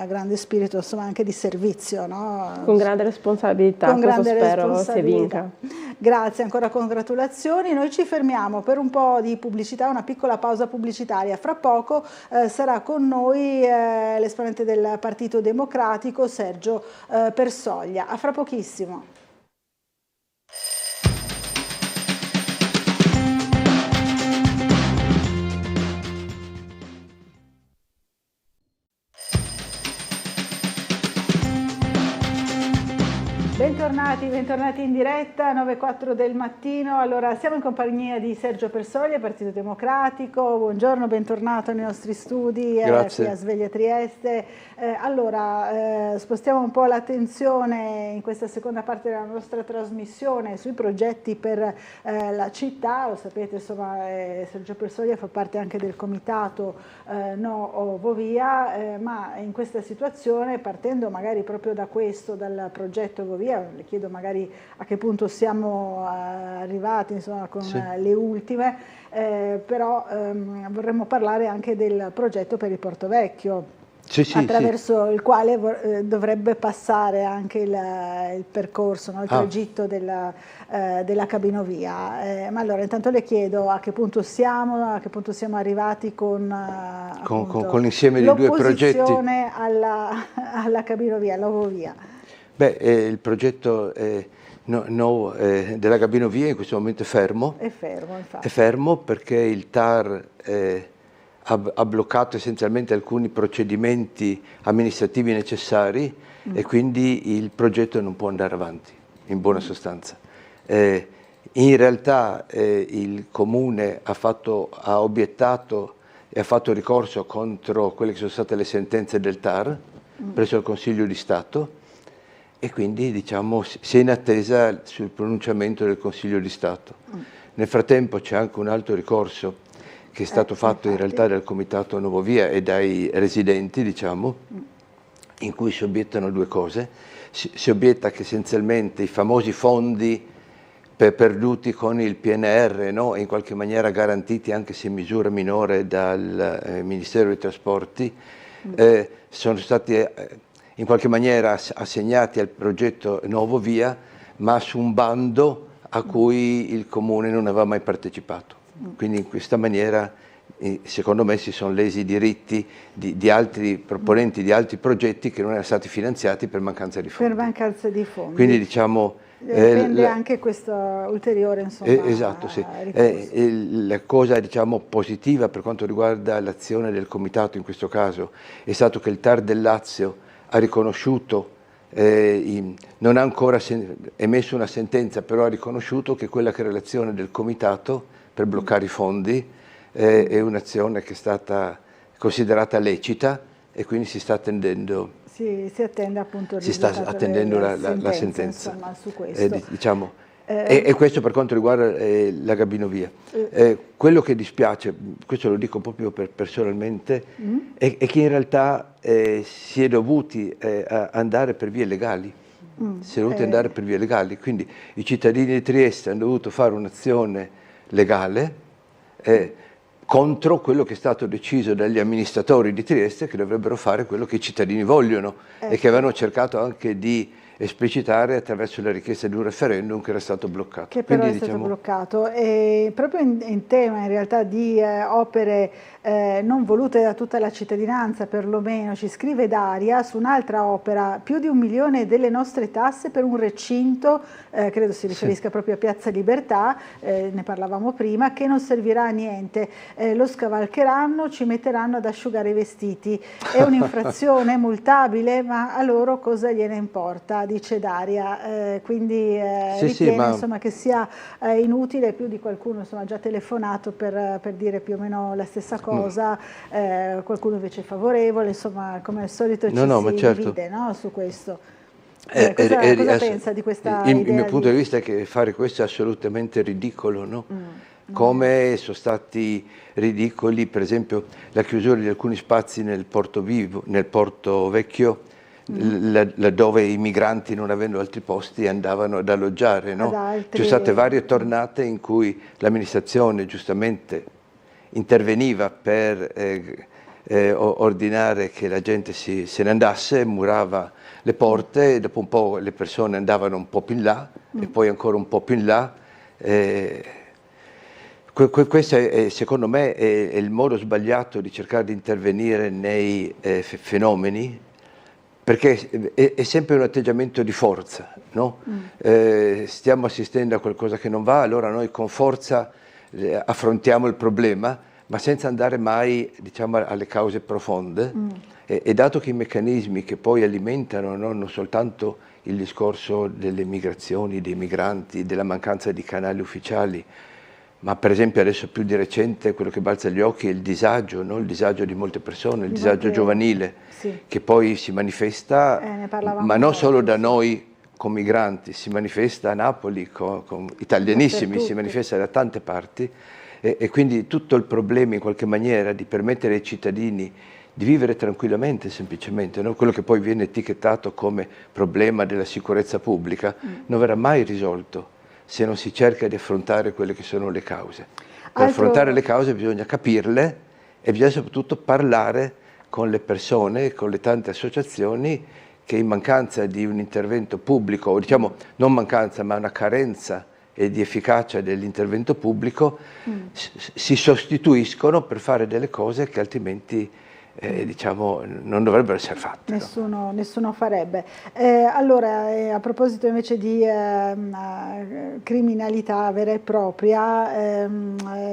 grande spirito insomma, anche di servizio. No? Con grande responsabilità, con grande spero si vinca. Grazie, ancora congratulazioni. Noi ci fermiamo per un po' di pubblicità, una piccola pausa pubblicitaria. Fra poco sarà con noi l'esponente del Partito Democratico, Sergio Persoglia. A fra pochissimo. Bentornati in diretta, 9:04 del mattino. Allora, siamo in compagnia di Sergio Persoglia, Partito Democratico. Buongiorno, bentornato nei nostri studi qui a Sveglia Trieste. Spostiamo un po' l'attenzione in questa seconda parte della nostra trasmissione sui progetti per la città. Lo sapete, insomma, Sergio Persoglia fa parte anche del comitato No Govia, ma in questa situazione, partendo magari proprio da questo, dal progetto Govia, le chiedo magari a che punto siamo arrivati insomma, con le ultime, però vorremmo parlare anche del progetto per il Porto Vecchio, attraverso il quale dovrebbe passare anche il percorso, no? Il tragitto della cabinovia. Ma allora intanto le chiedo a che punto siamo arrivati con l'insieme dei due progetti. L'opposizione alla cabinovia, alla Govia. Il progetto della cabinovia in questo momento è fermo. Infatti. È fermo perché il TAR ha bloccato essenzialmente alcuni procedimenti amministrativi necessari e quindi il progetto non può andare avanti, in buona sostanza. In realtà il Comune ha obiettato e ha fatto ricorso contro quelle che sono state le sentenze del TAR presso il Consiglio di Stato, e quindi diciamo si è in attesa sul pronunciamento del Consiglio di Stato. Nel frattempo c'è anche un altro ricorso che è stato fatto in realtà dal Comitato No Govia e dai residenti, diciamo, in cui si obiettano due cose. Si obietta che essenzialmente i famosi fondi perduti con il PNR, no? In qualche maniera garantiti anche se in misura minore dal Ministero dei Trasporti, sono stati in qualche maniera assegnati al progetto No Govia, ma su un bando a cui il Comune non aveva mai partecipato. Quindi in questa maniera, secondo me, si sono lesi i diritti di altri proponenti di altri progetti che non erano stati finanziati per mancanza di fondi. Per mancanza di fondi. Quindi diciamo Dipende anche questo ulteriore, insomma, esatto, sì. La cosa, diciamo, positiva per quanto riguarda l'azione del Comitato in questo caso è stato che il TAR del Lazio ha riconosciuto, non ha ancora emesso una sentenza, però ha riconosciuto che quella che era l'azione del Comitato per bloccare i fondi è un'azione che è stata considerata lecita e quindi si sta attendendo. Si attende appunto il si sta risultato attendendo la sentenza. Insomma, su questo. Diciamo, e questo per quanto riguarda la Gabinovia. Quello che dispiace, questo lo dico proprio personalmente, è che in realtà si è dovuti andare per vie legali. Si è dovuti andare per vie legali, quindi i cittadini di Trieste hanno dovuto fare un'azione legale contro quello che è stato deciso dagli amministratori di Trieste, che dovrebbero fare quello che i cittadini vogliono e che avevano cercato anche di esplicitare attraverso la richiesta di un referendum che era stato bloccato. Che però è stato bloccato. E proprio in tema in realtà di opere non volute da tutta la cittadinanza, perlomeno, ci scrive Daria su un'altra opera, più di 1 milione delle nostre tasse per un recinto, credo si riferisca proprio a Piazza Libertà, ne parlavamo prima, che non servirà a niente, lo scavalcheranno, ci metteranno ad asciugare i vestiti, è un'infrazione multabile, ma a loro cosa gliene importa, dice Daria, quindi ritiene insomma, che sia inutile, più di qualcuno insomma, ha già telefonato per dire più o meno la stessa cosa. Qualcuno invece è favorevole, insomma, come al solito ci si divide, no, su questo. Cosa pensa di questa idea? Il mio punto di vista è che fare questo è assolutamente ridicolo, no? Come sono stati ridicoli, per esempio, la chiusura di alcuni spazi nel Porto Vecchio, laddove i migranti, non avendo altri posti, andavano ad alloggiare, no? Ci sono state varie tornate in cui l'amministrazione giustamente interveniva per ordinare che la gente se ne andasse, murava le porte, e dopo un po' le persone andavano un po' più in là e poi ancora un po' più in là. Questo secondo me è il modo sbagliato di cercare di intervenire nei fenomeni, perché è sempre un atteggiamento di forza, no? Stiamo assistendo a qualcosa che non va, allora noi con forza affrontiamo il problema, ma senza andare mai, diciamo, alle cause profonde. E dato che i meccanismi che poi alimentano non soltanto il discorso delle migrazioni, dei migranti, della mancanza di canali ufficiali, ma per esempio adesso più di recente quello che balza agli occhi è il disagio, no? Il disagio di molte persone, il disagio giovanile, che poi si manifesta, ma non solo da noi con migranti, si manifesta a Napoli con italianissimi, si manifesta da tante parti, e quindi tutto il problema in qualche maniera di permettere ai cittadini di vivere tranquillamente semplicemente, no? Quello che poi viene etichettato come problema della sicurezza pubblica non verrà mai risolto se non si cerca di affrontare quelle che sono le cause. Per affrontare le cause bisogna capirle e bisogna soprattutto parlare con le persone, con le tante associazioni che in mancanza di un intervento pubblico, o diciamo non mancanza ma una carenza e di efficacia dell'intervento pubblico, si sostituiscono per fare delle cose che altrimenti diciamo, non dovrebbero essere fatte. Nessuno farebbe. Allora, a proposito invece di criminalità vera e propria,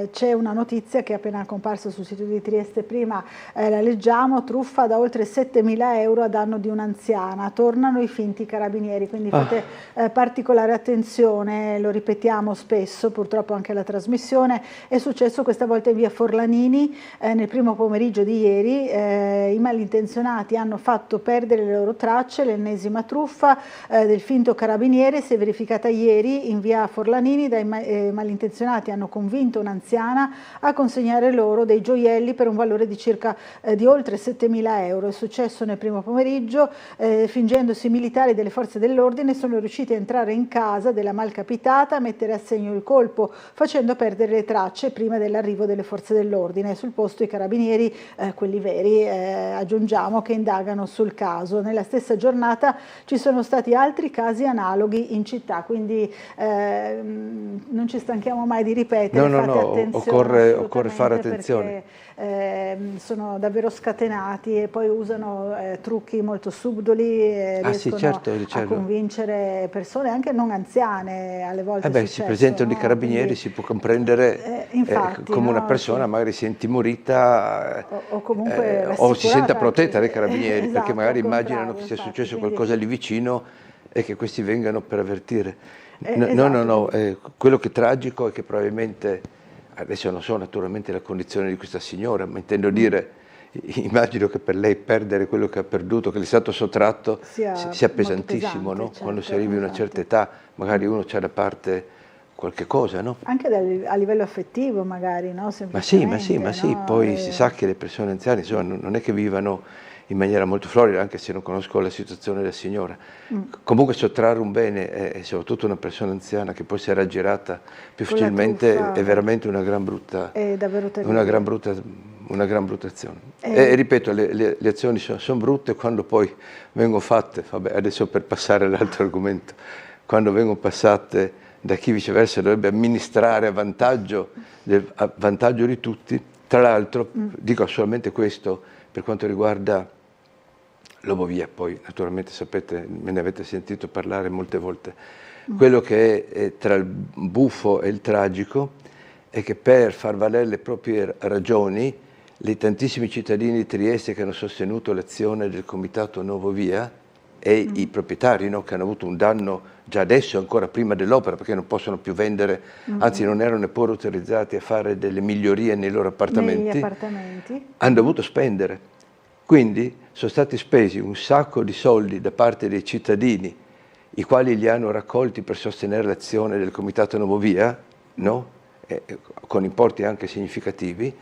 c'è una notizia che è appena comparsa sul sito di Trieste, prima la leggiamo: truffa da oltre 7.000 euro a danno di un'anziana, tornano i finti carabinieri, quindi fate particolare attenzione, lo ripetiamo spesso, purtroppo anche alla trasmissione. È successo questa volta in via Forlanini nel primo pomeriggio di ieri. I malintenzionati hanno fatto perdere le loro tracce, l'ennesima truffa del finto carabiniere si è verificata ieri in via Forlanini. Dai malintenzionati hanno convinto un'anziana a consegnare loro dei gioielli per un valore di circa di oltre 7.000 euro. È successo nel primo pomeriggio, fingendosi militari delle forze dell'ordine sono riusciti a entrare in casa della malcapitata, a mettere a segno il colpo facendo perdere le tracce prima dell'arrivo delle forze dell'ordine. Sul posto i carabinieri, quelli veri, carabinieri, aggiungiamo, che indagano sul caso. Nella stessa giornata ci sono stati altri casi analoghi in città, quindi non ci stanchiamo mai di ripetere, fate attenzione, occorre fare attenzione. Sono davvero scatenati e poi usano trucchi molto subdoli, riescono certo. a convincere persone anche non anziane, alle volte si presentano i carabinieri, quindi si può comprendere come una persona magari si è intimorita o comunque o si senta protetta dai carabinieri, esatto, perché magari al contrario, immaginano che sia successo quindi qualcosa lì vicino e che questi vengano per avvertire. esatto. No, quello che è tragico è che probabilmente, adesso non so naturalmente la condizione di questa signora, ma intendo dire, immagino che per lei perdere quello che ha perduto, che le è stato sottratto, sia pesantissimo, pesante, no? certo, Quando si arrivi a una certa età, magari uno c'ha da parte qualche cosa, no? Anche a livello affettivo magari, no? Ma sì, poi si sa che le persone anziane, insomma, non è che vivano in maniera molto florida, anche se non conosco la situazione della signora. Comunque sottrarre un bene, e soprattutto una persona anziana che poi si è raggirata più con la facilmente, truffa, è veramente una gran brutta, è davvero terribile. una gran brutta azione. E ripeto, le azioni sono brutte quando poi vengono fatte, vabbè, adesso per passare all'altro argomento, quando vengono passate da chi viceversa dovrebbe amministrare a vantaggio di tutti. Tra l'altro, dico solamente questo per quanto riguarda l'Obovia, poi naturalmente sapete, me ne avete sentito parlare molte volte. Quello che è tra il buffo e il tragico è che per far valere le proprie ragioni, i tantissimi cittadini di Trieste che hanno sostenuto l'azione del Comitato Nuovovia e i proprietari, no, che hanno avuto un danno già adesso, ancora prima dell'opera, perché non possono più vendere, anzi non erano neppure autorizzati a fare delle migliorie nei loro appartamenti, hanno dovuto spendere. Quindi sono stati spesi un sacco di soldi da parte dei cittadini, i quali li hanno raccolti per sostenere l'azione del Comitato Nuovovia, no? Con importi anche significativi,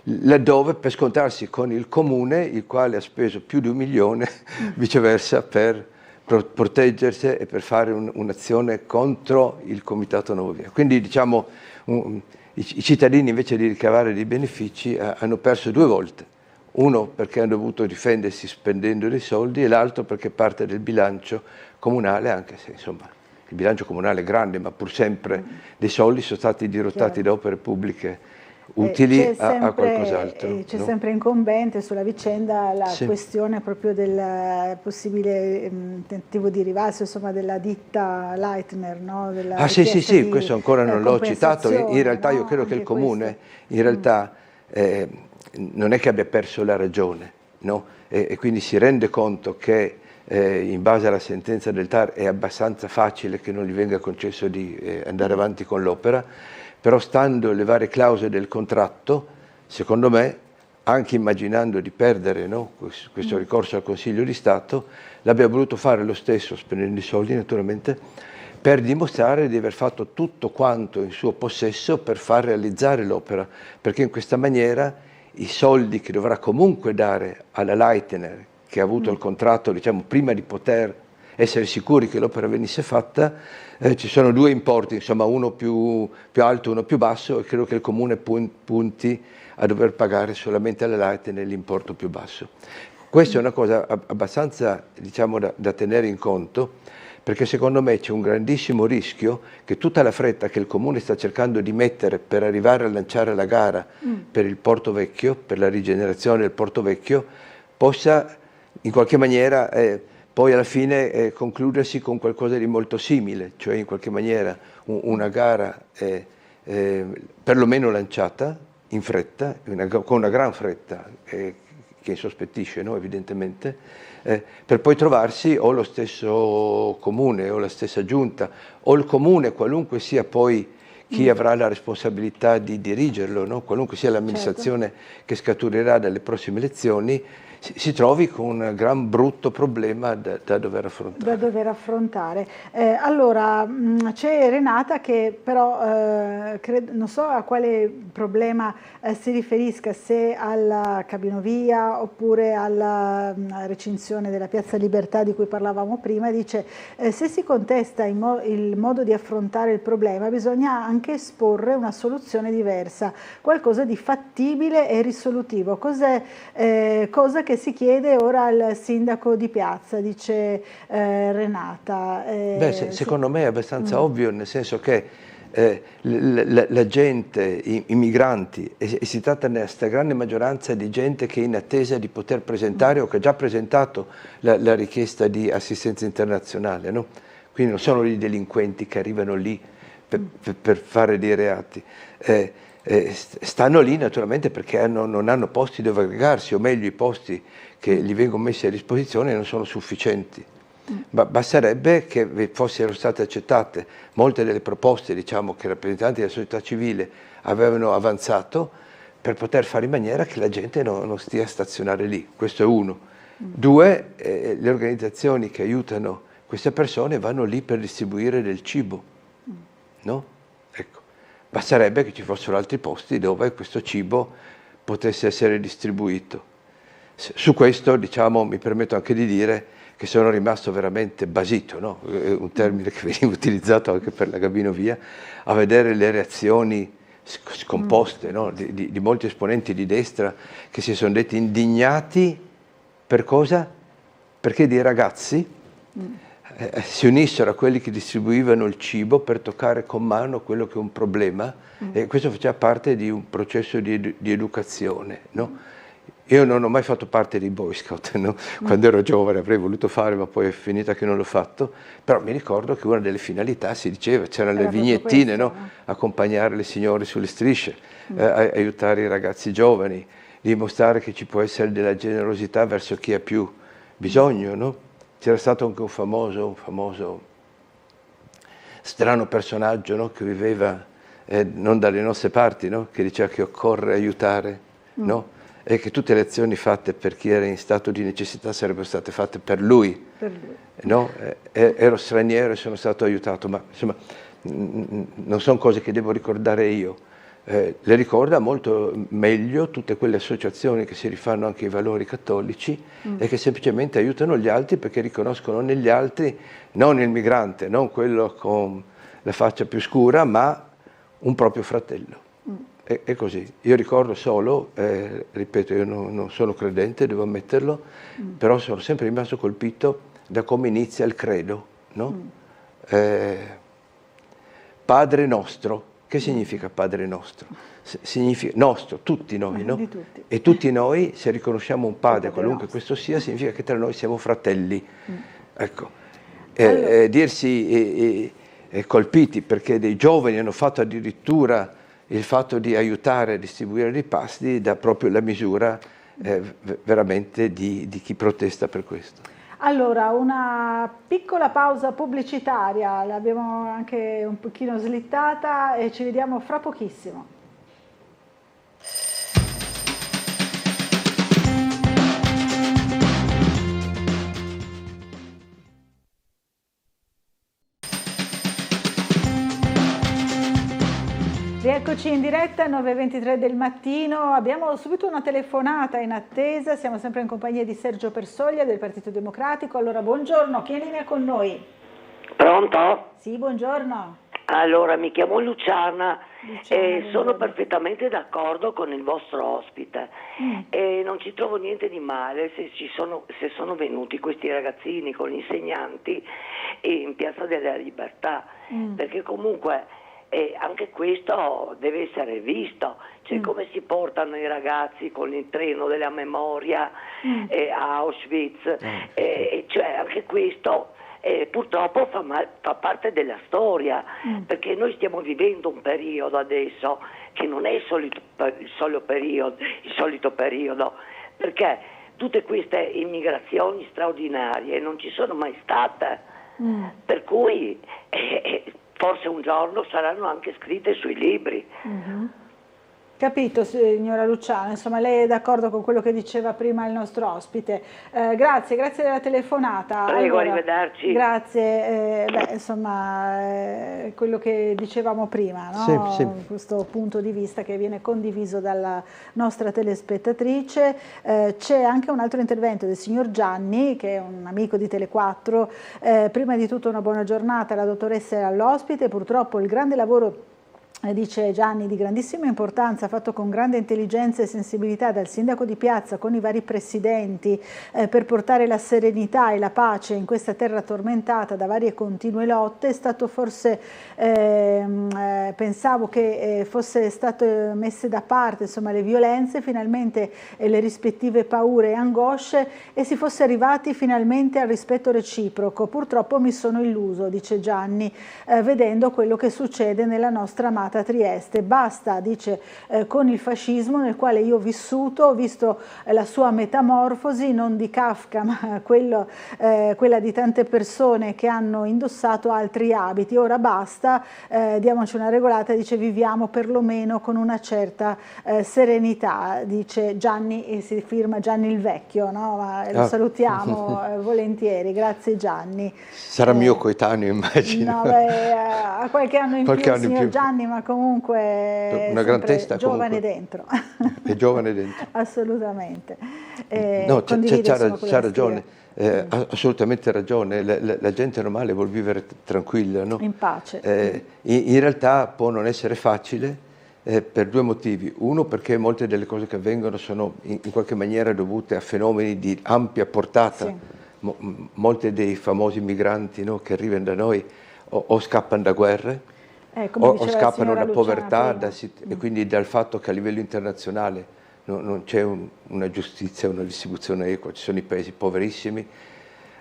laddove per scontrarsi con il Comune, il quale ha speso più di 1 milione, viceversa, per proteggersi e per fare un'azione contro il Comitato Nuovovia. Quindi diciamo i cittadini invece di ricavare dei benefici hanno perso 2 volte. Uno perché hanno dovuto difendersi spendendo dei soldi e l'altro perché parte del bilancio comunale, anche se insomma il bilancio comunale è grande, ma pur sempre dei soldi sono stati dirottati da opere pubbliche utili a qualcos'altro. C'è sempre incombente sulla vicenda la questione proprio del possibile tentativo di rivalso, insomma, della ditta Leitner, no? Sì, questo ancora non l'ho citato. In realtà io credo che il Comune in realtà non è che abbia perso la ragione, no? E quindi si rende conto che in base alla sentenza del TAR è abbastanza facile che non gli venga concesso di andare avanti con l'opera, però stando le varie clausole del contratto, secondo me, anche immaginando di perdere, no, questo ricorso al Consiglio di Stato, l'abbia voluto fare lo stesso, spendendo i soldi naturalmente, per dimostrare di aver fatto tutto quanto in suo possesso per far realizzare l'opera, perché in questa maniera i soldi che dovrà comunque dare alla Leitner, che ha avuto il contratto, diciamo, prima di poter essere sicuri che l'opera venisse fatta, ci sono 2 importi, insomma, uno più alto e uno più basso, e credo che il Comune punti a dover pagare solamente alla Leitner l'importo più basso. Questa è una cosa abbastanza, diciamo, da tenere in conto, perché secondo me c'è un grandissimo rischio che tutta la fretta che il Comune sta cercando di mettere per arrivare a lanciare la gara per il Porto Vecchio, per la rigenerazione del Porto Vecchio, possa in qualche maniera poi alla fine concludersi con qualcosa di molto simile, cioè in qualche maniera una gara perlomeno lanciata in fretta, con una gran fretta che insospettisce, no, evidentemente, per poi trovarsi o lo stesso Comune o la stessa Giunta o il Comune, qualunque sia poi chi avrà la responsabilità di dirigerlo, no? Qualunque sia l'amministrazione che scaturirà dalle prossime elezioni, si trovi con un gran brutto problema da dover affrontare. Allora, c'è Renata che però non so a quale problema si riferisca, se alla cabinovia oppure alla recinzione della Piazza Libertà di cui parlavamo prima. Dice se si contesta il modo di affrontare il problema bisogna anche esporre una soluzione diversa, qualcosa di fattibile e risolutivo, cosa che si chiede ora al sindaco di piazza, dice Renata. Secondo me è abbastanza ovvio, nel senso che la gente, i migranti, e si tratta nella stragrande maggioranza di gente che è in attesa di poter presentare o che ha già presentato la richiesta di assistenza internazionale, no? Quindi non sono i delinquenti che arrivano lì per fare dei reati. Stanno lì naturalmente perché non hanno posti dove aggregarsi, o meglio i posti che gli vengono messi a disposizione non sono sufficienti. Basterebbe che fossero state accettate molte delle proposte, diciamo, che i rappresentanti della società civile avevano avanzato per poter fare in maniera che la gente non stia a stazionare lì. Questo è uno. Due, le organizzazioni che aiutano queste persone vanno lì per distribuire del cibo, no? Ecco. Basterebbe che ci fossero altri posti dove questo cibo potesse essere distribuito. Su questo, diciamo, mi permetto anche di dire che sono rimasto veramente basito, no? Un termine che veniva utilizzato anche per la cabinovia, a vedere le reazioni scomposte, no? di molti esponenti di destra che si sono detti indignati per cosa? Perché dei ragazzi si unissero a quelli che distribuivano il cibo per toccare con mano quello che è un problema, e questo faceva parte di un processo di educazione, no? Io non ho mai fatto parte dei Boy Scout, no? Quando ero giovane avrei voluto fare, ma poi è finita che non l'ho fatto, però mi ricordo che una delle finalità, si diceva, c'erano le vignettine, no? Accompagnare le signore sulle strisce, aiutare i ragazzi giovani, dimostrare che ci può essere della generosità verso chi ha più bisogno, no? C'era stato anche un famoso strano personaggio, no? Che viveva non dalle nostre parti, no? Che diceva che occorre aiutare, no? E che tutte le azioni fatte per chi era in stato di necessità sarebbero state fatte per lui. No? Ero straniero e sono stato aiutato, ma insomma non sono cose che devo ricordare io. Le ricorda molto meglio tutte quelle associazioni che si rifanno anche ai valori cattolici e che semplicemente aiutano gli altri perché riconoscono negli altri non il migrante, non quello con la faccia più scura, ma un proprio fratello. È così. Io ricordo solo, ripeto, io non sono credente, devo ammetterlo, però sono sempre rimasto colpito da come inizia il credo, no? Padre nostro. Che significa Padre nostro? Significa nostro, tutti noi, no? Tutti. E tutti noi, se riconosciamo un padre, qualunque questo sia, significa che tra noi siamo fratelli. Ecco. Allora. Dirsi colpiti perché dei giovani hanno fatto addirittura il fatto di aiutare a distribuire dei pasti dà proprio la misura veramente di chi protesta per questo. Allora, una piccola pausa pubblicitaria, l'abbiamo anche un pochino slittata e ci vediamo fra pochissimo. Rieccoci in diretta, 9:23 del mattino, abbiamo subito una telefonata in attesa, siamo sempre in compagnia di Sergio Persoglia del Partito Democratico. Allora, buongiorno, chi è in linea con noi? Pronto? Sì, buongiorno. Allora, mi chiamo Luciana e sono buongiorno. perfettamente d'accordo con il vostro ospite e non ci trovo niente di male se sono venuti questi ragazzini con gli insegnanti in Piazza della Libertà, perché comunque anche questo deve essere visto, cioè come si portano i ragazzi con il treno della memoria a Auschwitz, cioè anche questo purtroppo fa parte della storia, perché noi stiamo vivendo un periodo adesso che non è il solito periodo, perché tutte queste immigrazioni straordinarie non ci sono mai state, per cui forse un giorno saranno anche scritte sui libri. Capito, signora Luciano, insomma lei è d'accordo con quello che diceva prima il nostro ospite. Grazie della telefonata. Prego, Allora, arrivederci. Grazie, quello che dicevamo prima, no? Sì. Questo punto di vista che viene condiviso dalla nostra telespettatrice. C'è anche un altro intervento del signor Gianni, che è un amico di Tele4. Prima di tutto una buona giornata alla dottoressa e all'ospite. Purtroppo il grande lavoro, dice Gianni, di grandissima importanza, fatto con grande intelligenza e sensibilità dal sindaco di piazza con i vari presidenti per portare la serenità e la pace in questa terra tormentata da varie continue lotte, è stato forse, pensavo che fosse stato messe da parte, insomma, le violenze, finalmente le rispettive paure e angosce, e si fosse arrivati finalmente al rispetto reciproco. Purtroppo mi sono illuso, dice Gianni, vedendo quello che succede nella nostra amata Trieste. Basta, dice, con il fascismo nel quale io ho vissuto, ho visto la sua metamorfosi, non di Kafka ma quella di tante persone che hanno indossato altri abiti. Ora basta, diamoci una regolata, dice, viviamo perlomeno con una certa serenità, dice Gianni, e si firma Gianni il Vecchio, no? Ma lo salutiamo volentieri, grazie Gianni. Sarà mio coetaneo, immagino. No, ha qualche anno in più il signor Gianni, ma comunque una gran testa, giovane comunque. Dentro. È giovane dentro. Assolutamente. No, c'ha ragione, assolutamente ragione. La gente normale vuol vivere tranquilla, no? In pace. In realtà può non essere facile per due motivi. Uno, perché molte delle cose che avvengono sono in qualche maniera dovute a fenomeni di ampia portata. Sì. Molti dei famosi migranti, no, che arrivano da noi o scappano da guerre, o scappano da povertà, e quindi dal fatto che a livello internazionale non c'è una giustizia, una distribuzione equa, ci sono i paesi poverissimi,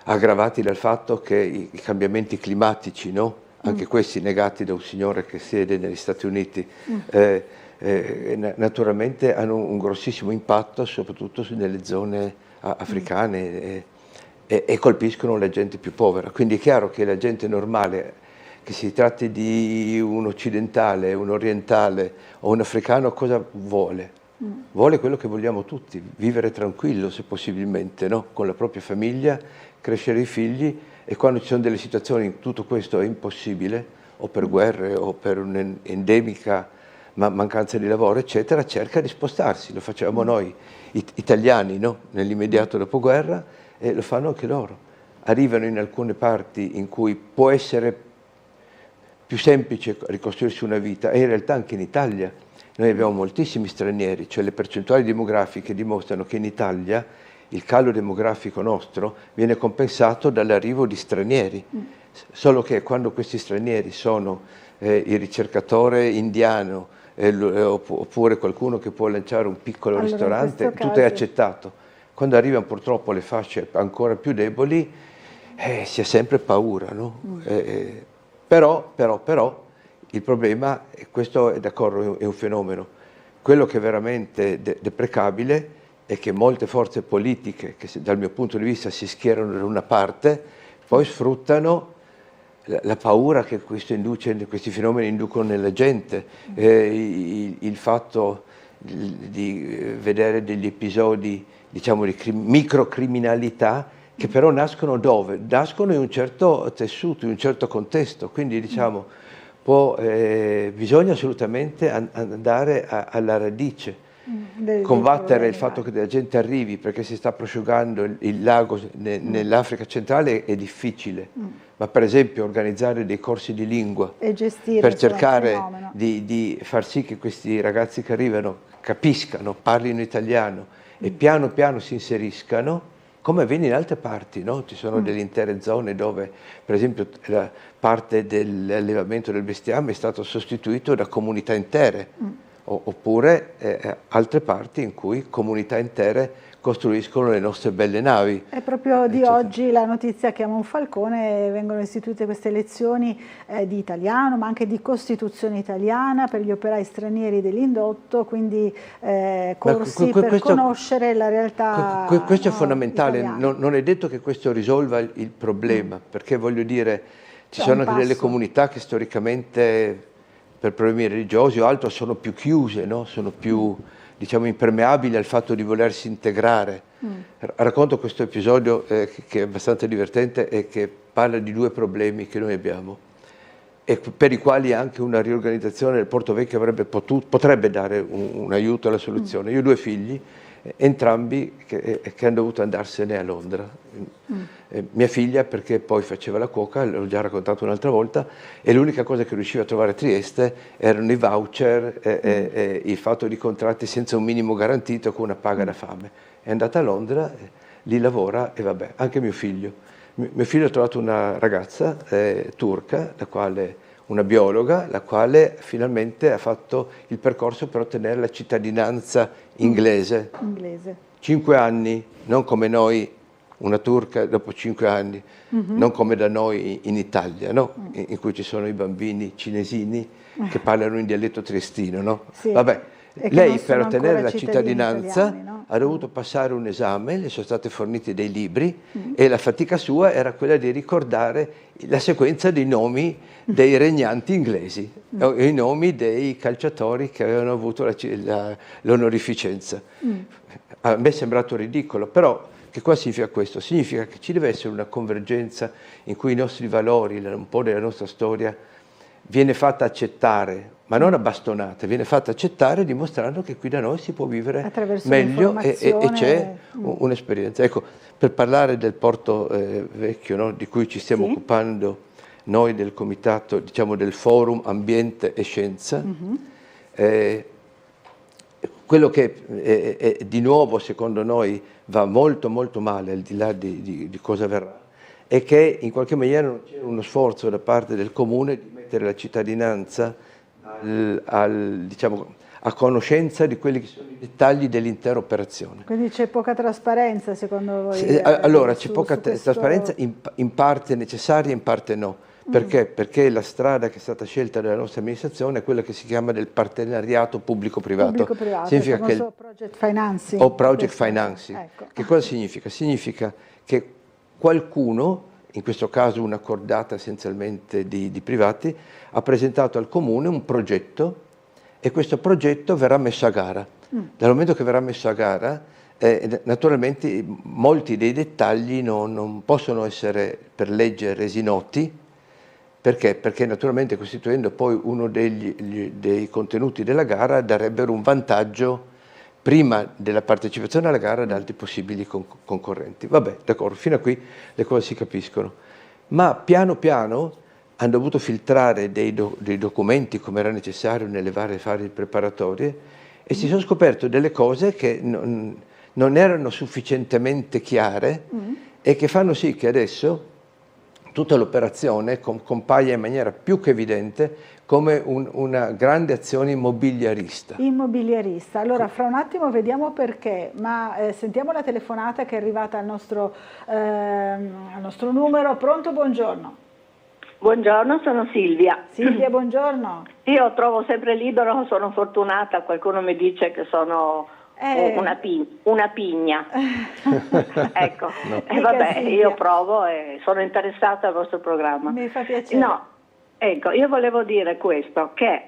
aggravati dal fatto che i cambiamenti climatici, no? Anche questi negati da un signore che siede negli Stati Uniti, naturalmente hanno un grossissimo impatto soprattutto nelle zone africane e colpiscono la gente più povera. Quindi è chiaro che la gente normale, che si tratti di un occidentale, un orientale o un africano, cosa vuole? Vuole quello che vogliamo tutti, vivere tranquillo se possibilmente, no? Con la propria famiglia, crescere i figli, e quando ci sono delle situazioni in tutto questo è impossibile, o per guerre o per un'endemica mancanza di lavoro, eccetera, cerca di spostarsi. Lo facevamo noi italiani, no? Nell'immediato dopoguerra, e lo fanno anche loro. Arrivano in alcune parti in cui può essere più semplice ricostruirsi una vita, e in realtà anche in Italia noi abbiamo moltissimi stranieri, cioè le percentuali demografiche dimostrano che in Italia il calo demografico nostro viene compensato dall'arrivo di stranieri, solo che quando questi stranieri sono il ricercatore indiano oppure qualcuno che può lanciare un piccolo ristorante, tutto è accettato. Quando arrivano purtroppo le fasce ancora più deboli, si ha sempre paura, no? Però il problema, e questo è d'accordo, è un fenomeno, quello che è veramente deprecabile è che molte forze politiche, che dal mio punto di vista si schierano da una parte, poi sfruttano la paura che questi fenomeni inducono nella gente, il fatto di vedere degli episodi, diciamo, di microcriminalità, che però nascono dove? Nascono in un certo tessuto, in un certo contesto, quindi diciamo bisogna assolutamente andare alla radice, combattere il fatto che la gente arrivi perché si sta prosciugando il lago nell'Africa centrale è difficile, ma per esempio organizzare dei corsi di lingua e gestire per cercare di far sì che questi ragazzi che arrivano capiscano, parlino italiano e piano piano si inseriscano, come avviene in altre parti, no? Ci sono delle intere zone dove, per esempio, la parte dell'allevamento del bestiame è stato sostituito da comunità intere, oppure altre parti in cui comunità intere costruiscono le nostre belle navi. È proprio di oggi la notizia che a Monfalcone vengono istituite queste lezioni di italiano, ma anche di Costituzione italiana per gli operai stranieri dell'indotto, quindi corsi per conoscere la realtà Questo è fondamentale, italiana. non è detto che questo risolva il problema, perché voglio dire, ci sono anche delle comunità che storicamente per problemi religiosi o altro sono più chiuse, no? Sono più, diciamo, impermeabili al fatto di volersi integrare. Racconto questo episodio che è abbastanza divertente e che parla di 2 problemi che noi abbiamo e per i quali anche una riorganizzazione del Porto Vecchio potrebbe dare un aiuto alla soluzione. Io ho 2 figli, entrambi che hanno dovuto andarsene a Londra. Mia figlia perché poi faceva la cuoca, l'ho già raccontato un'altra volta, e l'unica cosa che riusciva a trovare a Trieste erano i voucher e il fatto di contratti senza un minimo garantito con una paga da fame. È andata a Londra, lì lavora e vabbè, anche mio figlio. Mio figlio ha trovato una ragazza turca, una biologa, la quale finalmente ha fatto il percorso per ottenere la cittadinanza inglese. 5 anni, non come noi, una turca dopo 5 anni, non come da noi in Italia, no? In cui ci sono i bambini cinesini che parlano in dialetto triestino, no? Sì. Vabbè, lei per ottenere la cittadinanza italiani, no? ha dovuto passare un esame, le sono stati forniti dei libri e la fatica sua era quella di ricordare la sequenza dei nomi dei regnanti inglesi, i nomi dei calciatori che avevano avuto l'onorificenza. A me è sembrato ridicolo, però che cosa significa questo? Significa che ci deve essere una convergenza in cui i nostri valori, un po' della nostra storia, viene fatta accettare, ma non a bastonate, viene fatta accettare dimostrando che qui da noi si può vivere attraverso meglio e c'è un'esperienza. Ecco, per parlare del Porto Vecchio, no, di cui ci stiamo occupando noi del comitato, diciamo del Forum Ambiente e Scienza, quello che di nuovo secondo noi va molto molto male, al di là di cosa verrà, è che in qualche maniera non c'è uno sforzo da parte del Comune di mettere la cittadinanza diciamo, a conoscenza di quelli che sono i dettagli dell'intera operazione. Quindi c'è poca trasparenza secondo voi? Allora c'è poca trasparenza, in parte necessaria, in parte no. Perché? Perché la strada che è stata scelta dalla nostra amministrazione è quella che si chiama del partenariato pubblico-privato. Pubblico-privato, significa il famoso project financing. O project financing. Ecco. Che cosa significa? Significa che qualcuno, in questo caso una cordata essenzialmente di privati, ha presentato al Comune un progetto e questo progetto verrà messo a gara. Dal momento che verrà messo a gara, naturalmente molti dei dettagli non possono essere per legge resi noti. Perché? Perché naturalmente costituendo poi uno dei contenuti della gara darebbero un vantaggio prima della partecipazione alla gara ad altri possibili concorrenti. Vabbè, d'accordo, fino a qui le cose si capiscono. Ma piano piano hanno dovuto filtrare dei documenti come era necessario nelle varie fasi preparatorie e si sono scoperte delle cose che non erano sufficientemente chiare e che fanno sì che adesso tutta l'operazione compaia in maniera più che evidente come una grande azione immobiliarista. Immobiliarista. Allora, fra un attimo vediamo perché, ma sentiamo la telefonata che è arrivata al nostro numero. Pronto, buongiorno. Buongiorno, sono Silvia. Silvia, buongiorno. Io trovo sempre libero, sono fortunata, qualcuno mi dice che sono una pigna. Ecco, vabbè, io provo e sono interessata al vostro programma. Mi fa piacere. No, ecco, io volevo dire questo, che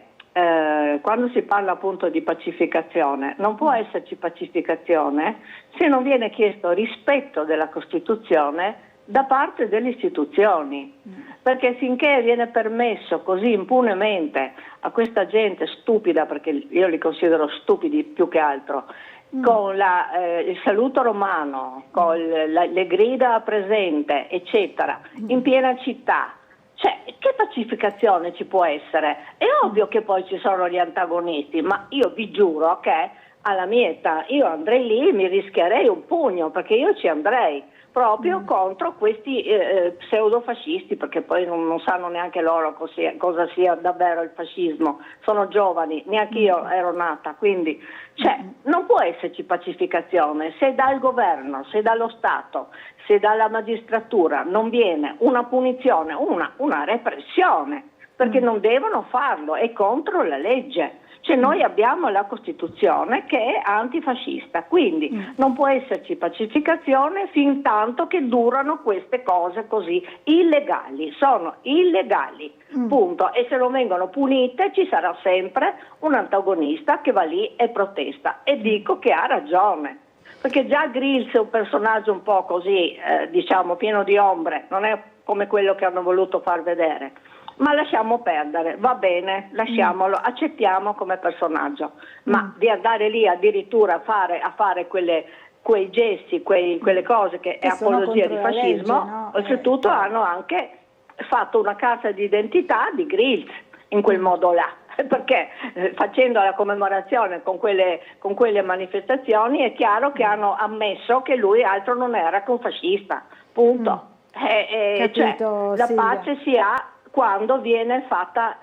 quando si parla appunto di pacificazione, non può esserci pacificazione se non viene chiesto rispetto della Costituzione da parte delle istituzioni, perché finché viene permesso così impunemente a questa gente stupida, perché io li considero stupidi più che altro, con il saluto romano, con le grida presente, eccetera, in piena città, cioè che pacificazione ci può essere? È ovvio che poi ci sono gli antagonisti, ma io vi giuro che alla mia età io andrei lì e mi rischierei un pugno, perché io ci andrei proprio contro questi pseudofascisti, perché poi non sanno neanche loro cosa sia davvero il fascismo, sono giovani, neanche io ero nata, quindi non può esserci pacificazione se dal governo, se dallo Stato, se dalla magistratura non viene una punizione, una repressione, perché non devono farlo, è contro la legge. Cioè noi abbiamo la Costituzione che è antifascista, quindi non può esserci pacificazione fin tanto che durano queste cose così illegali, sono illegali, punto. E se non vengono punite ci sarà sempre un antagonista che va lì e protesta, e dico che ha ragione. Perché già Grills è un personaggio un po' così, diciamo, pieno di ombre, non è come quello che hanno voluto far vedere. Ma lasciamo perdere, va bene, lasciamolo, accettiamo come personaggio. Ma di andare lì addirittura a fare quei gesti, quelle cose che è apologia di fascismo, legge, no? oltretutto hanno anche fatto una carta di identità di Grills in quel modo là. Perché facendo la commemorazione con quelle manifestazioni è chiaro che hanno ammesso che lui altro non era che un fascista, punto. Capito, cioè, la Silvia. pace si ha quando viene fatta,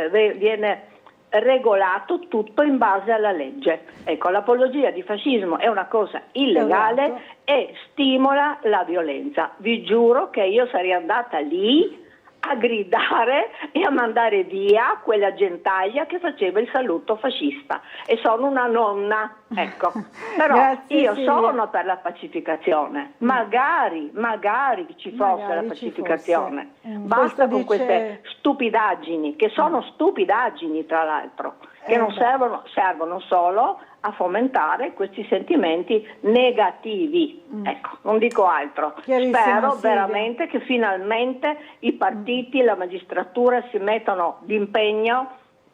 viene regolato tutto in base alla legge. Ecco, l'apologia di fascismo è una cosa illegale e stimola la violenza. Vi giuro che io sarei andata lì a gridare e a mandare via quella gentaglia che faceva il saluto fascista, e sono una nonna, ecco. Però Grazie, io Silvia. sono per la pacificazione, magari ci fosse Magari la ci pacificazione, fosse. basta Questo con dice- queste stupidaggini, che sono stupidaggini tra l'altro, che non servono solo a fomentare questi sentimenti negativi. Ecco, non dico altro. Chiarissimo, Spero Silvia. veramente che finalmente i partiti e la magistratura si mettano d'impegno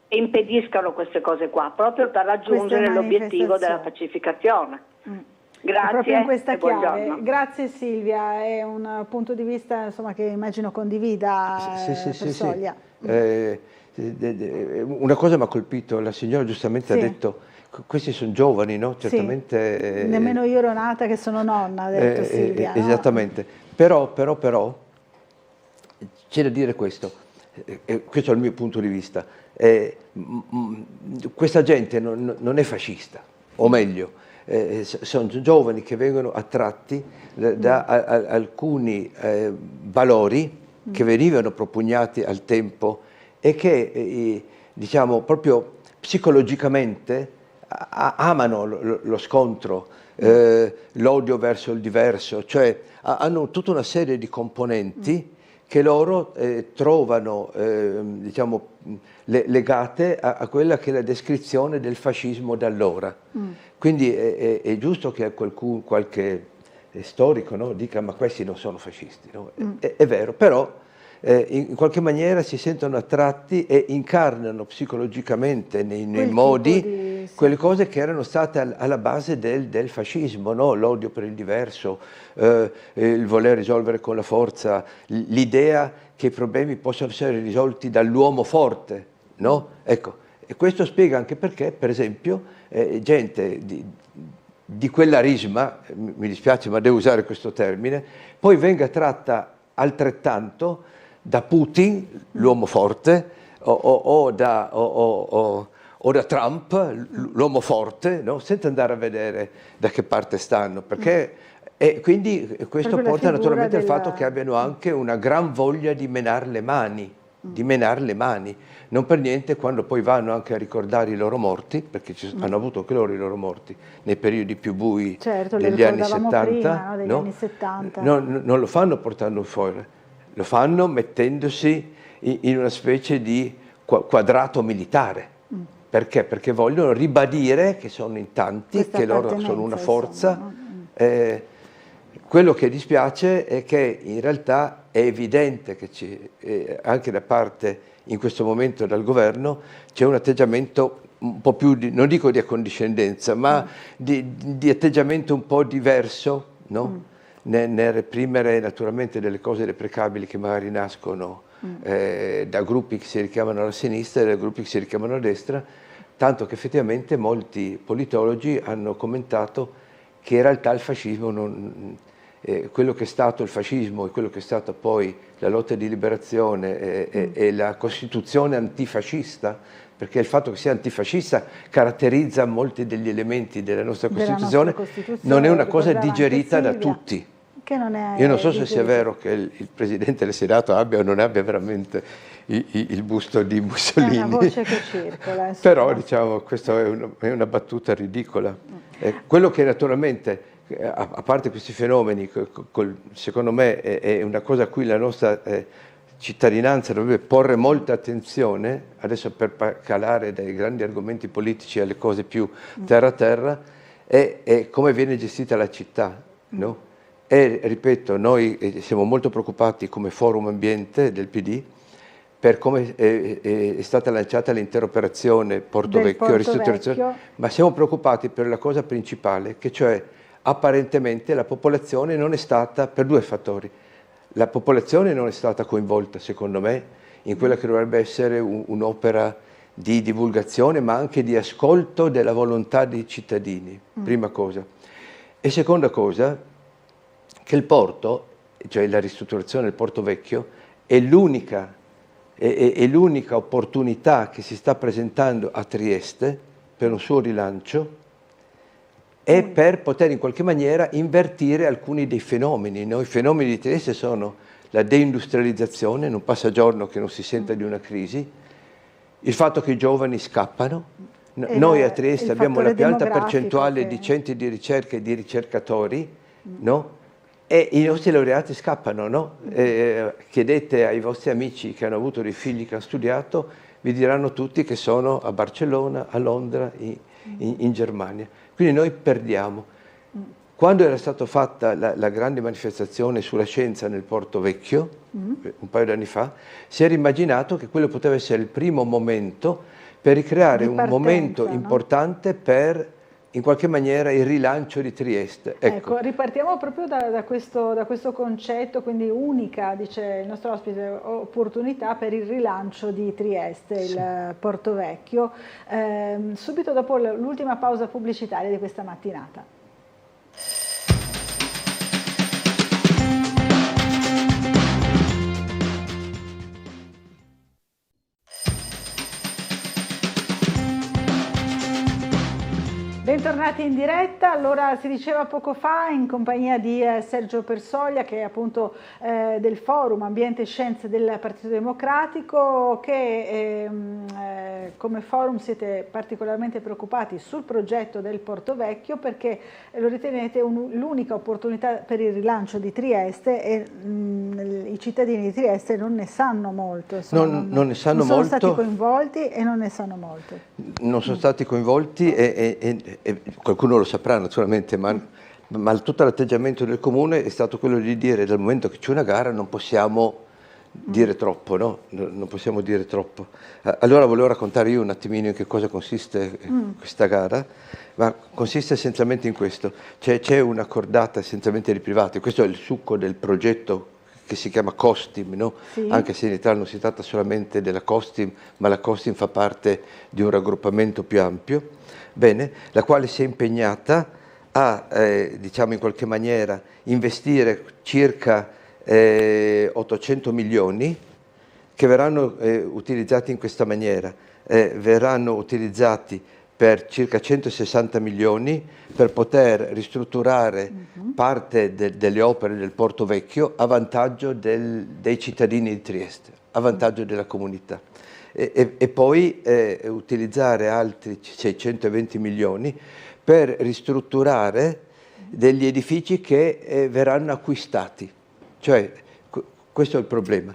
e impediscano queste cose qua, proprio per raggiungere Queste l'obiettivo della manifestazioni. pacificazione. Proprio Grazie in questa e chiave. buongiorno. Grazie Silvia, è un punto di vista, insomma, che immagino condivida Persoglia. Una cosa mi ha colpito, la signora giustamente ha detto, questi sono giovani, no? Certamente... Nemmeno io ero nata che sono nonna, ha detto Silvia. no? Esattamente, però c'è da dire questo, questo è il mio punto di vista, questa gente non è fascista, o meglio, sono giovani che vengono attratti da alcuni valori che venivano propugnati al tempo e che, diciamo, proprio psicologicamente amano lo scontro, l'odio verso il diverso, cioè hanno tutta una serie di componenti che loro trovano, diciamo, legate a quella che è la descrizione del fascismo da allora. Quindi è giusto che qualche storico, no, dica ma questi non sono fascisti, no? È vero, però in qualche maniera si sentono attratti e incarnano psicologicamente nei modi quelle cose che erano state alla base del fascismo, no? L'odio per il diverso, il voler risolvere con la forza, l'idea che i problemi possano essere risolti dall'uomo forte, no? Ecco, e questo spiega anche perché, per esempio, gente di quell'arisma, mi dispiace ma devo usare questo termine, poi venga tratta altrettanto da Putin, l'uomo forte, o da Trump, l'uomo forte, no? Senza andare a vedere da che parte stanno, perché e quindi questo porta naturalmente al fatto che abbiano anche una gran voglia di menar le mani, Non per niente quando poi vanno anche a ricordare i loro morti, perché hanno avuto anche loro i loro morti nei periodi più bui degli anni 70, prima, no? Degli anni 70. non lo fanno portando fuori, lo fanno mettendosi in una specie di quadrato militare. Perché? Perché vogliono ribadire che sono in tanti, che loro sono una forza. Quello che dispiace è che in realtà è evidente che anche da parte, in questo momento dal governo, c'è un atteggiamento un po' più, non dico di accondiscendenza, ma di atteggiamento un po' diverso, no? Nel reprimere naturalmente delle cose deprecabili che magari nascono da gruppi che si richiamano alla sinistra e da gruppi che si richiamano alla destra, tanto che effettivamente molti politologi hanno commentato che in realtà il fascismo quello che è stato il fascismo e quello che è stata poi la lotta di liberazione e la Costituzione antifascista, perché il fatto che sia antifascista caratterizza molti degli elementi della nostra Costituzione, non è una cosa digerita da tutti. Che non è Io non so se sia vero che il Presidente del Senato abbia o non abbia veramente il busto di Mussolini. È una voce che circola. Però diciamo, questa è una battuta ridicola. Quello che naturalmente, a parte questi fenomeni, secondo me è una cosa a cui la nostra cittadinanza dovrebbe porre molta attenzione, adesso per calare dai grandi argomenti politici alle cose più terra a terra, è come viene gestita la città, no? E ripeto, noi siamo molto preoccupati come Forum Ambiente del PD per come è stata lanciata l'intera operazione Porto Vecchio, ristrutturazione, ma siamo preoccupati per la cosa principale, che cioè apparentemente la popolazione non è stata, per due fattori. La popolazione non è stata coinvolta, secondo me, in quella che dovrebbe essere un'opera di divulgazione, ma anche di ascolto della volontà dei cittadini, prima cosa. E seconda cosa, che il porto, cioè la ristrutturazione del Porto Vecchio, è l'unica opportunità che si sta presentando a Trieste per un suo rilancio e per poter in qualche maniera invertire alcuni dei fenomeni. I fenomeni di Trieste sono la deindustrializzazione, non passa giorno che non si senta di una crisi, il fatto che i giovani scappano. Noi a Trieste abbiamo la più alta percentuale di centri di ricerca e di ricercatori, no? E i nostri laureati scappano, no? Chiedete ai vostri amici che hanno avuto dei figli che hanno studiato, vi diranno tutti che sono a Barcellona, a Londra, in Germania. Quindi noi perdiamo. Quando era stata fatta la grande manifestazione sulla scienza nel Porto Vecchio, un paio d'anni fa, si era immaginato che quello poteva essere il primo momento per ricreare un momento importante per, in qualche maniera, il rilancio di Trieste. Ecco, ripartiamo proprio da questo concetto, quindi unica, dice il nostro ospite, opportunità per il rilancio di Trieste, il Porto Vecchio, subito dopo l'ultima pausa pubblicitaria di questa mattinata. Bentornati in diretta. Allora, si diceva poco fa in compagnia di Sergio Persoglia, che è appunto del Forum Ambiente e Scienze del Partito Democratico, che come forum siete particolarmente preoccupati sul progetto del Porto Vecchio perché lo ritenete l'unica opportunità per il rilancio di Trieste e i cittadini di Trieste non ne sanno molto. Insomma, non ne sanno molto. Non sono stati coinvolti e non ne sanno molto. Non sono stati coinvolti e qualcuno lo saprà naturalmente, ma tutto l'atteggiamento del Comune è stato quello di dire: dal momento che c'è una gara non possiamo dire troppo, no? Non possiamo dire troppo. Allora volevo raccontare io un attimino in che cosa consiste questa gara, ma consiste essenzialmente in questo. C'è una cordata essenzialmente di privati, questo è il succo del progetto che si chiama COSTIM, no? Sì. Anche se in Italia non si tratta solamente della COSTIM, ma la COSTIM fa parte di un raggruppamento più ampio, bene, la quale si è impegnata a, diciamo in qualche maniera, investire circa 800 milioni che verranno utilizzati in questa maniera, verranno utilizzati per circa 160 milioni per poter ristrutturare parte delle opere del Porto Vecchio a vantaggio dei cittadini di Trieste, a vantaggio della comunità. E poi utilizzare altri 620 milioni per ristrutturare degli edifici che verranno acquistati. Cioè, questo è il problema.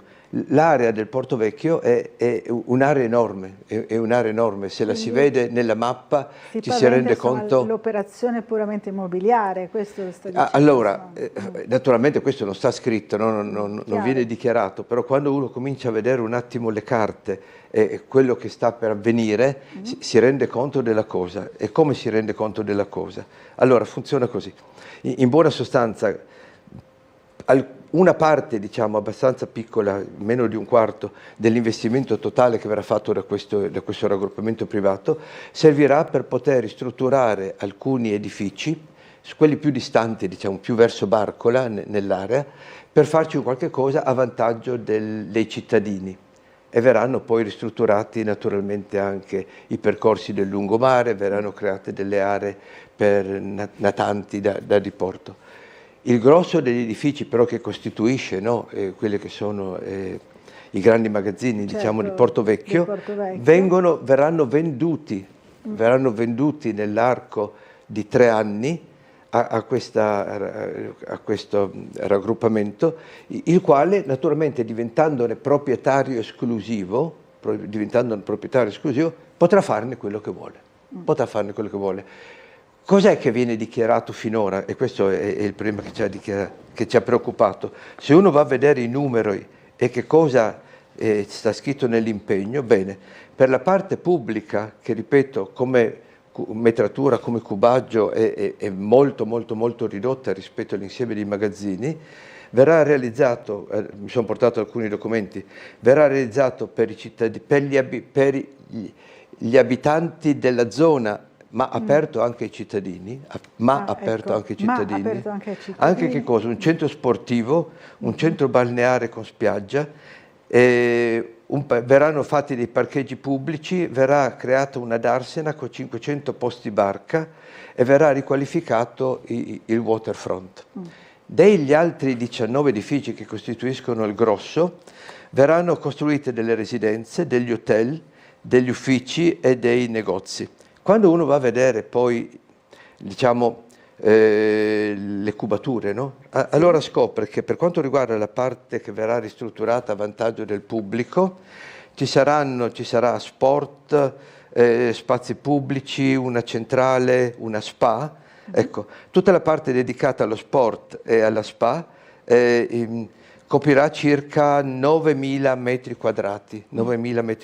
L'area del Porto Vecchio è un'area enorme, se la si vede nella mappa ci si rende conto... L'operazione puramente immobiliare, questo sta dicendo. Allora, naturalmente questo non sta scritto, non viene dichiarato, però quando uno comincia a vedere un attimo le carte e quello che sta per avvenire, si rende conto della cosa. E come si rende conto della cosa? Allora, funziona così. In buona sostanza, una parte, diciamo, abbastanza piccola, meno di un quarto, dell'investimento totale che verrà fatto da questo raggruppamento privato, servirà per poter ristrutturare alcuni edifici, quelli più distanti, diciamo, più verso Barcola, nell'area, per farci qualche cosa a vantaggio dei cittadini. E verranno poi ristrutturati naturalmente anche i percorsi del lungomare, verranno create delle aree per natanti da diporto. Il grosso degli edifici però che costituisce, no, quelli che sono i grandi magazzini, certo, diciamo, di Porto Vecchio, verranno venduti nell'arco di 3 anni a questo raggruppamento, il quale naturalmente diventandone proprietario esclusivo, potrà farne quello che vuole. Cos'è che viene dichiarato finora? E questo è il problema che ci ha preoccupato. Se uno va a vedere i numeri e che cosa sta scritto nell'impegno, bene, per la parte pubblica, che ripeto, come metratura, come cubaggio è molto ridotta rispetto all'insieme dei magazzini, verrà realizzato, mi sono portato alcuni documenti, verrà realizzato per gli abitanti della zona, ma aperto anche ai cittadini, anche che cosa? Un centro sportivo, un centro balneare con spiaggia, verranno fatti dei parcheggi pubblici, verrà creata una darsena con 500 posti barca e verrà riqualificato il waterfront. Degli altri 19 edifici che costituiscono il grosso verranno costruite delle residenze, degli hotel, degli uffici e dei negozi. Quando uno va a vedere poi, diciamo, le cubature, no? Allora scopre che per quanto riguarda la parte che verrà ristrutturata a vantaggio del pubblico, ci sarà sport, spazi pubblici, una centrale, una spa. Ecco, tutta la parte dedicata allo sport e alla spa coprirà circa 9.000 metri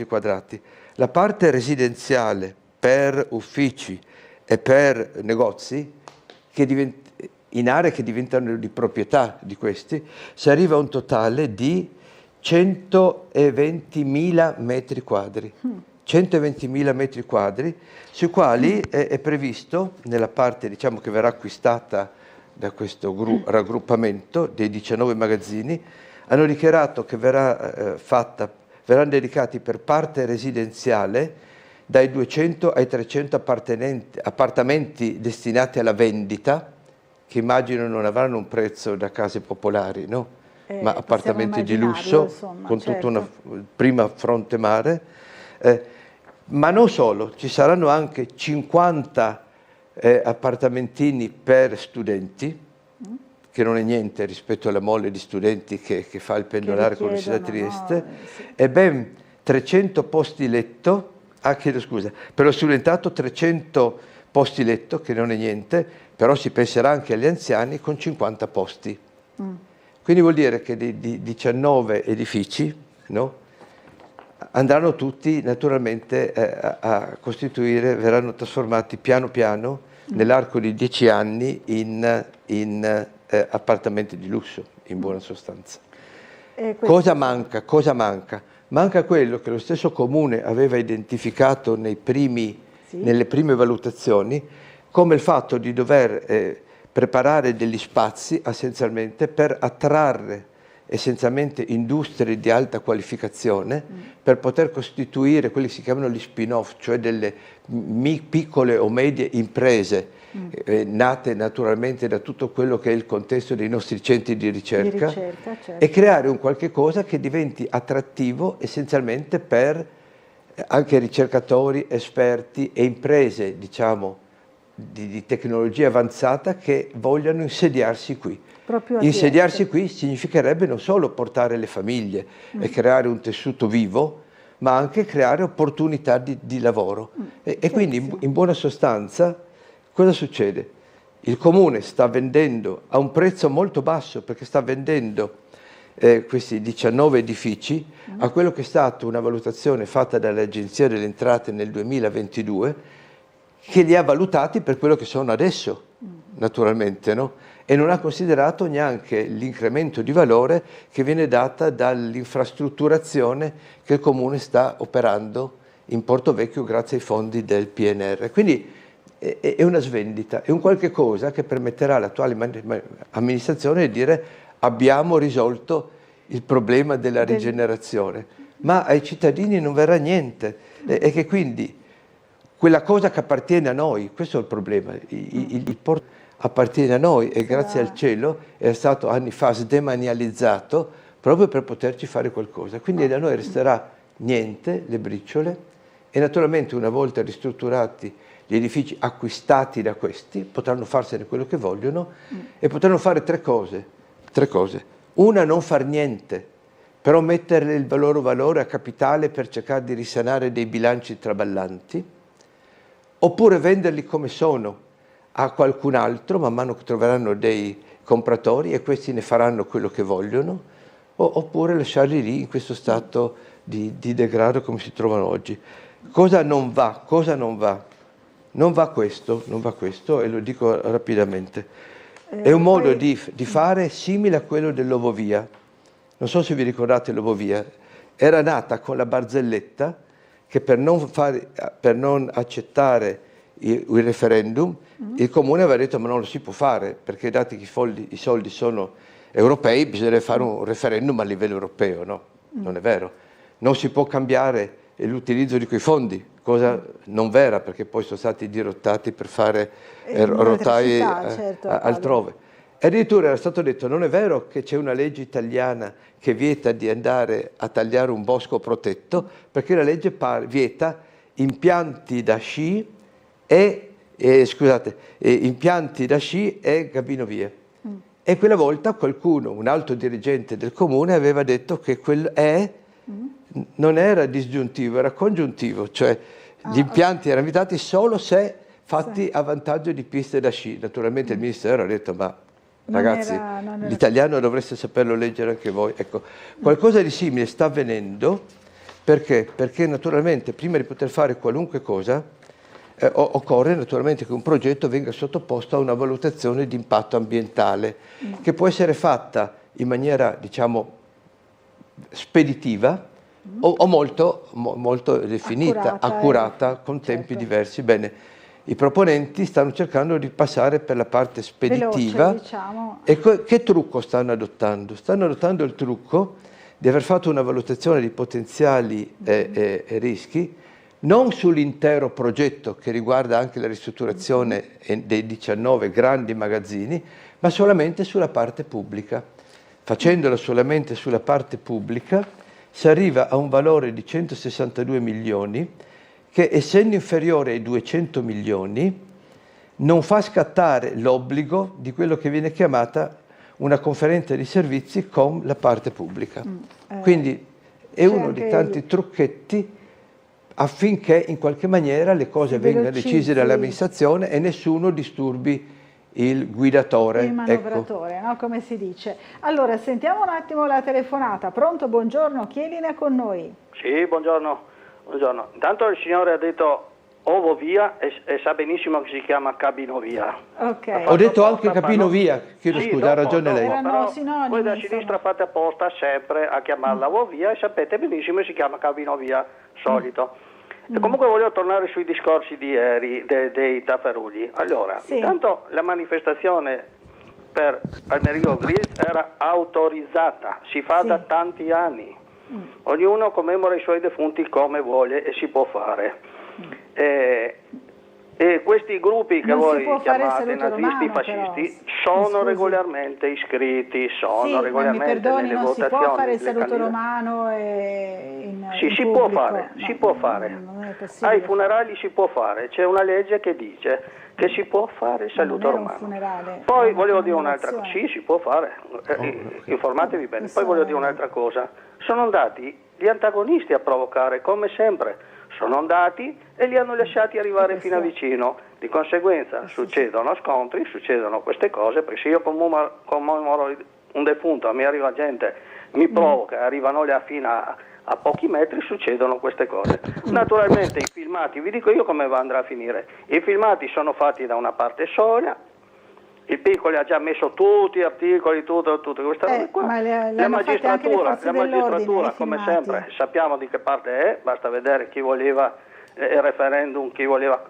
quadrati. La parte residenziale per uffici e per negozi, in aree che diventano di proprietà di questi, si arriva a un totale di 120.000 metri quadri. 120.000 metri quadri, sui quali è previsto, nella parte, diciamo, che verrà acquistata da questo raggruppamento dei 19 magazzini, hanno dichiarato che verranno dedicati per parte residenziale dai 200 ai 300 appartamenti destinati alla vendita, che immagino non avranno un prezzo da case popolari, no? Ma appartamenti di lusso, insomma, con tutta una prima fronte mare. Ma non solo, ci saranno anche 50 appartamentini per studenti, che non è niente rispetto alla mole di studenti che fa il pendolare con l'Università di Trieste, e ben 300 posti letto, per lo studentato 300 posti letto, che non è niente, però si penserà anche agli anziani con 50 posti. Quindi vuol dire che di 19 edifici, no, andranno tutti naturalmente a costituire, verranno trasformati piano piano nell'arco di 10 anni in appartamenti di lusso, in buona sostanza. Cosa manca? Manca quello che lo stesso Comune aveva identificato nelle prime valutazioni, come il fatto di dover preparare degli spazi essenzialmente per attrarre essenzialmente industrie di alta qualificazione, per poter costituire quelli che si chiamano gli spin-off, cioè delle piccole o medie imprese nate naturalmente da tutto quello che è il contesto dei nostri centri di ricerca, certo. E creare un qualche cosa che diventi attrattivo essenzialmente per anche ricercatori, esperti e imprese, diciamo, di tecnologia avanzata che vogliano insediarsi qui. Insediarsi qui significherebbe non solo portare le famiglie e creare un tessuto vivo, ma anche creare opportunità di lavoro. E quindi in buona sostanza cosa succede? Il Comune sta vendendo a un prezzo molto basso, perché sta vendendo questi 19 edifici a quello che è stata una valutazione fatta dall'Agenzia delle Entrate nel 2022, che li ha valutati per quello che sono adesso, naturalmente, no? E non ha considerato neanche l'incremento di valore che viene data dall'infrastrutturazione che il Comune sta operando in Porto Vecchio grazie ai fondi del PNR. Quindi è una svendita, è un qualche cosa che permetterà all'attuale amministrazione di dire: abbiamo risolto il problema della rigenerazione, ma ai cittadini non verrà niente, e che quindi quella cosa che appartiene a noi, questo è il problema, appartiene a noi e grazie al cielo è stato anni fa sdemanializzato proprio per poterci fare qualcosa. Quindi da noi resterà niente, le briciole, e naturalmente una volta ristrutturati gli edifici acquistati da questi potranno farsene quello che vogliono e potranno fare tre cose. Una, non far niente, però mettere il loro valore a capitale per cercare di risanare dei bilanci traballanti, oppure venderli come sono a qualcun altro man mano che troveranno dei compratori e questi ne faranno quello che vogliono, oppure lasciarli lì in questo stato di degrado come si trovano oggi. Cosa non va? Non va questo e lo dico rapidamente. È un modo di fare simile a quello dell'Ovovia. Non so se vi ricordate l'Ovovia. Era nata con la barzelletta che per non accettare il referendum il comune aveva detto ma non lo si può fare perché dati che i soldi sono europei bisognerebbe fare un referendum a livello europeo. No, non è vero. Non si può cambiare l'utilizzo di quei fondi, cosa non vera perché poi sono stati dirottati per fare rotaie altrove. E addirittura era stato detto non è vero che c'è una legge italiana che vieta di andare a tagliare un bosco protetto perché la legge vieta impianti da sci impianti da sci e gabinovie. E quella volta qualcuno, un alto dirigente del comune, aveva detto che non era disgiuntivo, era congiuntivo, cioè gli impianti erano vietati solo se fatti a vantaggio di piste da sci. Naturalmente il ministero ha detto ma ragazzi, l'italiano dovreste saperlo leggere anche voi. Ecco, qualcosa di simile sta avvenendo perché naturalmente prima di poter fare qualunque cosa occorre naturalmente che un progetto venga sottoposto a una valutazione di impatto ambientale che può essere fatta in maniera diciamo speditiva o molto definita, accurata con tempi diversi. Bene, i proponenti stanno cercando di passare per la parte speditiva. Veloce, diciamo. E che trucco stanno adottando? Stanno adottando il trucco di aver fatto una valutazione di potenziali rischi non sull'intero progetto che riguarda anche la ristrutturazione dei 19 grandi magazzini, ma solamente sulla parte pubblica. Facendola solamente sulla parte pubblica si arriva a un valore di 162 milioni che, essendo inferiore ai 200 milioni, non fa scattare l'obbligo di quello che viene chiamata una conferenza di servizi con la parte pubblica. Quindi è uno di tanti trucchetti affinché in qualche maniera le cose vengano decise dall'amministrazione e nessuno disturbi il guidatore. Il manovratore, ecco. No? Come si dice. Allora, sentiamo un attimo la telefonata. Pronto, buongiorno, chi è in linea con noi? Sì, buongiorno. Intanto il signore ha detto Ovovia e sa benissimo che si chiama Cabinovia. Okay. Ho detto anche Cabinovia, chiedo scusa, ha ragione lei. Però voi da sinistra fate apposta sempre a chiamarla Ovovia e sapete benissimo che si chiama Cabinovia, solito. E comunque voglio tornare sui discorsi di ieri dei Taffarugli. Allora, intanto la manifestazione per Amerigo Grills era autorizzata, si fa da tanti anni. Ognuno commemora i suoi defunti come vuole e si può fare. E questi gruppi che voi chiamate nazisti, fascisti, sono regolarmente iscritti, regolarmente nelle votazioni. Si può fare il saluto romano si può fare. Ai funerali si può fare, c'è una legge che dice che si può fare il saluto romano. Poi volevo dire un'altra cosa, sì, si può fare, informatevi bene. Poi voglio dire un'altra cosa, sono andati gli antagonisti a provocare, come sempre. Sono andati e li hanno lasciati arrivare fino a vicino, di conseguenza succedono scontri, succedono queste cose, perché se io commemoro un defunto, a me arriva gente, mi provoca, arrivano là fino a pochi metri, succedono queste cose. Naturalmente i filmati, vi dico io come andrà a finire, i filmati sono fatti da una parte sola, il Piccoli ha già messo tutti gli articoli, tutto questa roba qua. La magistratura come sempre, sappiamo di che parte è, basta vedere chi voleva il referendum, chi voleva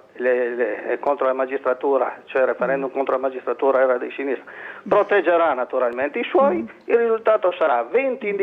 contro la magistratura, cioè il referendum contro la magistratura era di sinistra. Proteggerà naturalmente i suoi, il risultato sarà 20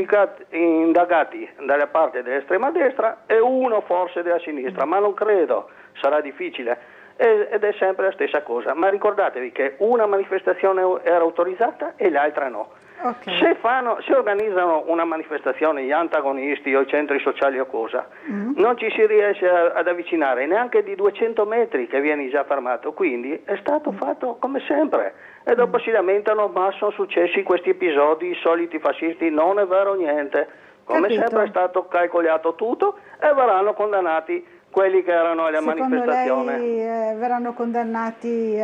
indagati dalla parte dell'estrema destra e uno forse della sinistra, ma non credo, sarà difficile. ed è sempre la stessa cosa, ma ricordatevi che una manifestazione era autorizzata e l'altra no. Okay. Se organizzano una manifestazione gli antagonisti o i centri sociali o cosa, non ci si riesce ad avvicinare neanche di 200 metri che vieni già fermato, quindi è stato fatto come sempre e dopo si lamentano, ma sono successi questi episodi, i soliti fascisti. Non è vero niente, come sempre è stato calcolato tutto e verranno condannati quelli che erano alla manifestazione. Secondo lei verranno condannati gli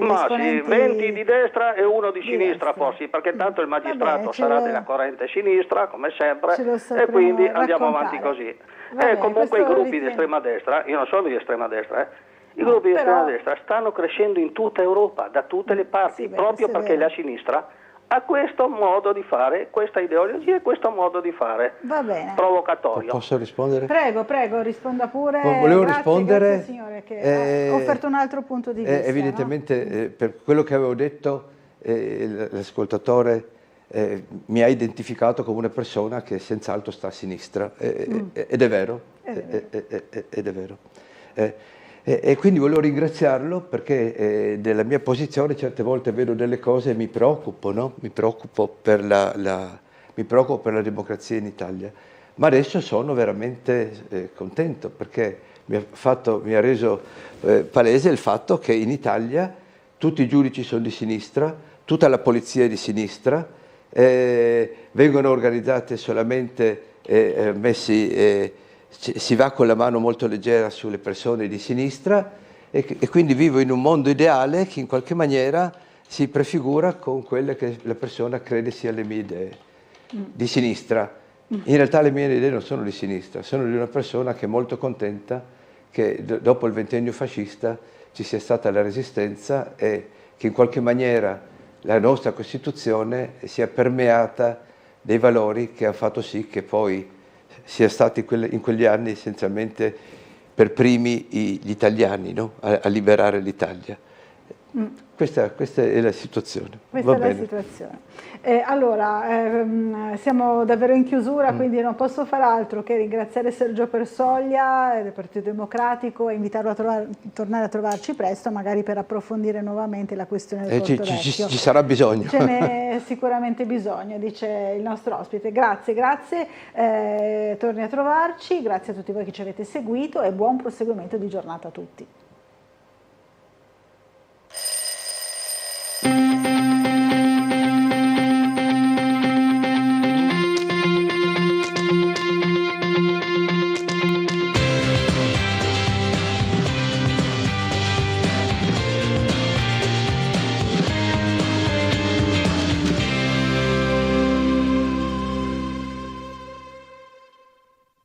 Ma esponenti... sì, 20 di destra e uno di sinistra forse, perché tanto il magistrato sarà della corrente sinistra, come sempre, e quindi andiamo avanti così. Comunque i gruppi di estrema destra, io non sono di estrema destra, i gruppi di estrema destra stanno crescendo in tutta Europa, da tutte le parti, proprio perché la sinistra ha questo modo di fare, questa ideologia e questo modo di fare provocatorio. Posso rispondere? Prego, risponda pure. Volevo rispondere. Grazie signore che ha offerto un altro punto di vista. Evidentemente per quello che avevo detto l'ascoltatore mi ha identificato come una persona che senz'altro sta a sinistra ed è vero. Ed è vero. E quindi volevo ringraziarlo perché nella mia posizione certe volte vedo delle cose e mi preoccupo, no? Mi preoccupo per la democrazia in Italia, ma adesso sono veramente contento perché mi ha reso palese il fatto che in Italia tutti i giudici sono di sinistra, tutta la polizia è di sinistra, vengono organizzate solamente si va con la mano molto leggera sulle persone di sinistra e quindi vivo in un mondo ideale che in qualche maniera si prefigura con quelle che la persona crede siano le mie idee di sinistra. In realtà le mie idee non sono di sinistra, sono di una persona che è molto contenta che dopo il ventennio fascista ci sia stata la resistenza e che in qualche maniera la nostra Costituzione sia permeata dei valori che hanno fatto sì che poi sia stati in quegli anni essenzialmente per primi gli italiani, no? a liberare l'Italia. Questa è la situazione. Questa è la situazione. Allora, siamo davvero in chiusura, quindi non posso fare altro che ringraziare Sergio Persoglia del Partito Democratico e invitarlo a tornare a trovarci presto, magari per approfondire nuovamente la questione del Porto Vecchio. Ci sarà bisogno. Ce n'è sicuramente bisogno, dice il nostro ospite. Grazie, torni a trovarci, grazie a tutti voi che ci avete seguito e buon proseguimento di giornata a tutti.